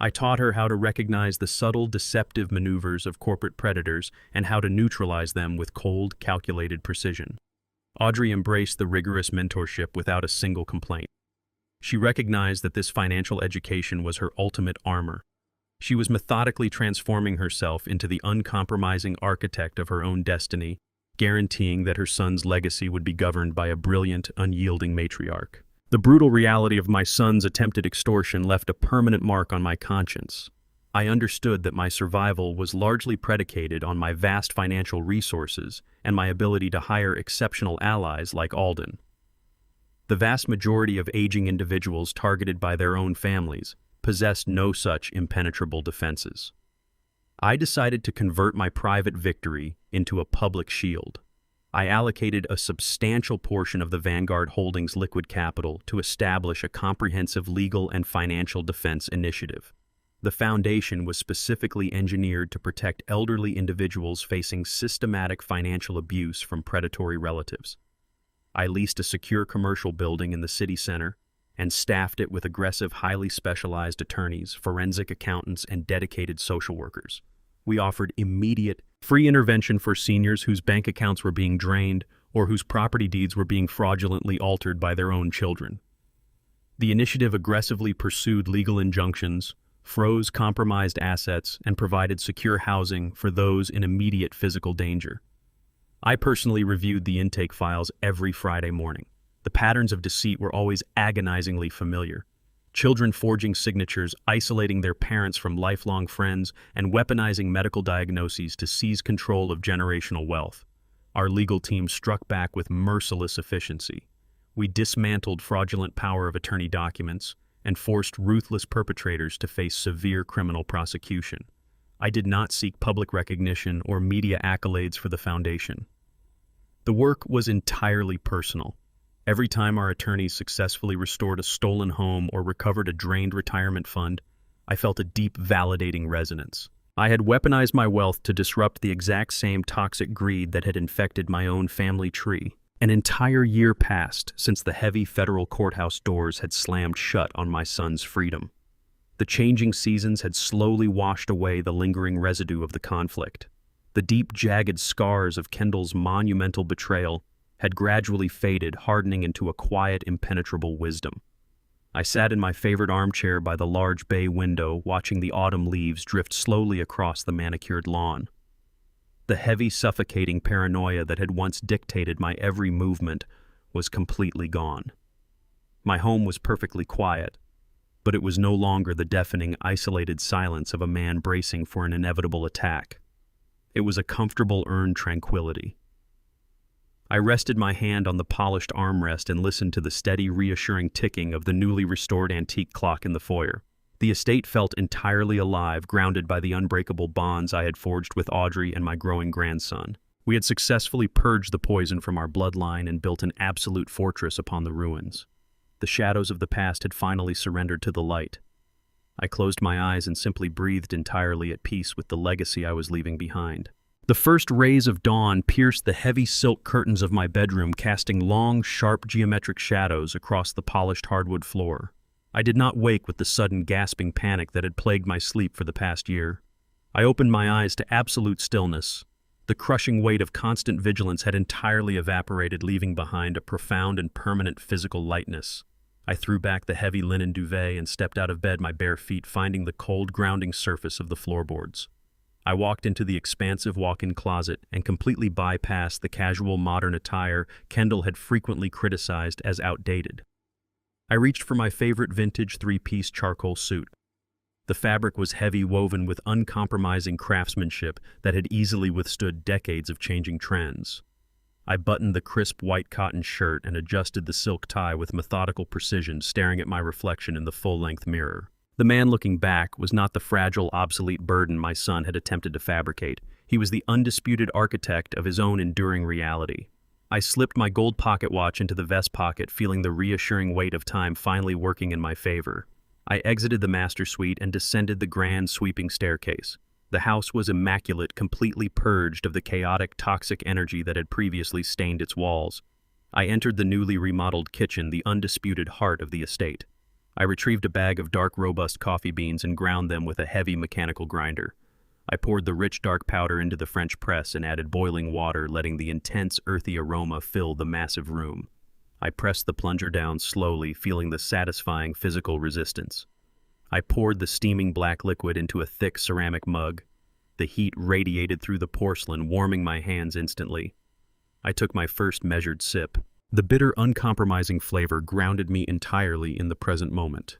I taught her how to recognize the subtle, deceptive maneuvers of corporate predators and how to neutralize them with cold, calculated precision. Audrey embraced the rigorous mentorship without a single complaint. She recognized that this financial education was her ultimate armor. She was methodically transforming herself into the uncompromising architect of her own destiny, guaranteeing that her son's legacy would be governed by a brilliant, unyielding matriarch. The brutal reality of my son's attempted extortion left a permanent mark on my conscience. I understood that my survival was largely predicated on my vast financial resources and my ability to hire exceptional allies like Alden. The vast majority of aging individuals targeted by their own families possessed no such impenetrable defenses. I decided to convert my private victory into a public shield. I allocated a substantial portion of the Vanguard Holdings liquid capital to establish a comprehensive legal and financial defense initiative. The foundation was specifically engineered to protect elderly individuals facing systematic financial abuse from predatory relatives. I leased a secure commercial building in the city center and staffed it with aggressive, highly specialized attorneys, forensic accountants, and dedicated social workers. We offered immediate, free intervention for seniors whose bank accounts were being drained or whose property deeds were being fraudulently altered by their own children. The initiative aggressively pursued legal injunctions, froze compromised assets, and provided secure housing for those in immediate physical danger. I personally reviewed the intake files every Friday morning. The patterns of deceit were always agonizingly familiar. Children forging signatures, isolating their parents from lifelong friends, and weaponizing medical diagnoses to seize control of generational wealth. Our legal team struck back with merciless efficiency. We dismantled fraudulent power of attorney documents and forced ruthless perpetrators to face severe criminal prosecution. I did not seek public recognition or media accolades for the foundation. The work was entirely personal. Every time our attorneys successfully restored a stolen home or recovered a drained retirement fund, I felt a deep, validating resonance. I had weaponized my wealth to disrupt the exact same toxic greed that had infected my own family tree. An entire year passed since the heavy federal courthouse doors had slammed shut on my son's freedom. The changing seasons had slowly washed away the lingering residue of the conflict. The deep, jagged scars of Kendall's monumental betrayal had gradually faded, hardening into a quiet, impenetrable wisdom. I sat in my favorite armchair by the large bay window, watching the autumn leaves drift slowly across the manicured lawn. The heavy, suffocating paranoia that had once dictated my every movement was completely gone. My home was perfectly quiet, but it was no longer the deafening, isolated silence of a man bracing for an inevitable attack. It was a comfortable, earned tranquility. I rested my hand on the polished armrest and listened to the steady, reassuring ticking of the newly restored antique clock in the foyer. The estate felt entirely alive, grounded by the unbreakable bonds I had forged with Audrey and my growing grandson. We had successfully purged the poison from our bloodline and built an absolute fortress upon the ruins. The shadows of the past had finally surrendered to the light. I closed my eyes and simply breathed, entirely at peace with the legacy I was leaving behind. The first rays of dawn pierced the heavy silk curtains of my bedroom, casting long, sharp geometric shadows across the polished hardwood floor. I did not wake with the sudden gasping panic that had plagued my sleep for the past year. I opened my eyes to absolute stillness. The crushing weight of constant vigilance had entirely evaporated, leaving behind a profound and permanent physical lightness. I threw back the heavy linen duvet and stepped out of bed, my bare feet finding the cold, grounding surface of the floorboards. I walked into the expansive walk-in closet and completely bypassed the casual modern attire Kendall had frequently criticized as outdated. I reached for my favorite vintage three-piece charcoal suit. The fabric was heavy, woven with uncompromising craftsmanship that had easily withstood decades of changing trends. I buttoned the crisp white cotton shirt and adjusted the silk tie with methodical precision, staring at my reflection in the full-length mirror. The man looking back was not the fragile, obsolete burden my son had attempted to fabricate. He was the undisputed architect of his own enduring reality. I slipped my gold pocket watch into the vest pocket, feeling the reassuring weight of time finally working in my favor. I exited the master suite and descended the grand, sweeping staircase. The house was immaculate, completely purged of the chaotic, toxic energy that had previously stained its walls. I entered the newly remodeled kitchen, the undisputed heart of the estate. I retrieved a bag of dark, robust coffee beans and ground them with a heavy mechanical grinder. I poured the rich, dark powder into the French press and added boiling water, letting the intense, earthy aroma fill the massive room. I pressed the plunger down slowly, feeling the satisfying physical resistance. I poured the steaming black liquid into a thick ceramic mug. The heat radiated through the porcelain, warming my hands instantly. I took my first measured sip. The bitter, uncompromising flavor grounded me entirely in the present moment.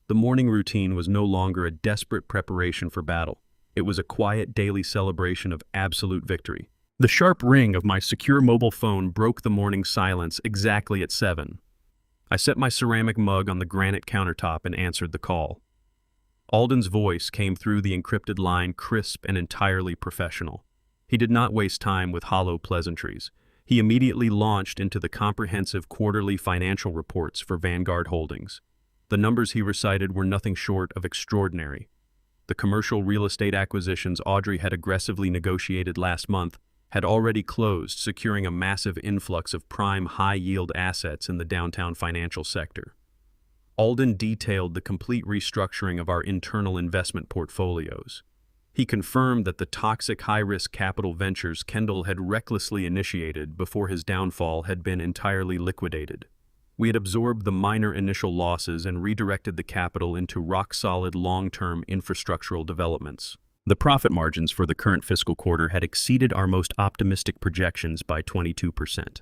The morning routine was no longer a desperate preparation for battle. It was a quiet daily celebration of absolute victory. The sharp ring of my secure mobile phone broke the morning silence exactly at 7. I set my ceramic mug on the granite countertop and answered the call. Alden's voice came through the encrypted line, crisp and entirely professional. He did not waste time with hollow pleasantries. He immediately launched into the comprehensive quarterly financial reports for Vanguard Holdings. The numbers he recited were nothing short of extraordinary. The commercial real estate acquisitions Audrey had aggressively negotiated last month had already closed, securing a massive influx of prime, high-yield assets in the downtown financial sector. Alden detailed the complete restructuring of our internal investment portfolios. He confirmed that the toxic, high-risk capital ventures Kendall had recklessly initiated before his downfall had been entirely liquidated. We had absorbed the minor initial losses and redirected the capital into rock-solid, long-term infrastructural developments. The profit margins for the current fiscal quarter had exceeded our most optimistic projections by 22%.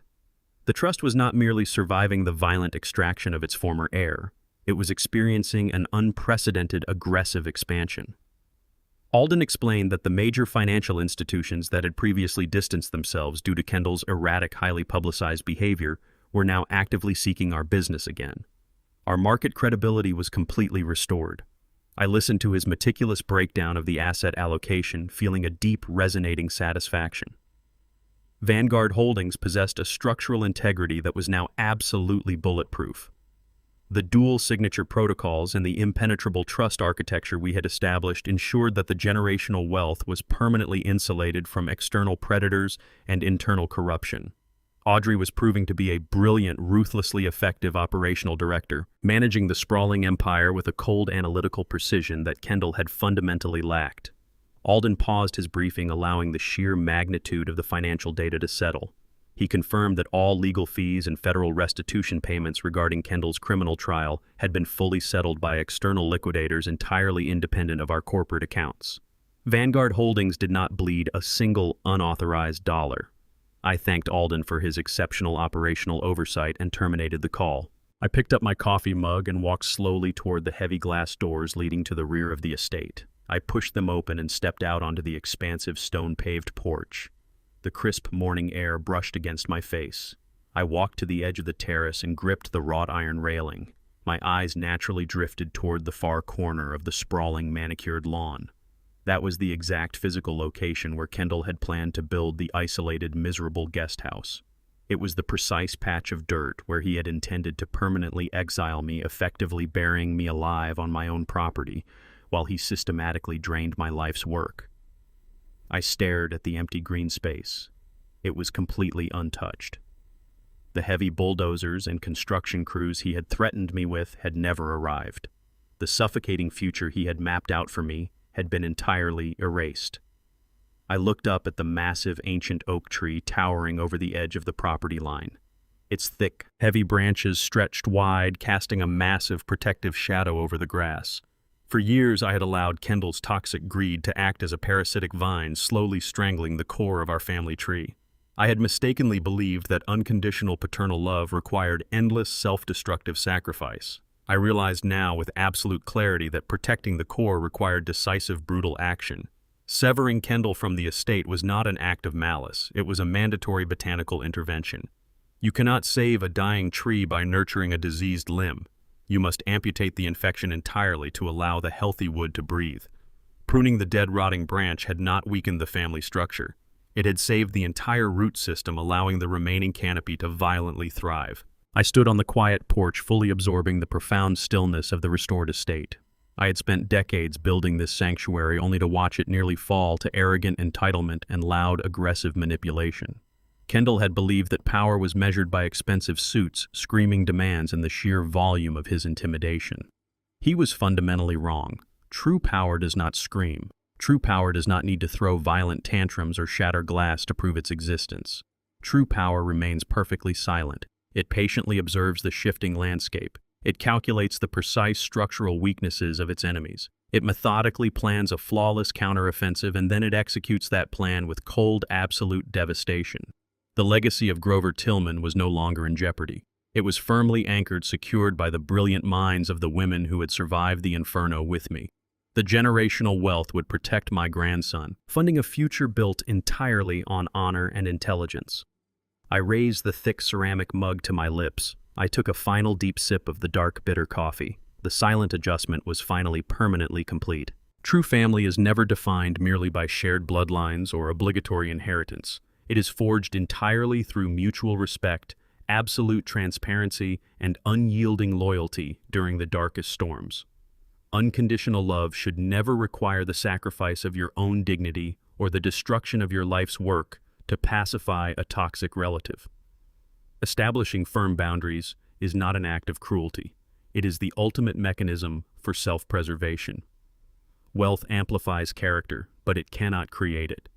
The trust was not merely surviving the violent extraction of its former heir, it was experiencing an unprecedented, aggressive expansion. Alden explained that the major financial institutions that had previously distanced themselves due to Kendall's erratic, highly publicized behavior were now actively seeking our business again. Our market credibility was completely restored. I listened to his meticulous breakdown of the asset allocation, feeling a deep, resonating satisfaction. Vanguard Holdings possessed a structural integrity that was now absolutely bulletproof. The dual signature protocols and the impenetrable trust architecture we had established ensured that the generational wealth was permanently insulated from external predators and internal corruption. Audrey was proving to be a brilliant, ruthlessly effective operational director, managing the sprawling empire with a cold analytical precision that Kendall had fundamentally lacked. Alden paused his briefing, allowing the sheer magnitude of the financial data to settle. He confirmed that all legal fees and federal restitution payments regarding Kendall's criminal trial had been fully settled by external liquidators entirely independent of our corporate accounts. Vanguard Holdings did not bleed a single unauthorized dollar. I thanked Alden for his exceptional operational oversight and terminated the call. I picked up my coffee mug and walked slowly toward the heavy glass doors leading to the rear of the estate. I pushed them open and stepped out onto the expansive stone-paved porch. The crisp morning air brushed against my face. I walked to the edge of the terrace and gripped the wrought iron railing. My eyes naturally drifted toward the far corner of the sprawling manicured lawn. That was the exact physical location where Kendall had planned to build the isolated, miserable guest house. It was the precise patch of dirt where he had intended to permanently exile me, effectively burying me alive on my own property, while he systematically drained my life's work. I stared at the empty green space. It was completely untouched. The heavy bulldozers and construction crews he had threatened me with had never arrived. The suffocating future he had mapped out for me had been entirely erased. I looked up at the massive ancient oak tree towering over the edge of the property line. Its thick, heavy branches stretched wide, casting a massive protective shadow over the grass. For years, I had allowed Kendall's toxic greed to act as a parasitic vine, slowly strangling the core of our family tree. I had mistakenly believed that unconditional paternal love required endless self-destructive sacrifice. I realized now with absolute clarity that protecting the core required decisive, brutal action. Severing Kendall from the estate was not an act of malice. It was a mandatory botanical intervention. You cannot save a dying tree by nurturing a diseased limb. You must amputate the infection entirely to allow the healthy wood to breathe. Pruning the dead, rotting branch had not weakened the family structure. It had saved the entire root system, allowing the remaining canopy to violently thrive. I stood on the quiet porch, fully absorbing the profound stillness of the restored estate. I had spent decades building this sanctuary only to watch it nearly fall to arrogant entitlement and loud, aggressive manipulation. Kendall had believed that power was measured by expensive suits, screaming demands, and the sheer volume of his intimidation. He was fundamentally wrong. True power does not scream. True power does not need to throw violent tantrums or shatter glass to prove its existence. True power remains perfectly silent. It patiently observes the shifting landscape. It calculates the precise structural weaknesses of its enemies. It methodically plans a flawless counteroffensive, and then it executes that plan with cold, absolute devastation. The legacy of Grover Tillman was no longer in jeopardy. It was firmly anchored, secured by the brilliant minds of the women who had survived the inferno with me. The generational wealth would protect my grandson, funding a future built entirely on honor and intelligence. I raised the thick ceramic mug to my lips. I took a final deep sip of the dark, bitter coffee. The silent adjustment was finally permanently complete. True family is never defined merely by shared bloodlines or obligatory inheritance. It is forged entirely through mutual respect, absolute transparency, and unyielding loyalty during the darkest storms. Unconditional love should never require the sacrifice of your own dignity or the destruction of your life's work to pacify a toxic relative. Establishing firm boundaries is not an act of cruelty. It is the ultimate mechanism for self-preservation. Wealth amplifies character, but it cannot create it.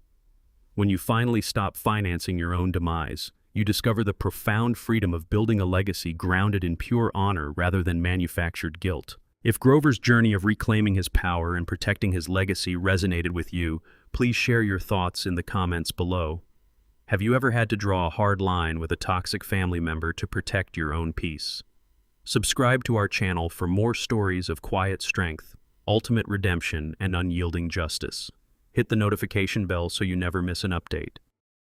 When you finally stop financing your own demise, you discover the profound freedom of building a legacy grounded in pure honor rather than manufactured guilt. If Grover's journey of reclaiming his power and protecting his legacy resonated with you, please share your thoughts in the comments below. Have you ever had to draw a hard line with a toxic family member to protect your own peace? Subscribe to our channel for more stories of quiet strength, ultimate redemption, and unyielding justice. Hit the notification bell so you never miss an update.